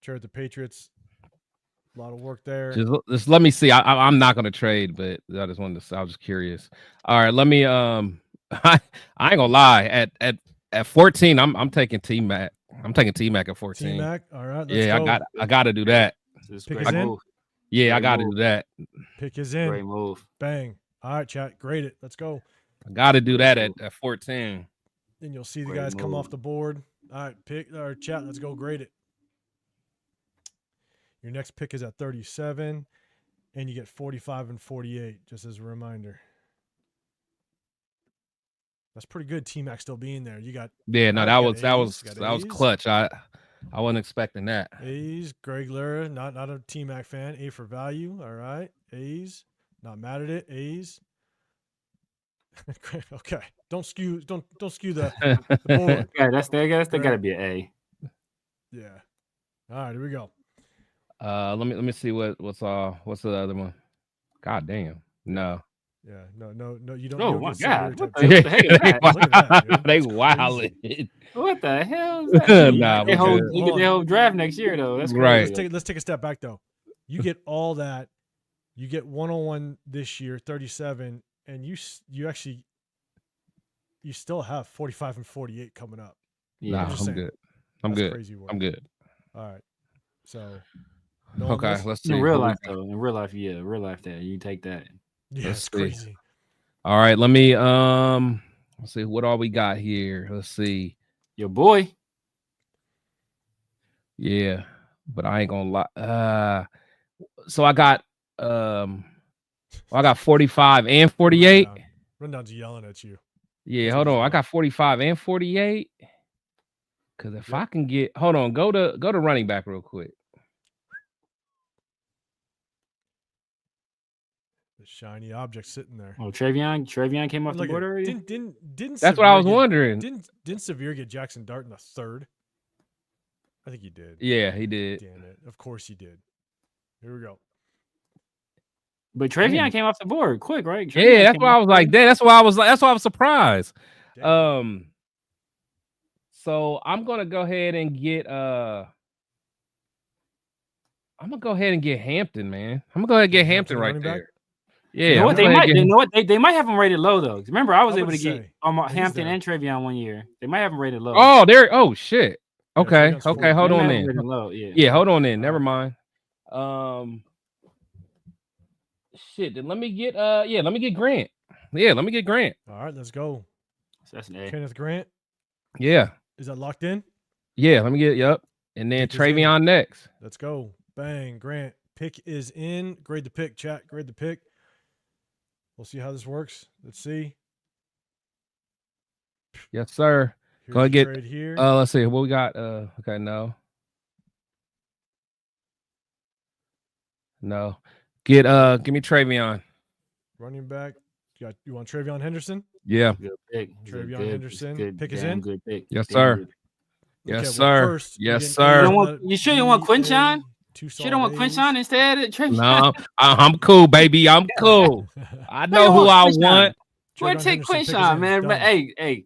Trade the Patriots. A lot of work there. Just let me see. I'm not gonna trade, but I just wanted to. I was just curious. All right, let me. I ain't gonna lie. At 14, I'm taking T-Mac. I'm taking T-Mac at 14. T-Mac. All right. Let's Yeah, go. I gotta do that. This is Pick great is in. move. Yeah, I Great gotta move. do that. Pick is in. Great move. Bang. All right, chat. Grade it. Let's go. I gotta do that at 14. Then you'll see the Great guys come move. off the board. All right, pick or chat. Let's go grade it. Your next pick is at 37, and you get 45 and 48, just as a reminder. That's pretty good. T-Mac still being there. You got Yeah, no, you that got was A's, that was A's. clutch. I wasn't expecting that. A's, Greg Lara, not a T-Mac fan. A for value. All right. A's. Not mad at it. A's. Okay. Don't skew the board. Yeah, that's gotta be an A. Yeah. All right, here we go. Let me see what's the other one. God damn. No. Yeah. No, you don't. Oh you don't my get God. Siberian What type the of- heck is that? Look at that, dude. They That's wildin'. What the hell is that? Nah, They we're whole, good. you get their whole draft next year though. That's Right. crazy. Let's take a step back though. You get all that. You get 101 this year, 37, and you still have 45 and 48 coming up. Yeah. Nah, just I'm saying. good. I'm That's good. Crazy work. I'm good. All right. So. no Okay, miss? let's see. In real Who we life got? though, in real life, that you take that. Yeah, Let's it's see. crazy. All right, let me let's see what all we got here. Let's see. Your boy. Yeah, but I ain't gonna lie. So I got 45 and 48. Rundown's yelling at you. Yeah, That's hold what on. he's I got 45 and 48. Cause if I can get go to running back real quick. The shiny object sitting there. Oh, Travion came off the Look board at- already. Didn't That's what I Severe was wondering. Didn't Severe get Jackson Dart in the third? I think he did. Yeah, he did. Damn it. Of course he did. Here we go. But Travion Damn. came off the board quick, right? Yeah, Travion that's came why I off was the like, board. damn, that's why I was surprised. Damn. So I'm gonna go ahead and get Hampton, man. I'm gonna go ahead and get Hampton right running back? there. Yeah, You know what? I'm gonna They know what they might have him rated low though. 'Cause remember, I was I able to would get say, he's Hampton there. and Travion one year. They might have him rated low. Oh, there. Oh shit. Yeah, Okay. Trevion's Okay. full. Hold They on might have him then. rated low. Yeah. Yeah. Hold on then. All Never right. mind. Shit. Then let me get. Let me get Grant. Yeah. Let me get Grant. All right, let's go. So that's an A. Kenneth Grant. Yeah. Is that locked in? Yeah. Let me get. Yep. And then Pick is in. Travion next. Let's go. Bang. Grant. Pick is in. Grade the pick, chat. Grade the pick. We'll see how this works. Let's see. Yes, sir. Here's Go ahead, your get- trade here. Let's see what we got. Okay. No. No. Give me Travion. Running back. You want Travion Henderson? Yeah. Good pick. He's a Travion good- Henderson. good, Pick is damn in? good pick. Yes, Damn sir. good. Yes, Okay, well, sir. first, you're Yes, getting sir. A's, You sure you want B, A, Quinshon? two You don't want solid Quinshon instead of Travion? No, I'm cool, baby. I'm cool. A's. I know who I want. Go ahead and take Henderson, pick is Quinshon, in. man. Done. Hey,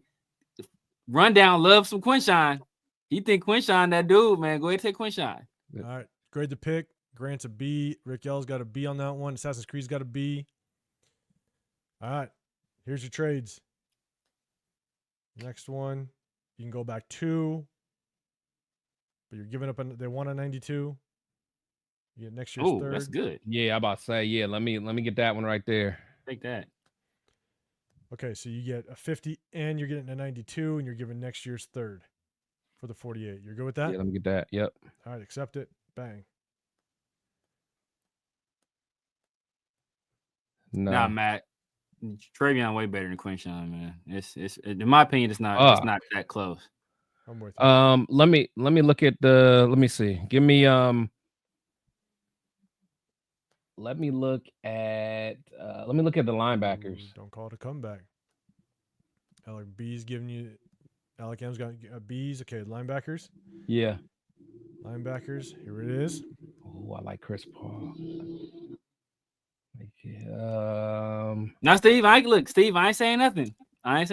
Rundown love some Quinshon. He think Quinshon that dude, man. Go ahead and take Quinshon. All right, grade the pick. Grant's a B. Rick L's got a B on that one. Assassin's Creed's got a B. All right, here's your trades. Next one, you can go back 2, but you're giving up. They want a 92. You get next year's Oh, third. that's good. Yeah, I'm about to say, yeah, let me get that one right there. Take that. Okay, so you get a 50 and you're getting a 92, and you're giving next year's third for the 48. You're good with that? Yeah, let me get that. Yep. All right, accept it. Bang. No. Nah, Matt. Travion way better than Quinshon, man. It's in my opinion, it's not that close. I'm with you. Let me look at the. Let me see. Give me Let me look at the linebackers. Ooh, don't call it a comeback. Alec B's giving you. Alec M's got B's. Okay, linebackers. Yeah. Linebackers. Here it is. Oh, I like Chris Paul. Now, Steve, I ain't saying nothing. Let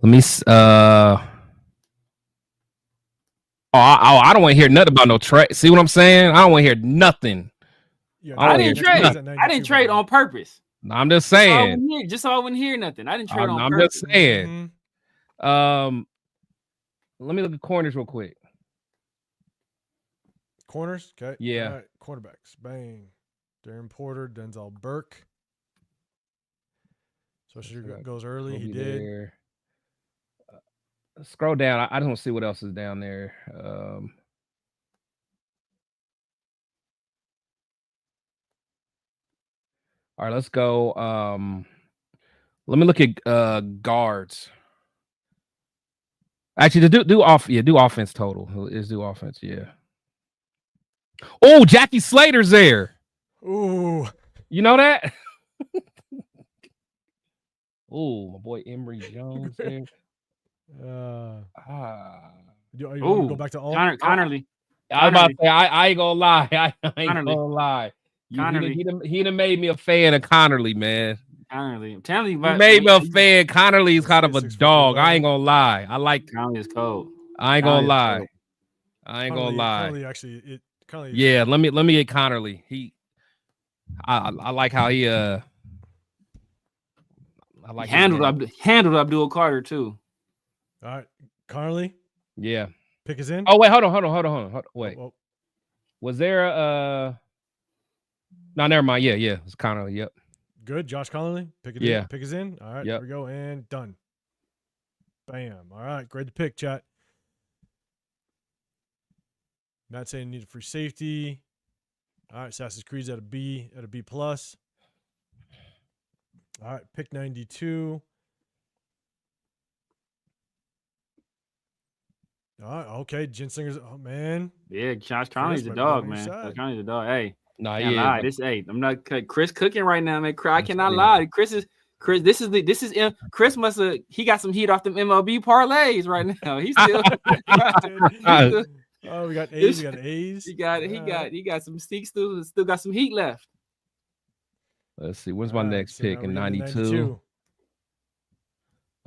me. I don't want to hear nothing about no trade. See what I'm saying? I don't want to hear nothing. Yeah, I didn't trade on purpose. I'm just saying. Just so I wouldn't hear nothing. I didn't trade on I'm purpose. just saying. Let me look at corners real quick. Corners, okay. Yeah. All right. Quarterbacks. Bang. Darren Porter, Denzel Burke. Especially goes early. He did. There. Scroll down. I don't see what else is down there. All right, let's go. Let me look at guards. Actually, do offense total. Is do offense, yeah. Oh, Jackie Slater's there. Ooh. You know that? Oh, my boy Emory Jones there. You want to go back to all? Connerly. I was about to say, I ain't gonna lie. I ain't Connerly. gonna lie. Connerly. He done made me a fan of Connerly, man. Connerly. I'm telling you, He made me a fan. Connerly is kind of a dog. I ain't gonna lie. I like Connerly is cold. I ain't gonna lie. Cold. I ain't gonna lie. Connerly actually, yeah, let me get Connerly. I like how he I like handled Abdul Carter too. All right, Connerly. Yeah. Pick is in. Oh wait, hold on. Wait. Oh. Was there a no, never mind. Yeah, it's Connerly. Yep. Good, Josh Connerly. Pick it Yeah. in. Pick is in. All right, Here we go, and done. Bam. All right, grade the pick, chat. Not saying you need a free safety. All right, Assassin's Creed's at a B plus. All right, pick 92. All right, okay, Ginsinger's. Oh man. Yeah, Josh Connerly's a dog, man. Josh Connerly's a dog. Hey, nah, yeah. I'm not Chris cooking right now, man. I cannot lie. Chris. Chris must have. He got some heat off them MLB parlays right now. He's still. Oh, we got A's. He got some sneaks. Still got some heat left. Let's see. When's my next pick in 92?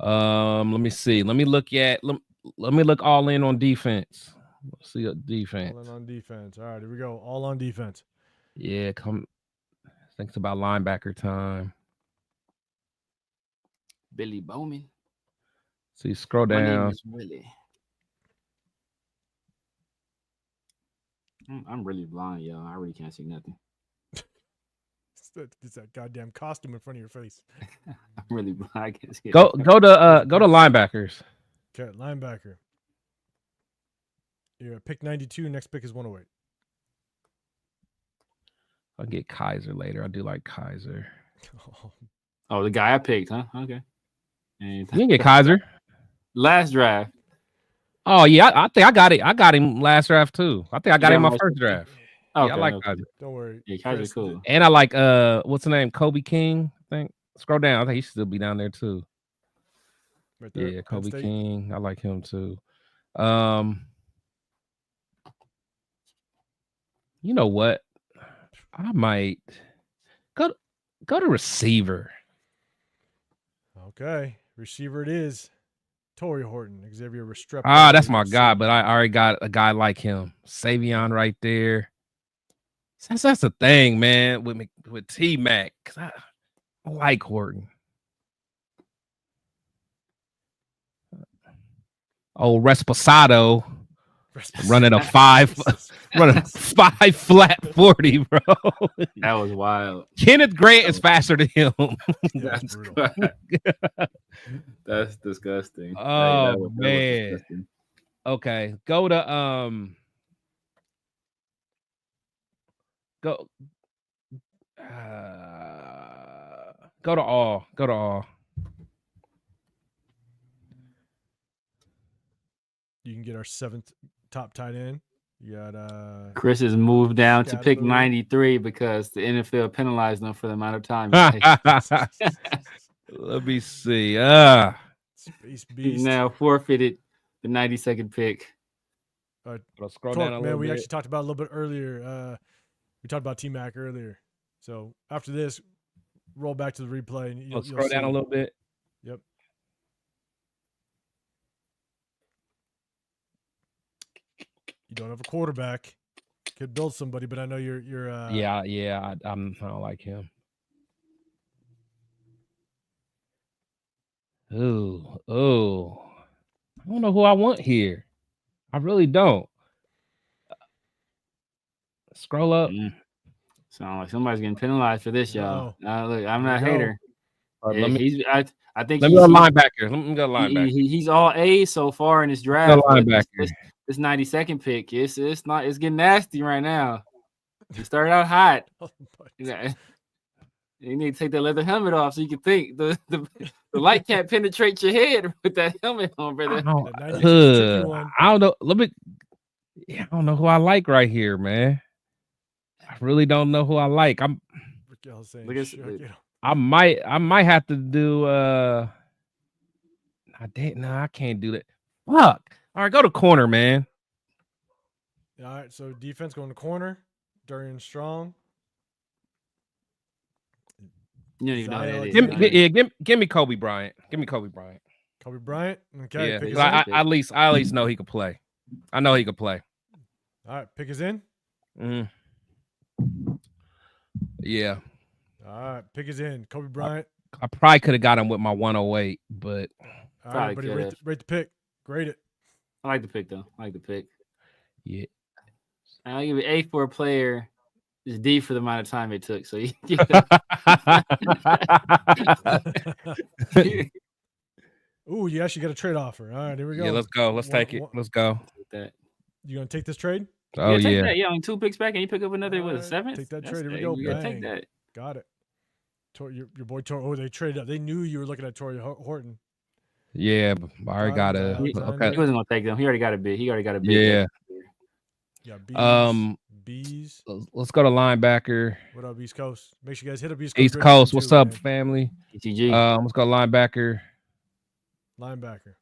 Let me see. Let me look all in on defense. Let's see defense. All in on defense. All right, here we go. All on defense. Yeah, Thanks about linebacker time. Billy Bowman. See, scroll down. My name is Willie. I'm really blind, yo. I really can't see nothing. It's that goddamn costume in front of your face. I'm really blind. I can't see go to linebackers. Okay, linebacker. Yeah, pick 92. Next pick is 108. I'll get Kaiser later. I do like Kaiser. Oh, the guy I picked, huh? Okay. You can get Kaiser. Last draft. Oh yeah, I think I got it. I got him last draft too. I think I got him my last first draft. Okay, Yeah, I like okay. Kaiser. Don't worry. Yeah, Kaiser's Chris, cool. And I like what's the name? Kobe King, I think. Scroll down. I think he should still be down there too. Right there, Yeah, Penn Kobe State. King. I like him too. You know what? I might go to receiver. Okay, receiver it is. Torrey Horton, Xavier Restrepo. Ah, that's my guy, but I already got a guy like him. Savion right there. That's the thing, man, with T-Mac. I like Horton. Oh, Resposado running a 5 flat 40, bro. That was wild. Kenneth Grant is faster than him. Yeah, That's brutal. That's disgusting. Oh, that was man. disgusting. Okay, go to all. Go to all. You can get our 7th top tight end. You got Chris has moved down to pick Scadlow. 93 because the NFL penalized them for the amount of time. Let me see. Space He's Beast. now forfeited the 92nd pick. Scroll Torque, down a man, little we bit. actually talked about it a little bit earlier. We talked about T-Mac earlier. So after this, roll back to the replay. And you'll Scroll down a see. little bit. Yep. You don't have a quarterback. Could build somebody, but I know you're Yeah. I don't like him. Oh. I don't know who I want here. I really don't. Scroll up. Sound like somebody's getting penalized for this, y'all. Look, I'm not a Here we go. hater. Let me I think go linebacker. Let me go linebacker. he's all A's so far in his draft. Go but linebacker. This 92nd pick, it's getting nasty right now. You started out hot. You need to take that leather helmet off so you can think. The light can't penetrate your head with that helmet on, brother. I don't know. I don't know who I like right here, man. I really don't know who I like. I might have to do I can't do that. Fuck. All right, go to corner, man. All right, so defense going to corner. Darian Strong. You don't even know who that is. Give me Kobe Bryant. Give me Kobe Bryant. Kobe Bryant. Okay. Yeah, Pick is I in. at least know he could play. I know he could play. All right, pick is in. Yeah. All right, pick is in. Kobe Bryant. I probably could have got him with my 108, but all right, buddy, rate the pick. Grade it. I like the pick though. I like the pick. Yeah. I'll give it A for a player. It's D for the amount of time it took. So Ooh, you actually got a trade offer. All right, here we go. Yeah, let's go. Let's take it. Let's go. You gonna take this trade? Oh yeah. That. Yeah, on 2 picks back, and you pick up another with a 7th. Take that trade. Here we go. You gotta take that. Got it. Your boy Tor. Oh, they traded up. They knew you were looking at Torrey Horton. Yeah, but I already got a. Okay. He wasn't gonna take them. He already got a bid. Yeah. Yeah. Bees. Let's go to linebacker. What up, East Coast? Make sure you guys hit up East Coast. East Coast. What's up, family? ETG. Let's go linebacker. Linebacker.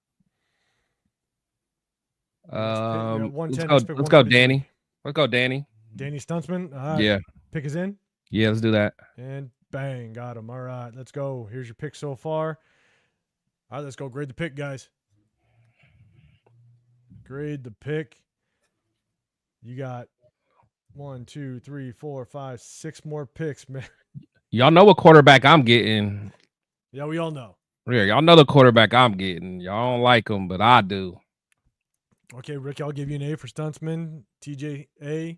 Let's go, Danny. Let's go, Danny. Danny Stuntsman. All right. Yeah. Pick is in. Yeah, let's do that. And bang, got him. All right, let's go. Here's your pick so far. All right, let's go. Grade the pick, guys. Grade the pick. You got 1, 2, 3, 4, 5, 6 more picks, man. Y'all know what quarterback I'm getting. Yeah, we all know. Yeah, y'all know the quarterback I'm getting. Y'all don't like him, but I do. Okay, Rick, I'll give you an A for Stuntsman. TJ, A.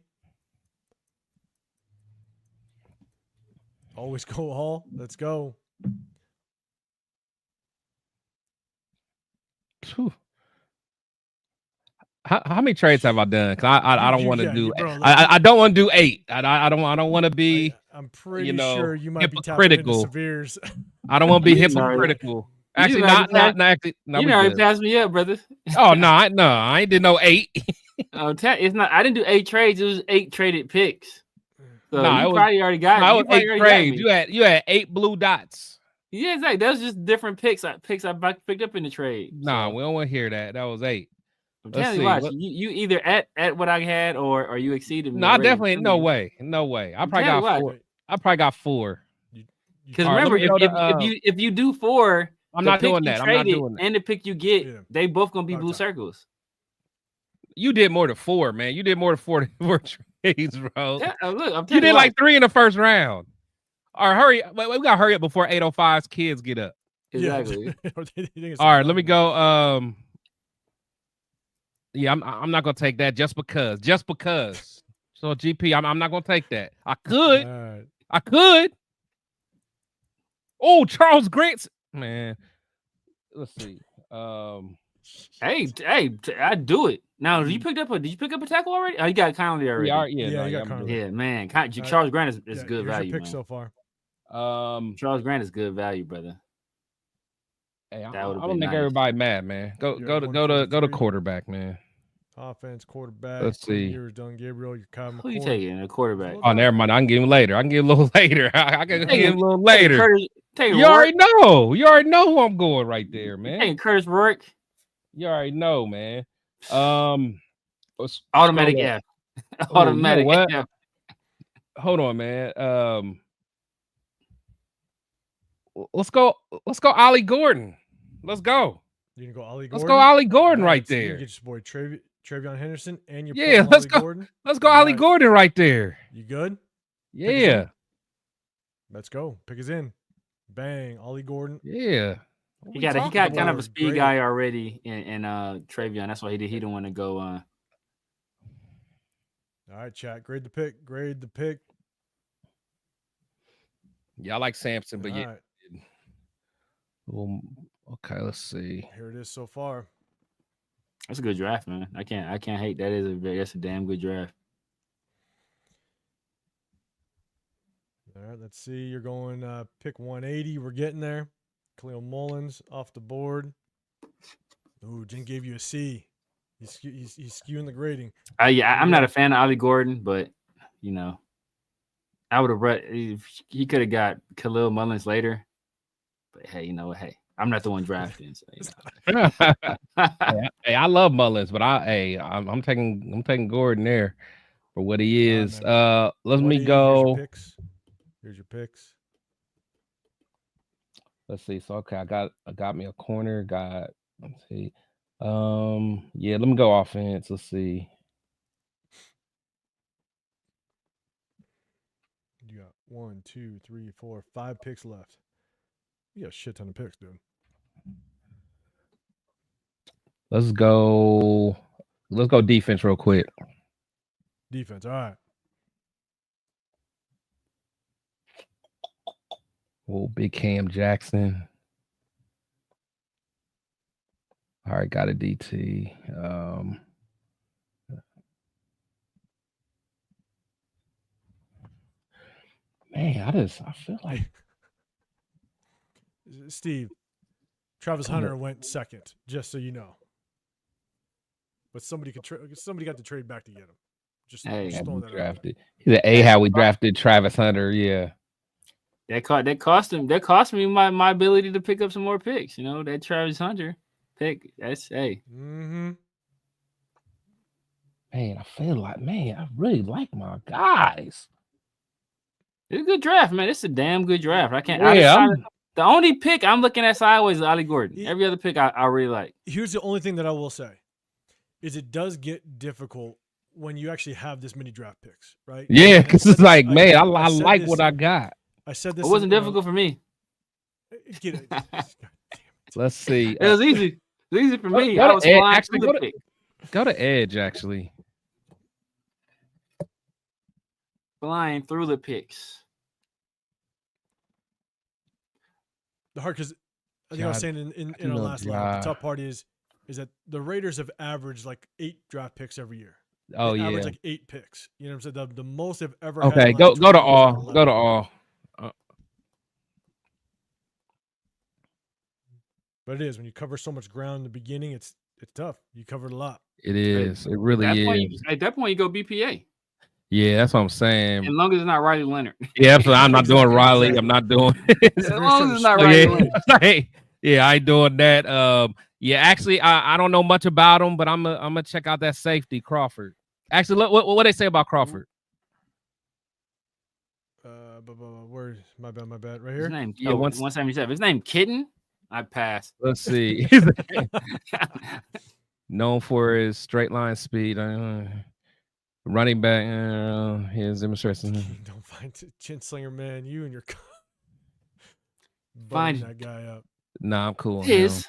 Always go all. Let's go. Whew. How many trades have I done? Cause I don't want to do. I don't want to do 8. I don't want to be. I'm pretty sure you might hypocritical. be tapping into Severe's. I don't want to be hypocritical. Actually, already not actually. No, You we already good. passed me up, brother. Oh no, I ain't did no 8. It's not. I didn't do 8 trades. It was 8 traded picks. So No, you it was probably already got. no, it You was probably 8 already got trades. me. You had 8 blue dots. Yeah, exactly. That was just different picks. I picked up in the trade. Nah, So, we don't want to hear that. That was 8. I'm Let's telling you, see. watch. You either at what I had or you exceeded me No, I already. definitely no way. I I'm probably telling you, got watch. 4. I probably got 4. Because All right, let remember, me go to, if you do 4, I'm the not pick doing you that. I'm not traded doing that. and the pick you get, they both gonna be blue circles. You did more than 4, man. You did more than 4 trades, bro. Yeah, look, I'm telling You did what. like 3 in the first round. All right, hurry. Wait, we gotta hurry up before 8:05's kids get up. Exactly. All right, let me go. Yeah, I'm not gonna take that just because. So GP, I'm not gonna take that. I could. Oh, Charles Grant, man. Let's see. Hey, I do it now. Did you pick up a tackle already? Oh, you got Conley already. Yeah, man. Charles Grant is good value. Pick man. so far. Charles Grant is good value, brother. Hey, I'm gonna make everybody mad, man. Go to quarterback, man. Offense, quarterback. Let's see. Yours, Don Gabriel. Your Kyle McCord. Who you taking? A quarterback. Oh, never mind. I can give him later. I can give him a little later. I can give him a little later. You already know. You already know who I'm going right there, man. Hey, Curtis Rourke. You already know, man. Automatic F. Automatic what? F. Hold on, man. Let's go Ollie Gordon. Let's go. You can go Ollie Gordon. Let's go Ollie Gordon right there. You get your boy Travion Henderson and your let's go. Gordon. Let's go Ollie Gordon right there. You good? Yeah. Let's go. Pick us in. Bang. Ollie Gordon. Yeah. He got kind of a speed guy already in Travion. That's why he didn't want to go. All right, chat. Grade the pick. Yeah, I like Sampson, but All yeah. Right. Well, okay, let's see. Here it is so far. That's a good draft, man. I can't hate. That's a damn good draft. All right, let's see. You're going pick 180. We're getting there. Khalil Mullins off the board. Ooh, Jen gave you a C. He's skewing the grading. I'm not a fan of Ollie Gordon, but I would have. He could have got Khalil Mullins later. But hey, I'm not the one drafting. So, Hey, I love Mullins, but I'm taking Gordon there for what he is. Let me go. Here's your picks. Let's see. So okay, I got me a corner. Let's see. Yeah, let me go offense. Let's see. You got 1, 2, 3, 4, 5 picks left. You got a shit ton of picks, dude. Let's go defense real quick. Defense, all right. Oh, big Cam Jackson. All right, got a DT. Man, I feel like Steve, Travis Hunter went second, just so you know. But somebody got to trade back to get him. Just throwing that drafted. He's an how we drafted Travis Hunter. Yeah. That cost me my ability to pick up some more picks. That Travis Hunter pick. That's Man, I feel like I really like my guys. It's a good draft, man. It's a damn good draft. I can't. The only pick I'm looking at sideways is Ollie Gordon. Every other pick I really like. Here's the only thing that I will say, is it does get difficult when you actually have this many draft picks, right? Yeah, because it's like, man, I like what I got. I said this. It wasn't difficult for me. Get it. Let's see. It was easy. It was easy for me. I was flying through the pick. Go to edge, actually. Flying through the picks. The hard, because I think I was saying in our last live, the tough part is that the Raiders have averaged like 8 draft picks every year. Oh, they yeah. average like 8 picks. You know what I'm saying? The most they've ever had. Okay, go to all. Go to all. But it is when you cover so much ground in the beginning, it's tough. You covered a lot. It is. It really is. At that point, you go BPA. Yeah, that's what I'm saying. As long as it's not Riley Leonard. Yeah, absolutely. I'm not doing Exactly, Riley. exactly. I'm not doing. As long as it's not Riley Leonard. Yeah, I ain't doing that. Yeah, actually, I don't know much about him, but I'm gonna check out that safety Crawford. Actually, look what they say about Crawford. Where's my bad? Right His here. name, Yeah, 177. His name Kitten. I pass. Let's see. Known for his straight line speed. Running back. His demonstration. Don't find chin slinger, man. You and your Find that guy up. Nah, I'm cool. His.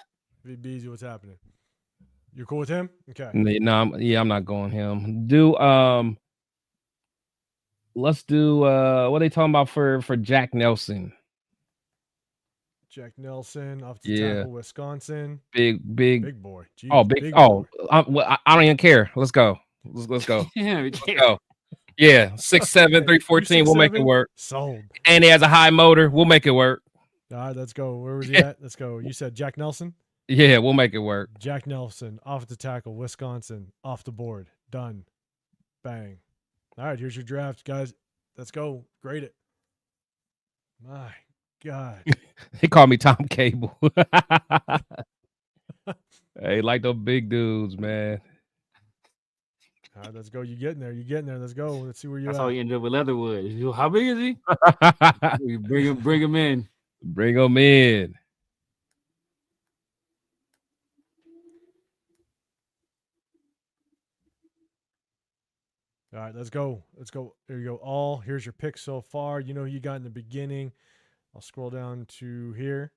VBZ, what's happening? You're cool with him? Okay. No, I'm not going him. Let's do what are they talking about for Jack Nelson? Jack Nelson off the tackle, Wisconsin. Big boy. Jeez, big boy. boy. I don't even care. Let's go. Let's go. Let's go. Yeah, 6'7", 314. We'll make it work. Sold. And he has a high motor. We'll make it work. All right, let's go. Where was he at? Let's go. You said Jack Nelson? Yeah, we'll make it work. Jack Nelson off the tackle, Wisconsin, off the board. Done. Bang. All right, here's your draft, guys. Let's go. Grade it. My God. He called me Tom Cable. Hey, like those big dudes, man. All right, let's go. You getting there. Let's go. Let's see where you're That's at. how he ended up with Leatherwood. How big is he? Bring him in. Bring him in. All right, let's go. There you go. Here's your pick so far. You know who you got in the beginning. I'll scroll down to here.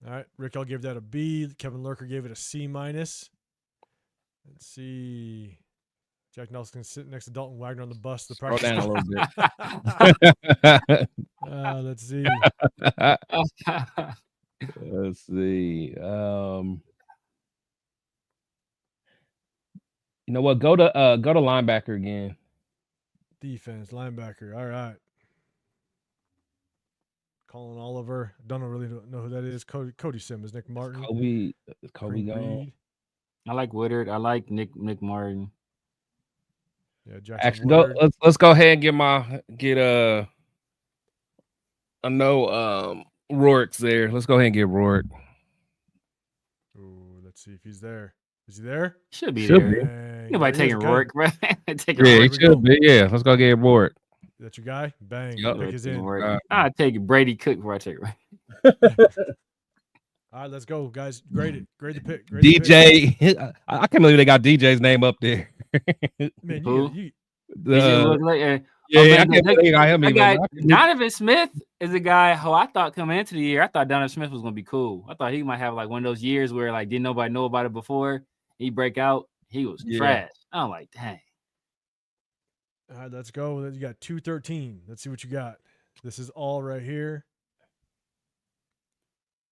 All right, Rick, I'll give that a B. Kevin Lurker gave it a C-. Let's see. Jack Nelson sitting next to Dalton Wagner on the bus. Scroll down a little bit. Let's see. Let's see. You know what? Go to linebacker again. Defense, linebacker. All right. Colin Oliver. Don't really know who that is. Cody Simmons, Nick Martin. Kobe gone. I like Woodard. I like Nick Martin. Yeah, Jackson Actually, let's go ahead and get I know Rourke's there. Let's go ahead and get Rourke. Ooh, let's see if he's there. Is he there? Should be there. Nobody taking Rourke, right? He should be. Yeah, let's go get Rourke. That's your guy? Bang. Yep. Pick is in. I'll take Brady Cook before I take Rourke. All right, let's go, guys. Grade the pick. DJ. I can't believe they got DJ's name up there. Man, I can't believe I am even. Donovan Smith is a guy who I thought coming into the year, I thought Donovan Smith was going to be cool. I thought he might have like one of those years where like didn't nobody know about it before. He break out. He was trash. I'm like, dang. All right, let's go. You got 213. Let's see what you got. This is all right here.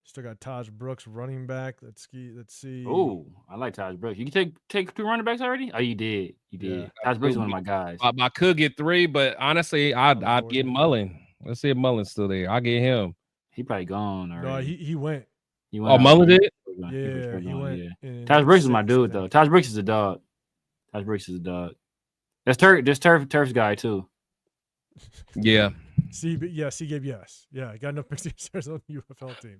Still got Taj Brooks, running back. Let's see. Oh, I like Taj Brooks. You can take 2 running backs already? Oh, you did. Yeah. Taj Brooks is one of my guys. I could get 3, but honestly, I'd get Mullen. Let's see if Mullen's still there. I'll get him. He probably gone already. No, he went. Oh, Mullen did? Yeah, he went. Yeah. Taj Brooks is my dude, though. Taj Brooks is a dog. That's Turf's guy, too. Yeah. C gave yes. Yeah, I got enough picks on the UFL team.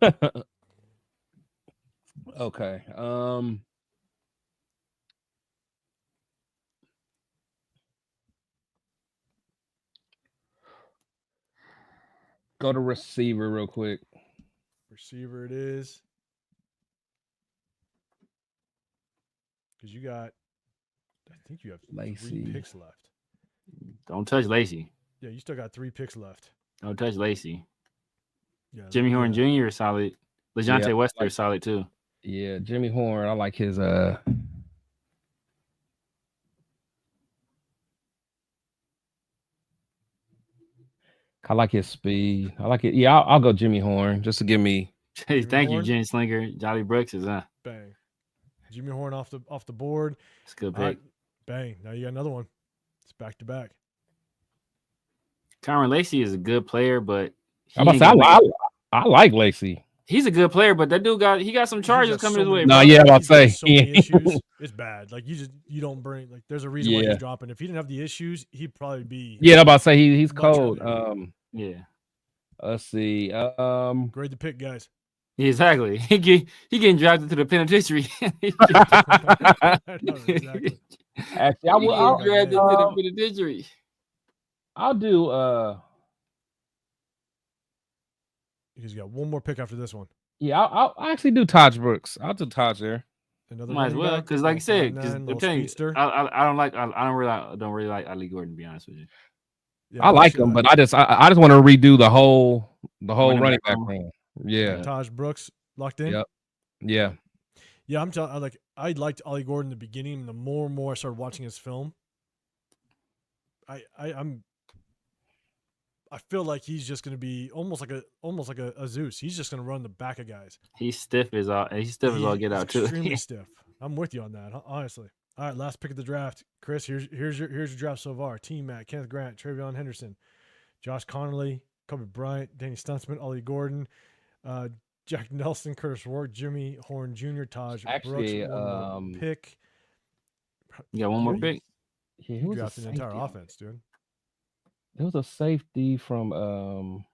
Okay. Go to receiver real quick. Receiver it is. Because you got, I think you have Lacey. 3 picks left. Don't touch Lacey. Yeah, you still got 3 picks left. Don't touch Lacey. Yeah, Jimmy Horn Jr. is solid. LeJontay Wester is solid too. Yeah, Jimmy Horn. I like his I like his speed. I like it. Yeah, I'll go Jimmy Horn just to give me. Thank you, Jenny Slinger. Jolly Brooks is bang. Jimmy Horn off the board. It's a good pick. Right. Bang. Now you got another one. It's back to back. Kyron Lacey is a good player, but I like Lacey. He's a good player, but that dude got some charges coming his way. No, bro. yeah, I'm about to He's got say. so many issues. It's bad. Like you don't bring like. There's a reason why Yeah. he's dropping. If he didn't have the issues, he'd probably be. Yeah, I'm about to say he's Much cold. better. Yeah, Let's see. Grade the pick, guys. exactly. He getting drafted to the penitentiary. I know, exactly. Actually, He getting drafted to the I'll penitentiary. do. He's got one more pick after this one. Yeah, I'll actually do Taj Brooks. I'll do Taj there. Another Might as running well, back, because like I said, 5'9", because I'm little telling you, speedster. I don't really like Ali Gordon, to be honest with you. Yeah, I like him, but I just want to redo the whole running back room. Yeah. Taj Brooks locked in. Yep. Yeah. Yeah, I'm telling. I liked Ollie Gordon in the beginning. And the more and more I started watching his film, I feel like he's just going to be almost like a Zeus. He's just going to run the back of guys. He's stiff as all. He's stiff as all get out too. Extremely stiff. I'm with you on that, honestly. All right, last pick of the draft, Chris. Here's your draft so far. T-Mac, Kenneth Grant, Travion Henderson, Josh Connolly, Kobe Bryant, Danny Stunsman, Ollie Gordon, Jack Nelson, Curtis Rourke, Jimmy Horn Jr., Taj Actually, Brooks. One more pick. You got one more pick. Yeah, You drafted an entire offense, dude. There was a safety from go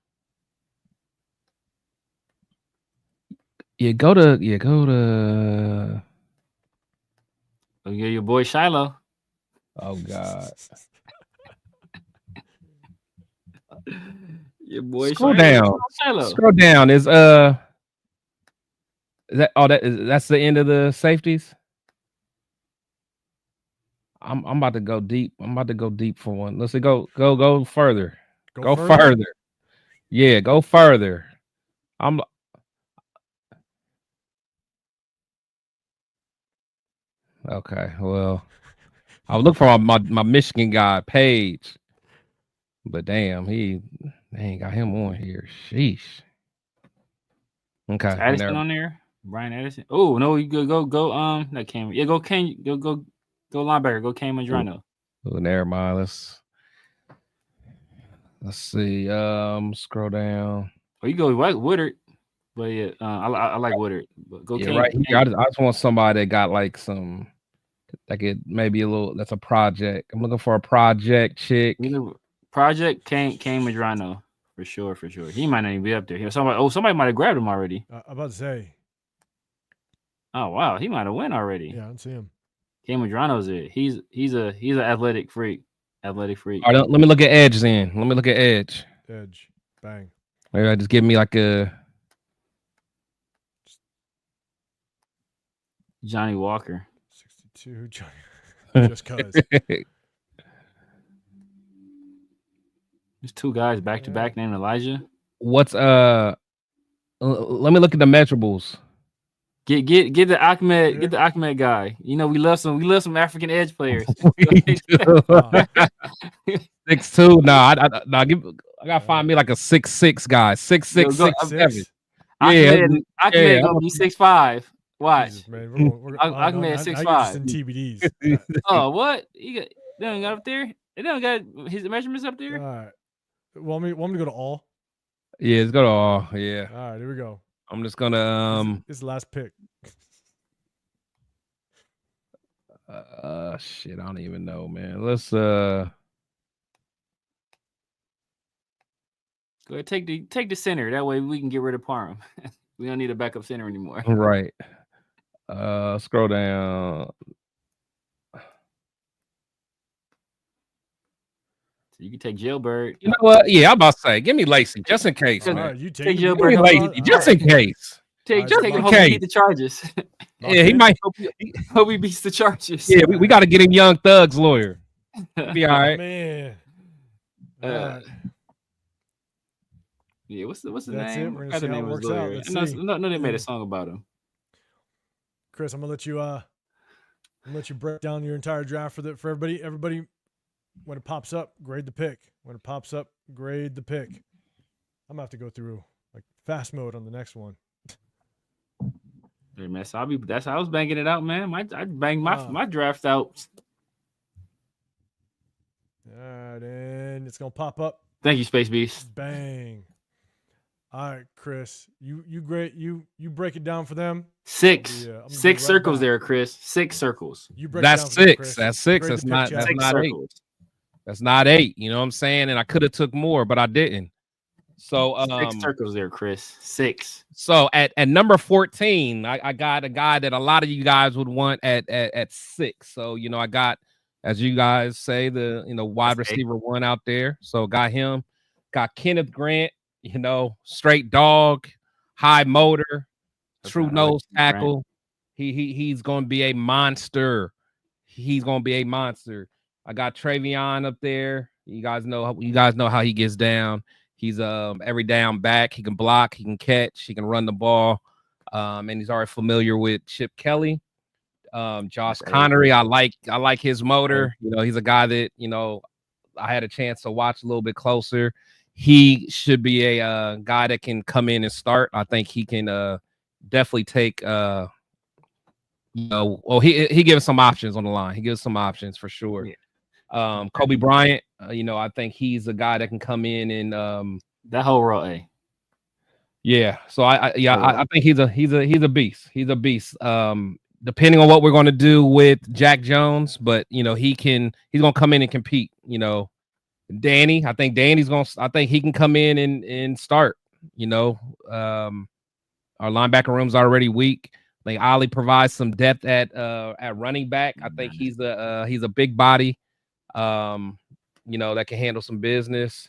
to Oh, yeah, your boy Shiloh. oh god. Your boy Scroll down. Shiloh. Scroll down. Is that's the end of the safeties? I'm about to go deep. I'm about to go deep for one. Let's see. Go further. Go further. Yeah, go further. Okay. Well, I'll look for my Michigan guy Page, but damn, they ain't got him on here. Sheesh. Okay. Addison on there. Brian Addison. Oh no, you go. That came. Yeah, go linebacker. Go Cam Madrano. Oh, never mind. Let's see. Scroll down. Oh, you go Woodard. But yeah, I like Woodard. But go Cam. Right here. I just want somebody that got like some. Like it maybe a little. That's a project. I'm looking for a project chick. Project Cam Madrano for sure. He might not even be up there. Somebody might have grabbed him already. I'm about to say. Oh wow, he might have went already. Yeah, I don't see him. Cam Madrano's it. He's an athletic freak. All right, let me look at Edge then. Let me look at Edge. Bang. Maybe I just give me like a Johnny Walker. 62 Johnny. Just cause. There's two guys back to back named Elijah. What's let me look at the measurables. Get the Ahmed, get the Ahmed guy. You know, we love some African edge players. 6'2". No, I gotta find me like a 6'6" guy. 6'6", 6'7". Ahmed gonna be 6'5". Watch. Jesus, man. Ahmed 6'5". In TBDs. Oh, what? They don't got up there? They don't got his measurements up there? All right. Want me to go to all? Yeah, let's go to all. Yeah. All right, here we go. I'm just gonna this is the last pick. Shit, I don't even know, man. Let's go ahead, take the center. That way we can get rid of Parham. We don't need a backup center anymore. Right. Scroll down. So you can take Jailbird. You know what? Yeah, I'm about to say, give me Lacey just in case. All Man. right, you take Jailbird. Lacey just in case. Take just him in home and beat the charges. Yeah, he might. Hope he beats the charges. Yeah, we got to get him Young Thug's lawyer. He'll be all right. Man. Yeah, what's the That's name? it. We're gonna see how it works out. Let's see. No, they made a song about him. Chris, I'm gonna let you break down your entire draft for everybody. Everybody, when it pops up, grade the pick. When it pops up, grade the pick. I'm gonna have to go through like fast mode on the next one. Hey, man, so that's how I was banging it out, man. I banged my draft out. All right, and it's gonna pop up. Thank you, Space Beast. Bang. All right, Chris. You great. You break it down for them. Six. I'm gonna be Six right circles back. there, Chris. 6 circles. You break it down That's for them, 6. Chris. That's 6. Grade That's the pick, not. chat. That's 6 not 8. circles. That's not 8. You know what I'm saying? And I could have took more, but I didn't. So 6 circles there, Chris. 6. So at number 14, I got a guy that a lot of you guys would want at 6. So I got, as you guys say, the wide receiver 1 out there. So got him. Got Kenneth Grant. Straight dog, high motor, true nose tackle. He's going to be a monster. He's going to be a monster. I got Travion up there. You guys know how he gets down. He's every down back. He can block, he can catch, he can run the ball. And he's already familiar with Chip Kelly. Josh Connery, I like his motor. He's a guy that, I had a chance to watch a little bit closer. He should be a guy that can come in and start. I think he can definitely take he gives some options on the line. He gives some options for sure. Yeah. Kobe Bryant, I think he's a guy that can come in and that whole row. Yeah. So I think he's a beast. He's a beast. Depending on what we're going to do with Jack Jones, but he's going to come in and compete. Danny, I think he can come in and start. Our linebacker room's already weak. I think Ollie provides some depth at running back. I think he's a big body, that can handle some business.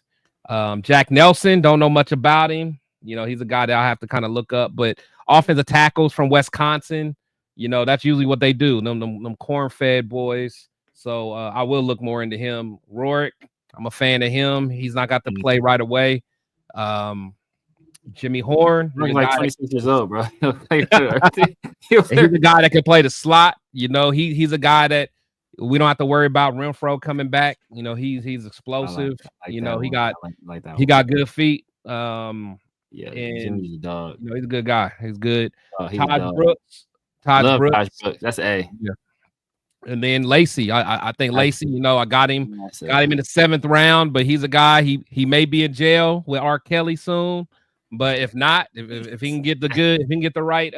Jack Nelson, don't know much about him. He's a guy that I have to kind of look up. But offensive tackles from Wisconsin, that's usually what they do. Them corn-fed boys. So I will look more into him. Rourke, I'm a fan of him. He's not got to play right away. Jimmy Horn, he's like 26 years old, bro. He's a guy that can play the slot. He's a guy that we don't have to worry about Renfrow coming back. He's explosive. He got good feet. And Jimmy's a dog. He's a good guy. He's good. Todd Brooks. Todd Brooks. That's A. Yeah. And then Lacey. I think Lacey, I got him in the 7th round, but he's a guy, he may be in jail with R. Kelly soon. But if not, if he can get the right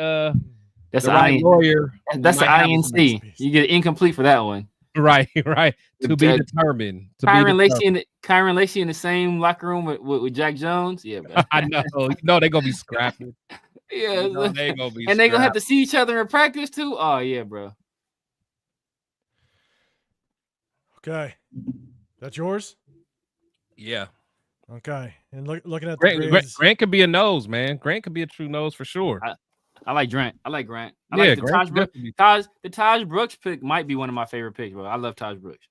that's the right lawyer. That's the INC. You get incomplete for that one. Right. To be determined. Kyron Lacey in the same locker room with Jack Jones. Yeah, bro. I know. They're gonna be scrapping. Yeah, they're gonna be and they're gonna have to see each other in practice too. Oh yeah, bro. Okay, that's yours. Yeah. Okay, and looking at the grades, Grant could be a nose, man. Grant could be a true nose for sure. I like Grant. I like the Taj Brooks. The Taj Brooks pick might be one of my favorite picks, bro. I love Taj Brooks.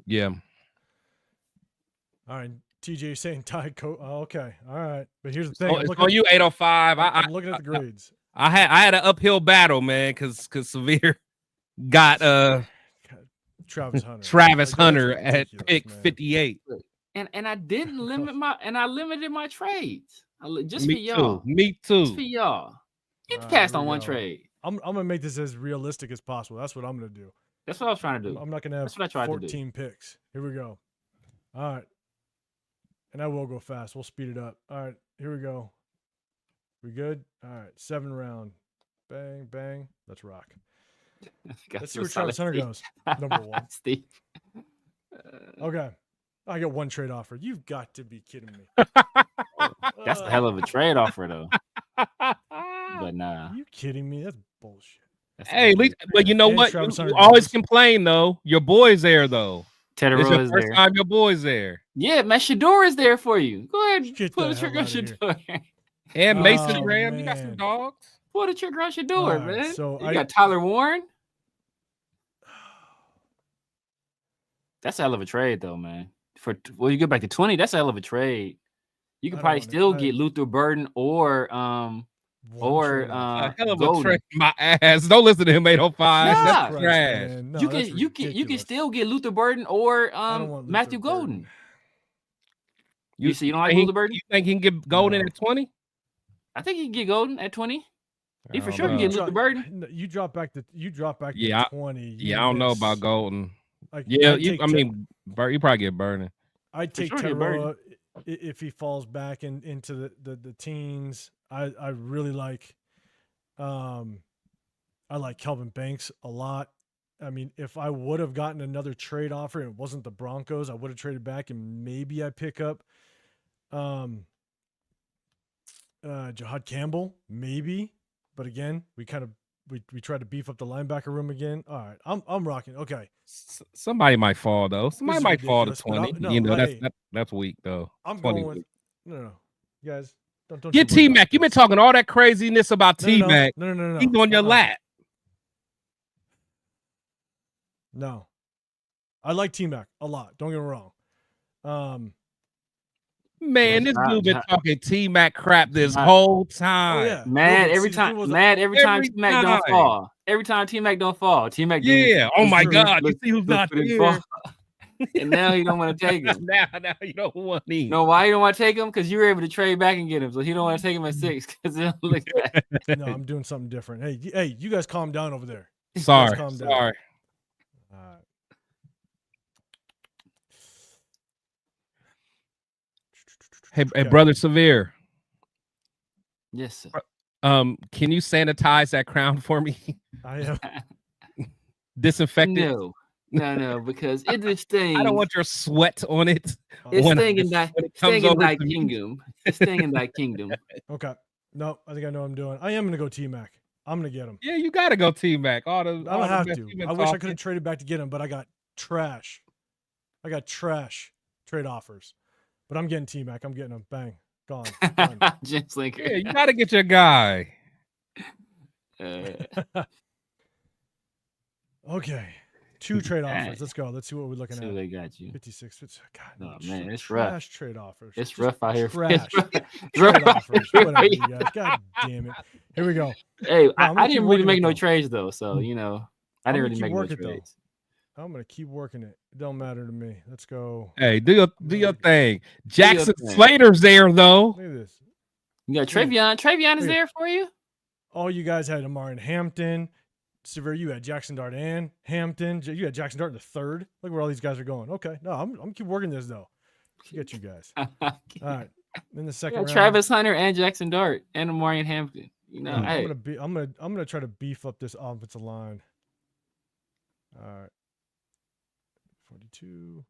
Yeah. All right, TJ saying Ty coat. Oh, okay, all right. But here's the thing. It's on you, 805. I'm looking at the grades. I had an uphill battle, man, because Severe got Travis Hunter at pick 58. And I didn't limit I limited my trades. Just for y'all. Me too. Just for y'all. You passed on one trade. I'm gonna make this as realistic as possible. That's what I'm gonna do. That's what I was trying to do. I'm not gonna have 14 picks. Here we go. All right. And I will go fast. We'll speed it up. All right, here we go. We good? All right, 7 round. Bang, bang. Let's rock. Let's see where Travis Hunter goes. Number 1. Steve. Okay. I got 1 trade offer. You've got to be kidding me. That's a hell of a trade offer, though. But nah. Are you kidding me? That's bullshit. Hey, but you know what? You always complain, though. Your boy's there, though. Tetairoa is first there. time your boy's there. Yeah, man. Shador is there for you. Go ahead. Pull the trigger on Shador. And Mason Graham. You got some dogs. Pull the trigger on Shador, man. So you got Tyler Warren. That's a hell of a trade, though, man. You get back to 20, that's a hell of a trade. You could probably still get Luther Burden or hell of a trade. My ass. Don't listen to him, 805. That's trash. No, you can still get Luther Burden or Matthew Golden. You don't like Luther Burden? You think he can get Golden at 20? I think he can get Golden at 20. He for sure can get Luther Burden. You drop back to 20. Yeah, I don't know about Golden. You probably get Burden. I'd take Tetairoa if he falls back into the teens. I really like I like Kelvin Banks a lot. I mean, if I would have gotten another trade offer and it wasn't the Broncos, I would have traded back and maybe I pick up Jahad Campbell, maybe. But again, we try to beef up the linebacker room again. All right, I'm rocking. Okay. Somebody might fall though. Somebody is might fall to ridiculous, 20. no, You know, hey, that's weak though. I'm 20 going with weak. no. You guys, don't Get you worry about T-Mac. You've been this. talking all that craziness about No. T-Mac. No. He's on your lap. No. I like T-Mac a lot. Don't get me wrong. Man, this dude been talking T-Mac crap this whole time. Oh yeah. Mad No, every see, time. was Mad every time every T-Mac don't time. fall. Every time T-Mac don't fall. T-Mac. Yeah. Oh my true. God. You see who's not here. And now you don't want to take him. now you don't want him. No, why you don't want to take him? Because you were able to trade back and get him. So he don't want to take him at 6 because it don't look bad. No, I'm doing something different. Hey, you guys calm down over there. Sorry. Calm down. Sorry. Hey, brother Severe. Yes, sir. Can you sanitize that crown for me? I am. Disinfect it. No, because it is stings. I don't want your sweat on it. It's staying in thy me. kingdom. It's staying in thy kingdom. Okay. No, I think I know what I'm doing. I am gonna go T-Mac. I'm gonna get him. Yeah, you gotta go T-Mac. I don't have to. I wish I could have traded back to get him, but I got trash. Trade offers. But I'm getting T-Mac. I'm getting him. Bang. Gone. James Linker. Yeah, you gotta get your guy. Okay. 2 trade offers. Let's go. Let's see what we're looking at. They got you. 56. God, man, it's trash rough. Trade offers. It's Just rough out here. Trash. It's Trade rough. offers. Whatever, you guys. God damn it. Here we go. Hey, No, I didn't really make no though. trades though, so I didn't really make no trades. I'm gonna keep working it. It don't matter to me. Let's go. Hey, do your thing. Jackson Slater's there though. Look at this. You got Travion. Travion is there for you. All you guys had Amar and Hampton. Severe, you had Jackson Dart and Hampton. You had Jackson Dart in the 3rd. Look where all these guys are going. Okay, no, I'm gonna keep working this though. Get you guys. All right, in the second round, Travis Hunter and Jackson Dart and Amari and Hampton. I'm gonna try to beef up this offensive line. All right, 42.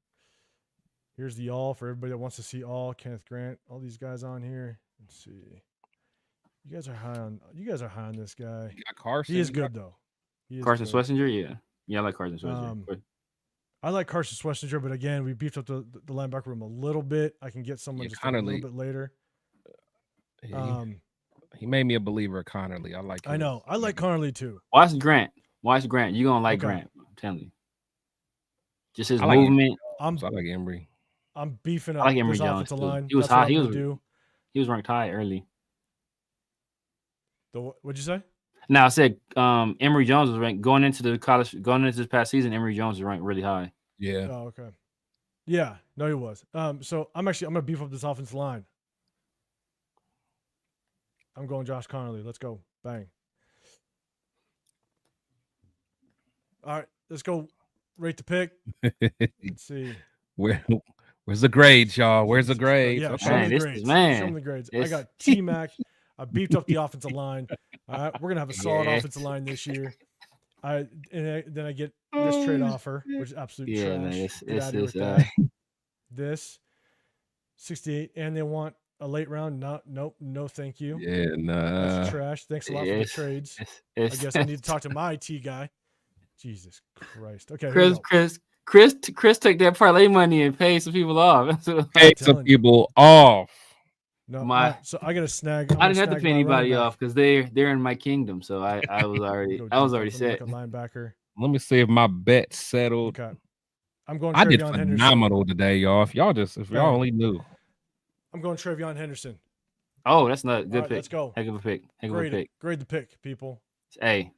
Here's the all for everybody that wants to see all. Kenneth Grant, all these guys on here. Let's see. You guys are high on this guy. You got Carson. He is good though. Carson Schlesinger, yeah, I like Carson Schlesinger. I like Carson Schlesinger, but again, we beefed up the linebacker room a little bit. I can get someone just a little bit later. He made me a believer of Connerly. I know. I like Connerly too. Watch Grant. You're gonna like Grant. I'm telling you. Just his movement. I like Emory. I'm beefing up. I like Emory Jones. Line. He was high. He was ranked high early. What'd you say? Now I said Emory Jones was ranked going into this past season. Emory Jones was ranked really high. Yeah. Oh, okay. Yeah, no, he was. So I'm gonna beef up this offensive line. I'm going Josh Connerly. Let's go. Bang. All right, let's go. Rate the pick. Let's see. Where's the grades, y'all? Where's the grades? Yeah, okay. show me the grades. Show me the grades. I got T-Mac. I beefed up the offensive line. All right, we're gonna have a solid offensive line this year. Then I get this trade offer, which is absolute trash. Get out of here with that. This 68, and they want a late round. Nope, no, thank you. Yeah, nah. That's trash. Thanks a lot for the trades. I guess I need to talk to my IT guy. Jesus Christ. Okay, Chris took that parlay money and paid some people off. Paid some people off. No, so I got to snag. I didn't have to pay anybody off because they're in my kingdom. So I was already set. Like a linebacker. Let me see if my bet settled. Okay. I'm going. I did phenomenal today, y'all. If y'all only knew. I'm going Travion Henderson. Oh, that's not a good right, pick. Let's go. Heck of a pick. Grade the pick, people. It's A.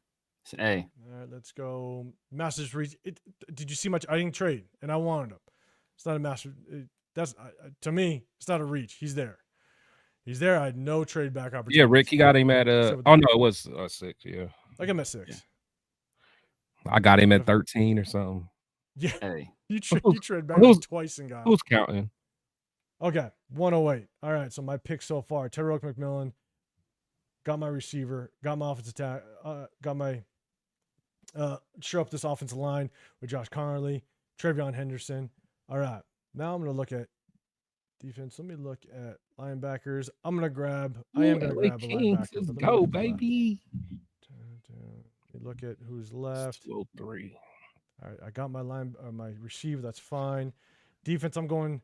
All right, let's go. Masters reach. Did you see much? I didn't trade, and I wanted him. It's not a master. That's to me. It's not a reach. He's there. I had no trade back opportunity. Yeah, Rick, he got him at oh no, it was 6. Yeah, I got him at 6. Yeah. I got him at 13 or something. Yeah, hey. you trade back twice and got. Who's counting? Okay, 108. All right, so my pick so far: Tetairoa McMillan. Got my receiver. Got my offensive attack. Got my shore up this offensive line with Josh Connerly, Trevion Henderson. All right, now I'm gonna look at defense. Let me look at linebackers. I am gonna grab a linebacker. Let's But let me go, look at the left. baby. Let me look at who's left. 203. All right, I got my my receiver. That's fine. Defense, I'm going.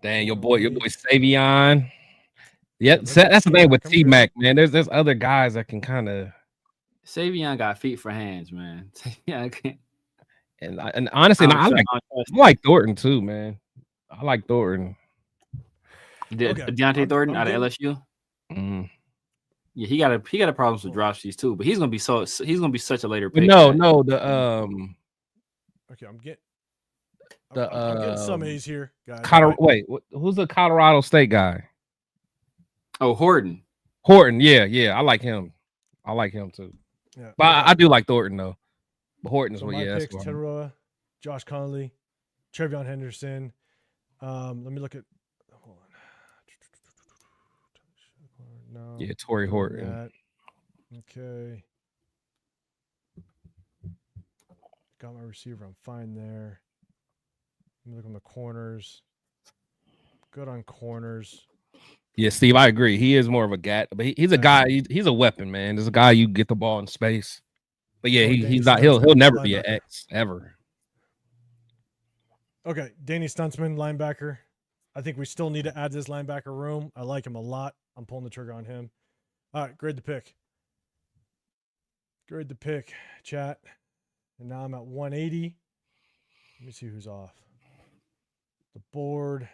Dang, your boy Savion. Yeah, Yep, that's the thing with I'm T good. Mac, man. There's other guys that can kind of. Savion got feet for hands, man. Savion can't. And honestly, I like Thornton too, man. I like Thornton. Deontay Thornton out of LSU. Mm. Yeah, he got a problems with drop sheets too, but he's gonna be such a later pick. No, Okay, I'm getting some A's here, guys. Wait, who's the Colorado State guy? Oh, Horton. Yeah, I like him. I like him too. Yeah, but I do like Thornton though. But Horton's my picks: Tetairoa, Josh Connerly, Trevion Henderson. Let me look at. Hold on. No. Yeah, Torrey Horton. Okay. Got my receiver. I'm fine there. Let me look on the corners. Good on corners. Yeah, Steve, I agree. He is more of a gat, but he's a guy. He's a weapon, man. There's a guy you get the ball in space. But yeah, he's not. He'll never be an X ever. Okay, Danny Stuntsman, linebacker. I think we still need to add this linebacker room. I like him a lot. I'm pulling the trigger on him. All right, grade the pick. Grade the pick, chat. And now I'm at 180. Let me see who's off. The board.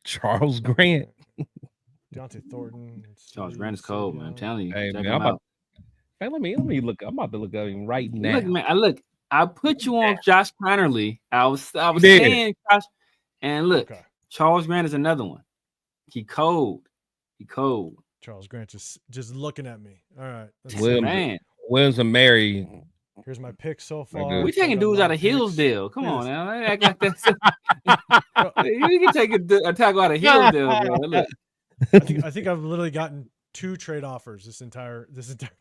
Charles Grant. Deontay Thornton. Charles Grant is cold, man. I'm telling you. Hey, man, let me look. I'm about to look at him right now. Look, man. I put you on Josh Connerly. I was saying Josh, and look, Charles Grant is another one. He cold. Charles Grant just looking at me. All right. Williams and Mary. Here's my pick so far. We taking dudes out of Hillsdale. Come on now. Act like that. You can take a tackle out of Hillsdale, bro. Look. I think I've literally gotten 2 trade offers this entire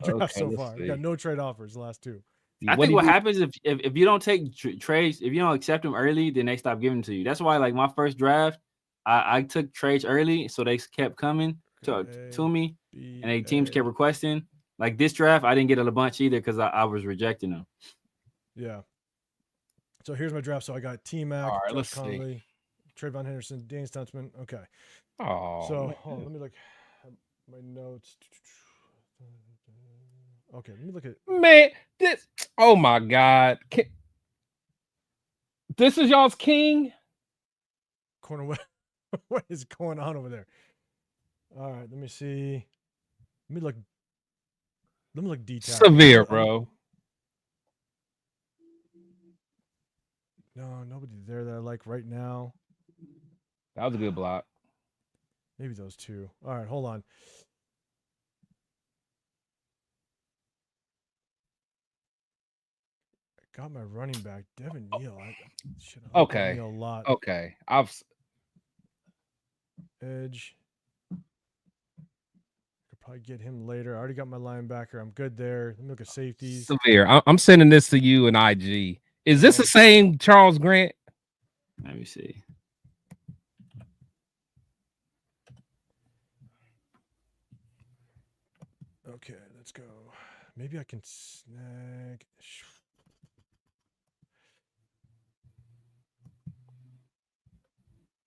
draft so far. I got no trade offers the last 2. I think what happens if you don't take trades, if you don't accept them early, then they stop giving to you. That's why, like my first draft, I took trades early, so they kept coming to me, and teams kept requesting. Like this draft, I didn't get a bunch either because I was rejecting them. Yeah. So here's my draft. So I got T-Mac, Josh Connerly, Trevion Henderson, Danny Stuntsman. Okay. Oh. So let me look at my notes. Okay, let me look at this. Oh my God! This is y'all's king. Corner, what is going on over there? All right, let me see. Let me look detailed. Severe, bro. No, nobody there that I like right now. That was a good block. Maybe those 2. All right, hold on. I got my running back, Devin Neal. Okay. Neal a lot. Okay. Edge. Could probably get him later. I already got my linebacker. I'm good there. Let me look at safeties. Severe. I'm sending this to you and IG. Is this the same Charles Grant? Let me see. Okay, let's go. Maybe I can snag.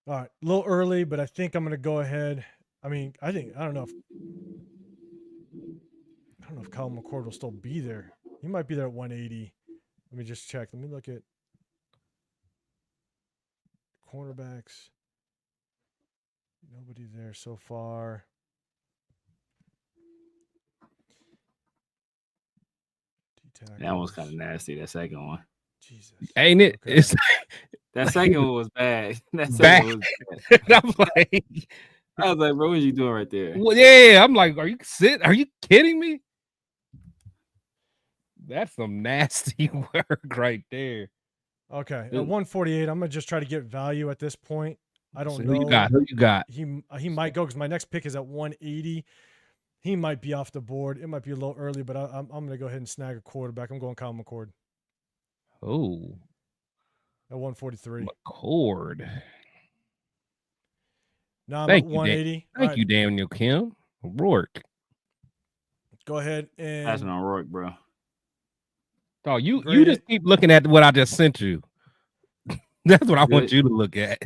All right, a little early, but I think I'm going to go ahead. I mean, I don't know if Kyle McCord will still be there. He might be there at 180. Let me just check. Let me look at cornerbacks. Nobody there so far. That one's kind of nasty. That second one. Jesus. Ain't it? Okay. It's that second one was bad. That second one was bad. I was like, bro, what are you doing right there? Well, yeah, I'm like, are you kidding me? That's some nasty work right there. Okay. At 148, I'm gonna just try to get value at this point. I don't So know. Who you got? He might go because my next pick is at 180. He might be off the board. It might be a little early, but I'm going to go ahead and snag a quarterback. I'm going Kyle McCord Oh, at 143. McCord. Now I'm Thank at you, 180. Thank you, Daniel Kim. Rourke. Go ahead Passing and on Rourke, bro. Oh, you grade just it. keep looking at what I just sent you. That's what I want Good. you to look at.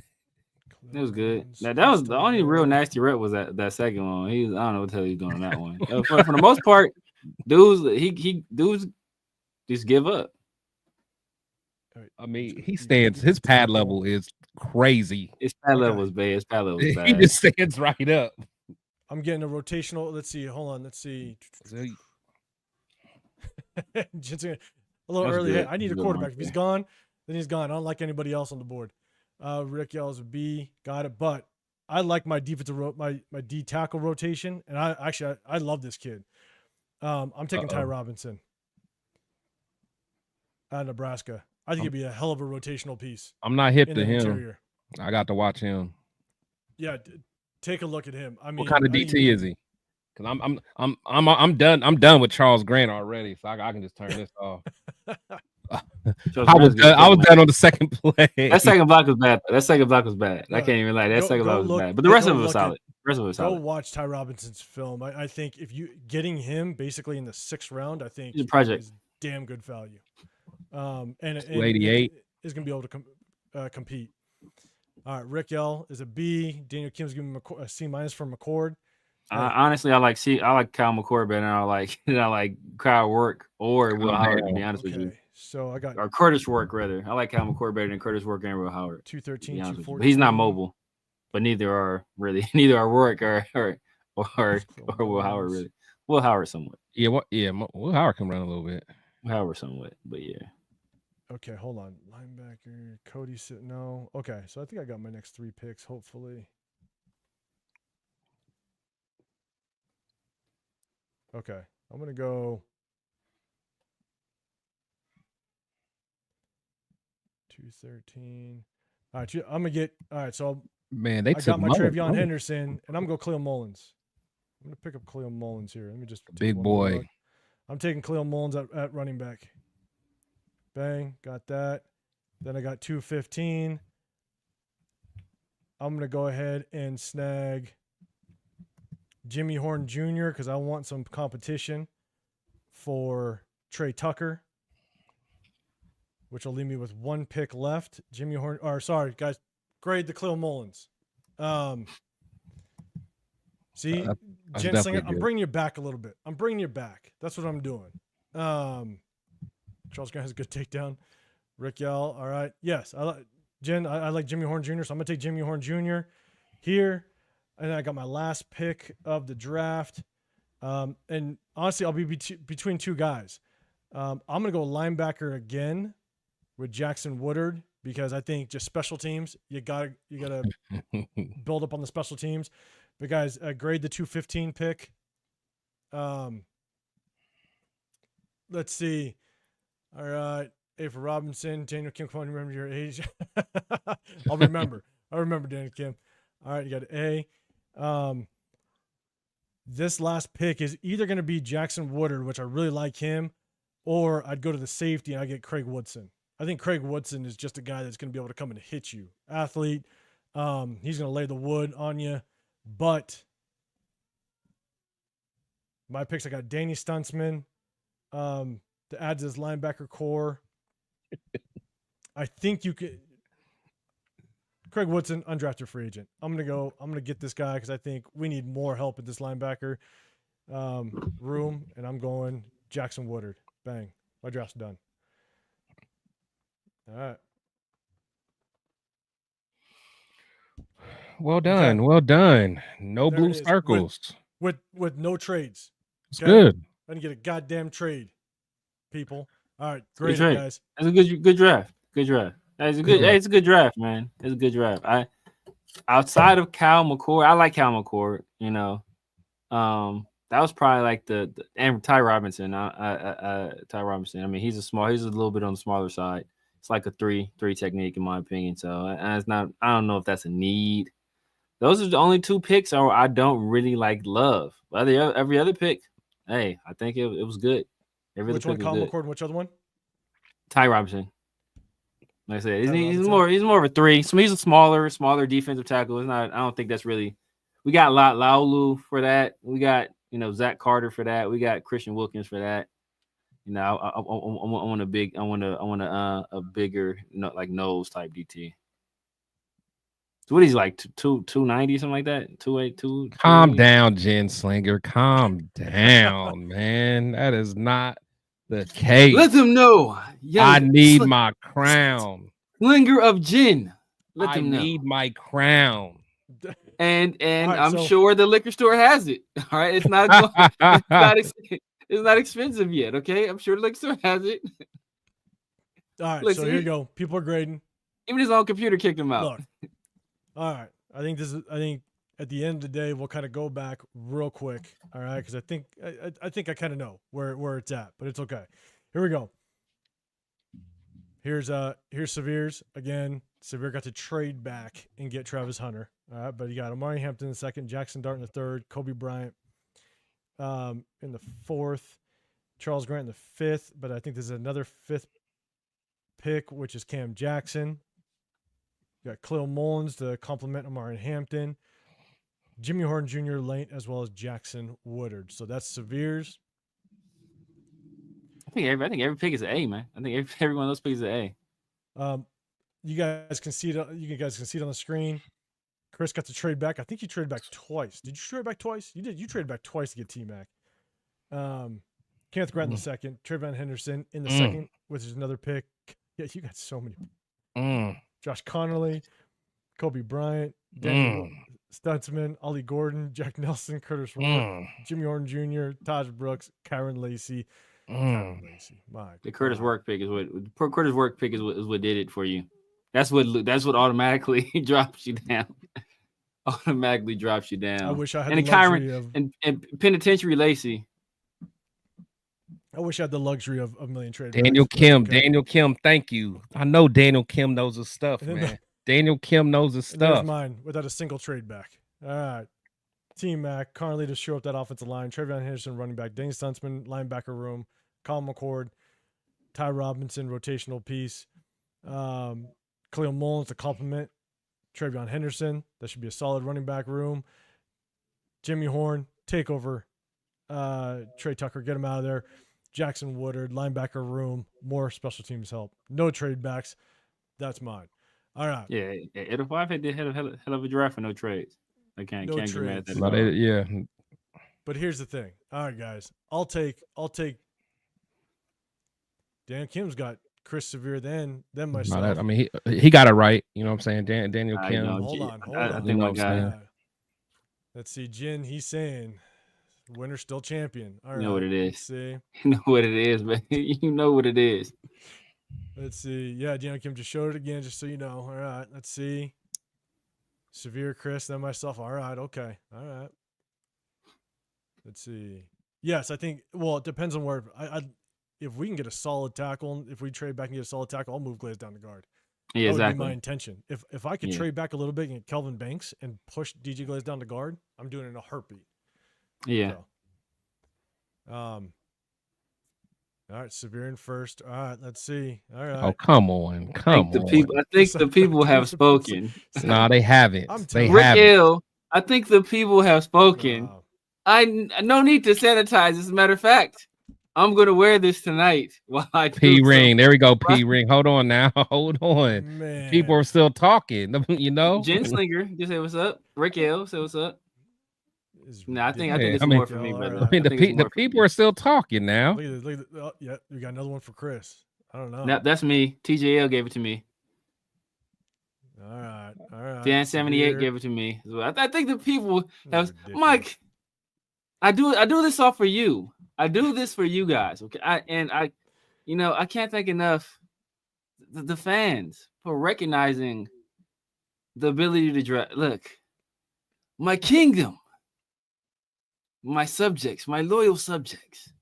It was good. That was the only real nasty rep was that second one. I don't know what the hell he's doing on that one. For the most part, dudes just give up. I mean, he stands. His pad level is crazy. His pad level was bad. His pad level was bad. He just stands right up. I'm getting a rotational. Let's see. Hold on. Let's see. Just a little early. Hey, I need a quarterback. If he's gone, then he's gone. I don't like anybody else on the board. Rick yells a B. Got it. But I like my defensive my D tackle rotation, and I love this kid. I'm taking Ty Robinson out of Nebraska. I think it'd be a hell of a rotational piece. I'm not hip to him. Interior. I got to watch him. Yeah, take a look at him. I mean, what kind of DT is he? Because I'm done. I'm done with Charles Grant already, so I can just turn this off. I was done on the second play. That second block was bad. I can't even lie. That second block was bad. But the rest of it was solid. Go watch Ty Robinson's film. I think if you getting him basically in the 6th round, I think he's a project. Is damn good value. And 288 is going to be able to compete. All right, Rick L is a B. Daniel Kim's giving him a C- for McCord. Honestly, I like Kyle McCord better than I like Kyle Work or Will Howard. To be honest with you, so I got or Curtis Work rather. I like Kyle McCord better than Curtis Work and Will Howard. 213, 214. He's not mobile, but neither are Work or Will Howard really. Will Howard somewhat. Will Howard can run a little bit. Will Howard somewhat, but yeah. Okay, hold on. Linebacker, Cody. No. Okay, so I think I got my next 3 picks. Hopefully. Okay, I'm gonna go 213. All right, I'm gonna get. All right, so man, I got my Travion Henderson, and I'm gonna go Cleo Mullins. I'm gonna pick up Cleo Mullins here. Let me just big boy. I'm taking Cleo Mullins at running back. Bang, got that. Then I got 215. I'm gonna go ahead and snag Jimmy Horn Jr. because I want some competition for Trey Tucker, which will leave me with 1 pick left. Jimmy Horn, or sorry, guys, grade the Cleo Mullins. See, Jen Slinger, I'm bringing you back a little bit. I'm bringing you back. That's what I'm doing. Charles Grant has a good takedown. Rick Yell, all right. Yes, I like Jen. I like Jimmy Horn Jr., so I'm gonna take Jimmy Horn Jr. here. And I got my last pick of the draft. And honestly, I'll be between 2 guys. I'm going to go linebacker again with Jackson Woodard because I think just special teams, you got to build up on the special teams. But guys, grade the 215 pick. Let's see. All right. A for Robinson, Daniel Kim, come on, remember your age. I'll remember. I remember Daniel Kim. All right, you got A. This last pick is either going to be Jackson Woodard, which I really like him, or I'd go to the safety and I get Craig Woodson. I think Craig Woodson is just a guy that's going to be able to come and hit you. Athlete. He's going to lay the wood on you. But my picks, I got Danny Stuntsman to add to this linebacker core. I think you could. Craig Woodson, undrafted free agent. I'm gonna get this guy because I think we need more help at this linebacker room, and I'm going Jackson Woodard. Bang, my draft's done. All right. Well done, well done. No There blue circles. With no trades. It's good. I didn't get a goddamn trade, people. All right, great guys. That's a good draft. Good draft. It's a good. It's a good draft, man. It's a good draft. Outside of Kyle McCord, I like Kyle McCord. You know, that was probably like and Ty Robinson. Ty Robinson. I mean, he's a little bit on the smaller side. It's like a three technique in my opinion. So it's not. I don't know if that's a need. Those are the only 2 picks I don't really love. Every other pick, hey, I think it was good. Which one, Colin McCord, and which other one? Ty Robinson. Like I said, he's Robinson. more of a 3. So he's a smaller defensive tackle. It's not. I don't think that's really. We got Laulu for that. We got Zach Carter for that. We got Christian Wilkins for that. I want a bigger nose type DT. So what is he like 290 something like that? 282. Calm down, Jen Slinger. Calm down, man. That is not the case. Let them know. I need my crown. Slinger of Gin. Let them know. I need my crown. And right, I'm sure the liquor store has it. All right, it's not it's not expensive yet. Okay, I'm sure the liquor store has it. All right, so here you go. People are grading. Even his own computer kicked him out. Look. All right, I think at the end of the day we'll kind of go back real quick. All right, because I think I kind of know where it's at, but it's okay. Here we go. Here's Severe's again. Severe got to trade back and get Travis Hunter. All right, but you got Amari Hampton in the second, Jackson Dart in the third, Kobe Bryant in the fourth, Charles Grant in the fifth. But I think there's another fifth pick, which is Cam Jackson. You got Khalil Mullins to complement Amari Hampton, Jimmy Horn Jr. late, as well as Jackson Woodard. So that's Severe's. I think every pick is an A, man. I think every one of those picks is an A. You guys can see it. You guys can see it on the screen. Chris got to trade back. I think you traded back twice. Did you trade back twice? You did. You traded back twice to get T-Mac. Kenneth Grant in the second. Trayvon Henderson in the second, which is another pick. Yeah, you got so many. Josh Connolly, Kobe Bryant, Daniel Stutzman, Ollie Gordon, Jack Nelson, Curtis Rourke, Jimmy Horn Jr., Taj Brooks, Kyron Lacey. Kyron Lacey. The Curtis Work pick is what did it for you. That's what automatically drops you down. Automatically drops you down. I wish I had and the Kyron luxury and Penitentiary Lacey. I wish I had the luxury of a million trade. Daniel Kim, thank you. I know Daniel Kim knows his stuff, man. Daniel Kim knows his stuff. There's mine without a single trade back. All right. Team Mac, Connolly to show up that offensive line, Trayvon Henderson running back, Dane Stutzman, linebacker room, Colin McCord, Ty Robinson, rotational piece, Khalil Mullins to complement Trayvon Henderson. That should be a solid running back room. Jimmy Horn, take over. Trey Tucker, get him out of there. Jackson Woodard, linebacker room, more special teams help. No trade backs. That's mine. All right. Yeah, 805 had a hell of a draft for no trades. I can't get mad at that. Yeah. But here's the thing. All right, guys. I'll take Dan Kim's got Chris Severe then myself. I mean, he got it right. You know what I'm saying? Daniel Kim. Hold on. I think my guy. Let's see. Jin, he's saying winner still champion. All right. You know what it is. Let's see. You know what it is, man. You know what it is. Let's see. Yeah, Daniel Kim just showed it again, just so you know. All right. Let's see. Severe Chris, then myself. All right. Okay. All right. Let's see. Yes, I think. Well, it depends on where. If we can get a solid tackle, if we trade back and get a solid tackle, I'll move Glaze down to guard. Yeah, that would exactly. be my intention. If I could trade back a little bit and get Kelvin Banks and push DJ Glaze down to guard, I'm doing it in a heartbeat. Yeah. So, all right, Severe in first. All right, let's see. All right. Oh, come on. I think the people have spoken. No, they haven't. I think the people have spoken. I no need to sanitize. As a matter of fact, I'm gonna wear this tonight while I do P-Ring. There we go, P-Ring. Hold on now. Hold on. Man. People are still talking, you know. Jen Slinger, just say what's up. Rick L, say what's up. I think it's more for me, brother. I mean, the people are still talking now. Look at this. Yeah, we got another one for Chris. I don't know. Now, that's me. TJL gave it to me. All right. Dan 78 gave it to me as well. I think the people have Mike. I do this all for you. I do this for you guys. Okay. I can't thank enough the fans for recognizing the ability to draft. Look, my kingdom, my subjects, my loyal subjects.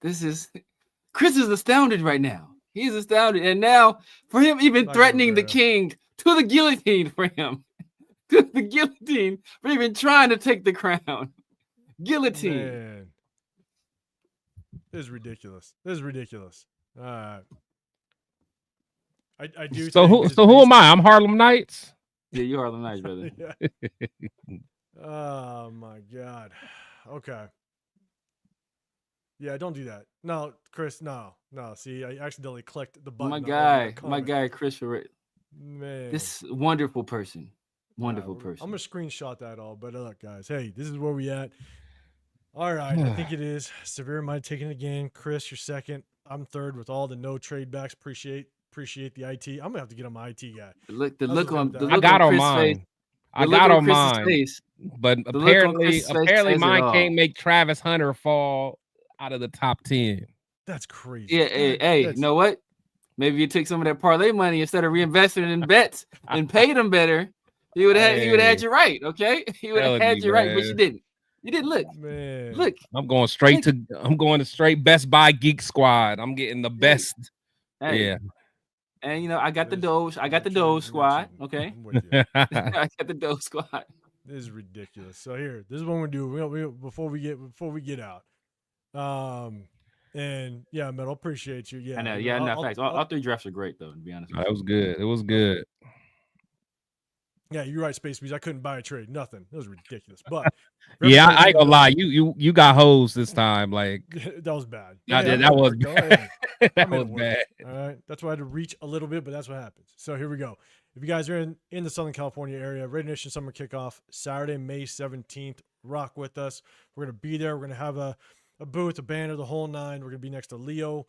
Chris is astounded right now. He's astounded. And now for him even Not threatening the gonna king to the guillotine for him. To the guillotine for even trying to take the crown. Guillotine. Man. This is ridiculous. This is ridiculous. I do So think who just so who based- am I? I'm Harlem Knights. Yeah, you are the nice brother. Yeah. Oh my God. Okay. Yeah, don't do that. No, Chris, no. See, I accidentally clicked the button. My on guy, the my comment. guy, Christopher. Man. This wonderful person. All right, Wonderful I'm person. gonna screenshot that all, but look, guys, hey, this is where we at. All right, I think it is. Severe might taking it again. Chris, you're second. I'm third with all the no trade backs. Appreciate the IT. I'm gonna have to get on my IT guy. The look was on looking at the that. look I got on on Chris' face. mine. I The look got on on Chris's mine. face. But The look on apparently Chris's face says it mine all. can't make Travis Hunter fall out of the top 10. That's crazy. Yeah, hey, you know what? Maybe you took some of that parlay money instead of reinvesting in bets and paid him better. He would have had you right, okay? He would have Telling had you, you right, but you man. didn't. You didn't look. Man. Look. I'm going straight Best Buy Geek Squad. I'm getting the best. Hey. Yeah. And you know, I got the Doge. I got the You're Doge cheating. squad. Okay. I'm with you. I got the Doge squad. This is ridiculous. So here, this is what we're gonna do. Before we get out. And yeah, Metal, appreciate you. Yeah, I know. Yeah, no, facts. All three drafts are great, though. To be honest. That was good. It was good. Yeah, you're right, Space Bees. I couldn't buy a trade. Nothing. It was ridiculous. But yeah, I ain't gonna lie. You got hosed this time. Like that was bad. That was bad. That was bad. All right. That's why I had to reach a little bit, but that's what happens. So here we go. If you guys are in the Southern California area, Raider Nation Summer Kickoff, Saturday, May 17th. Rock with us. We're gonna be there. We're gonna have a booth, a banner, the whole nine. We're gonna be next to Leo.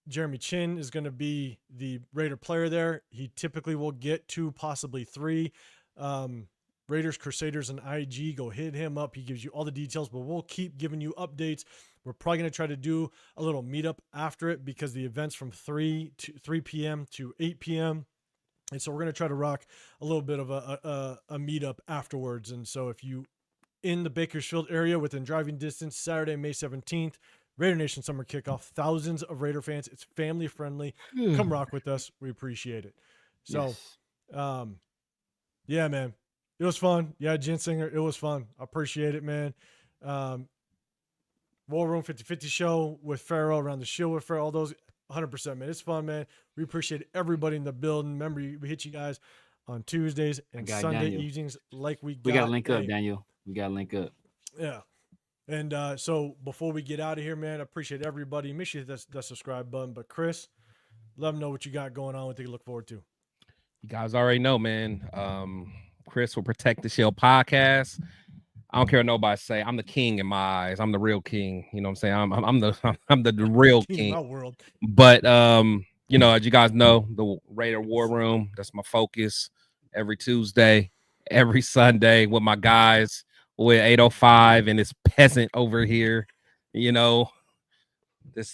Jeremy Chin is going to be the Raider player there. He typically will get 2, possibly 3. Raiders, Crusaders, and IG. Go hit him up. He gives you all the details, but we'll keep giving you updates. We're probably going to try to do a little meetup after it because the event's from 3 p.m. to 8 p.m. And so we're going to try to rock a little bit of a meetup afterwards. And so if you in the Bakersfield area within driving distance, Saturday, May 17th, Raider Nation Summer Kickoff. Thousands of Raider fans. It's family friendly. Come rock with us. We appreciate it. So, yeah, man, it was fun. Yeah, Jen Singer, it was fun. I appreciate it, man. War Room 50/50 show with Pharaoh, around the shield with Pharaoh, all those 100%, man. It's fun, man. We appreciate everybody in the building. Remember, we hit you guys on Tuesdays and Sunday evenings like we got to link up, Daniel. We got to link up. Yeah. And so before we get out of here, man, I appreciate everybody. Make sure you hit that subscribe button. But Chris, let them know what you got going on, what you look forward to. You guys already know, man. Chris will Protect the Shell podcast. I don't care what nobody say. I'm the king in my eyes. I'm the real king. You know what I'm saying? I'm the real king. In my world. But you know, as you guys know, the Raider War Room, that's my focus every Tuesday, every Sunday with my guys. With 805 and this peasant over here, you know, this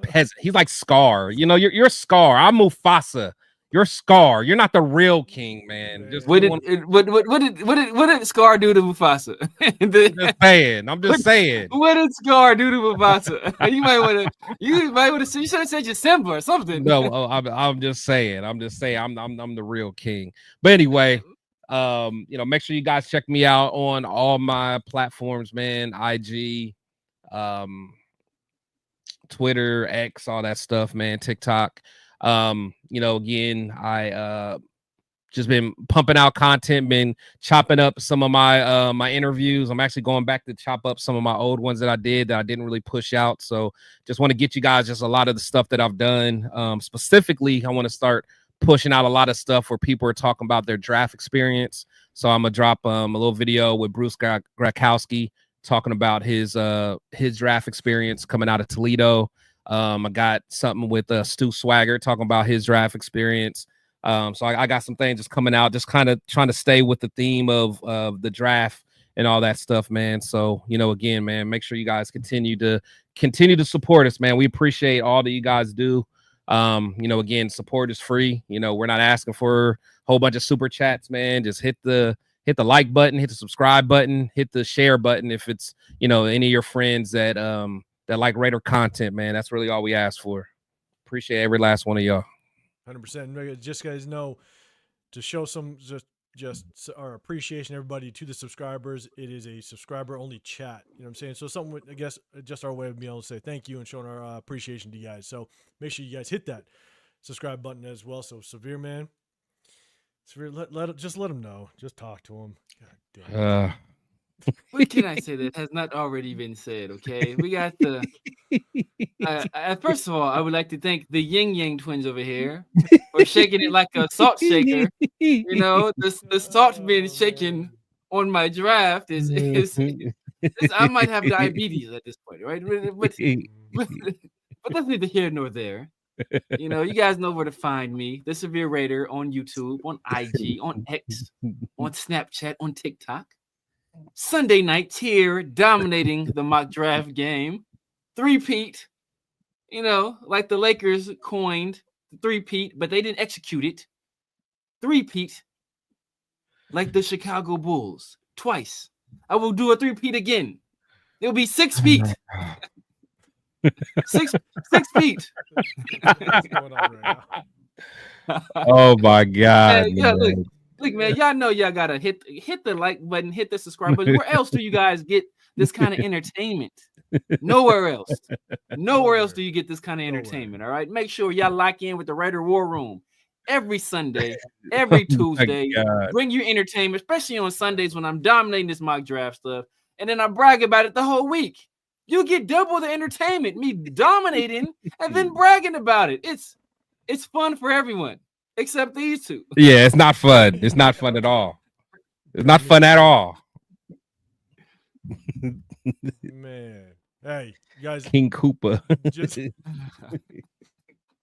peasant. He's like Scar. You know, you're Scar. I'm Mufasa. You're Scar. You're not the real king, man. Just what did Scar do to Mufasa? I'm just saying. What did Scar do to Mufasa? You might want to. You should have said Simba or something. No, I'm just saying. I'm the real king. But anyway. You know, make sure you guys check me out on all my platforms, man. IG, Twitter, X, all that stuff, man. TikTok. You know, again, I just been pumping out content, been chopping up some of my my interviews. I'm actually going back to chop up some of my old ones that I didn't really push out. So just want to get you guys just a lot of the stuff that I've done. Specifically, I want to start pushing out a lot of stuff where people are talking about their draft experience. So I'm gonna drop a little video with Bruce Grakowski talking about his draft experience coming out of Toledo. I got something with Stu Swagger talking about his draft experience. So I got some things just coming out, just kind of trying to stay with the theme of the draft and all that stuff, man. So, you know, again, man, make sure you guys continue to support us, man. We appreciate all that you guys do. You know, again, support is free. You know, we're not asking for a whole bunch of super chats, man. Just hit the like button, hit the subscribe button, hit the share button if it's, you know, any of your friends that that like Raider content, man. That's really all we ask for. Appreciate every last one of y'all. 100%. Just guys know to show some just our appreciation, everybody, to the subscribers. It is a subscriber only chat. You know what I'm saying? So something with, I guess, just our way of being able to say thank you and showing our appreciation to you guys. So make sure you guys hit that subscribe button as well. So Severe, man, Severe, let him know. Just talk to him. God damn it. What can I say that has not already been said? Okay, we got the. First of all, I would like to thank the Yin Yang twins over here for shaking it like a salt shaker. You know, the salt being shaken on my draft is I might have diabetes at this point, right? But that's neither here nor there. You know, you guys know where to find me, the Severe Raider, on YouTube, on IG, on X, on Snapchat, on TikTok. Sunday nights here, dominating the mock draft game. Three-peat, you know, like the Lakers coined three-peat, but they didn't execute it. Three-peat, like the Chicago Bulls, twice. I will do a three-peat again. It'll be 6 feet. six feet. What's going on right now? Oh my God. Look, man, y'all know y'all gotta hit the like button, hit the subscribe button. Where else do you guys get this kind of entertainment? Nowhere else. Nowhere else do you get this kind of entertainment. All right. Make sure y'all lock in with the Raider War Room every Sunday, every Tuesday. Bring you entertainment, especially on Sundays when I'm dominating this mock draft stuff. And then I brag about it the whole week. You get double the entertainment, me dominating and then bragging about it. It's fun for everyone. Except these two. Yeah, it's not fun. It's not fun at all. It's not fun at all. Man. Hey, you guys. King Koopa.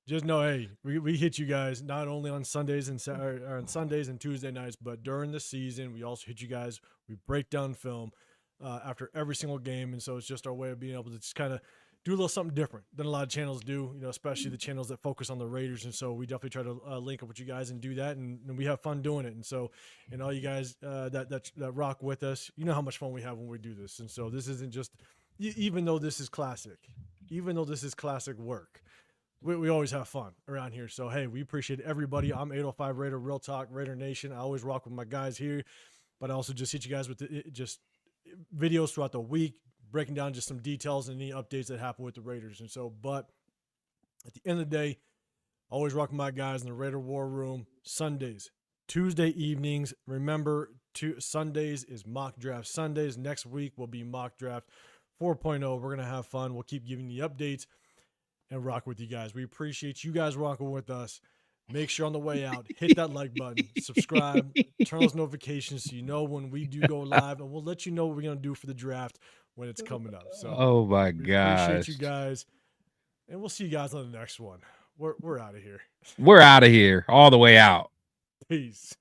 Just know, hey, we hit you guys not only on Sundays and on Sundays and Tuesday nights, but during the season, we also hit you guys. We break down film after every single game. And so it's just our way of being able to just kind of do a little something different than a lot of channels do, you know, especially the channels that focus on the Raiders. And so we definitely try to link up with you guys and do that. And we have fun doing it. And so, and all you guys that rock with us, you know how much fun we have when we do this. And so this isn't just, even though this is classic work, we always have fun around here. So, hey, we appreciate everybody. I'm 805 Raider, Real Talk, Raider Nation. I always rock with my guys here, but I also just hit you guys with just videos throughout the week, breaking down just some details and any updates that happen with the Raiders. And so, but at the end of the day, always rocking my guys in the Raider War Room Sundays, Tuesday evenings. Remember, Sundays is mock draft Sundays. Next week will be mock draft 4.0. We're going to have fun. We'll keep giving you updates and rock with you guys. We appreciate you guys rocking with us. Make sure on the way out, hit that like button, subscribe, turn those notifications so you know when we do go live, and we'll let you know what we're going to do for the draft when it's coming up. So, oh my gosh. Appreciate you guys, and we'll see you guys on the next one. We're out of here. We're out of here, all the way out. Peace.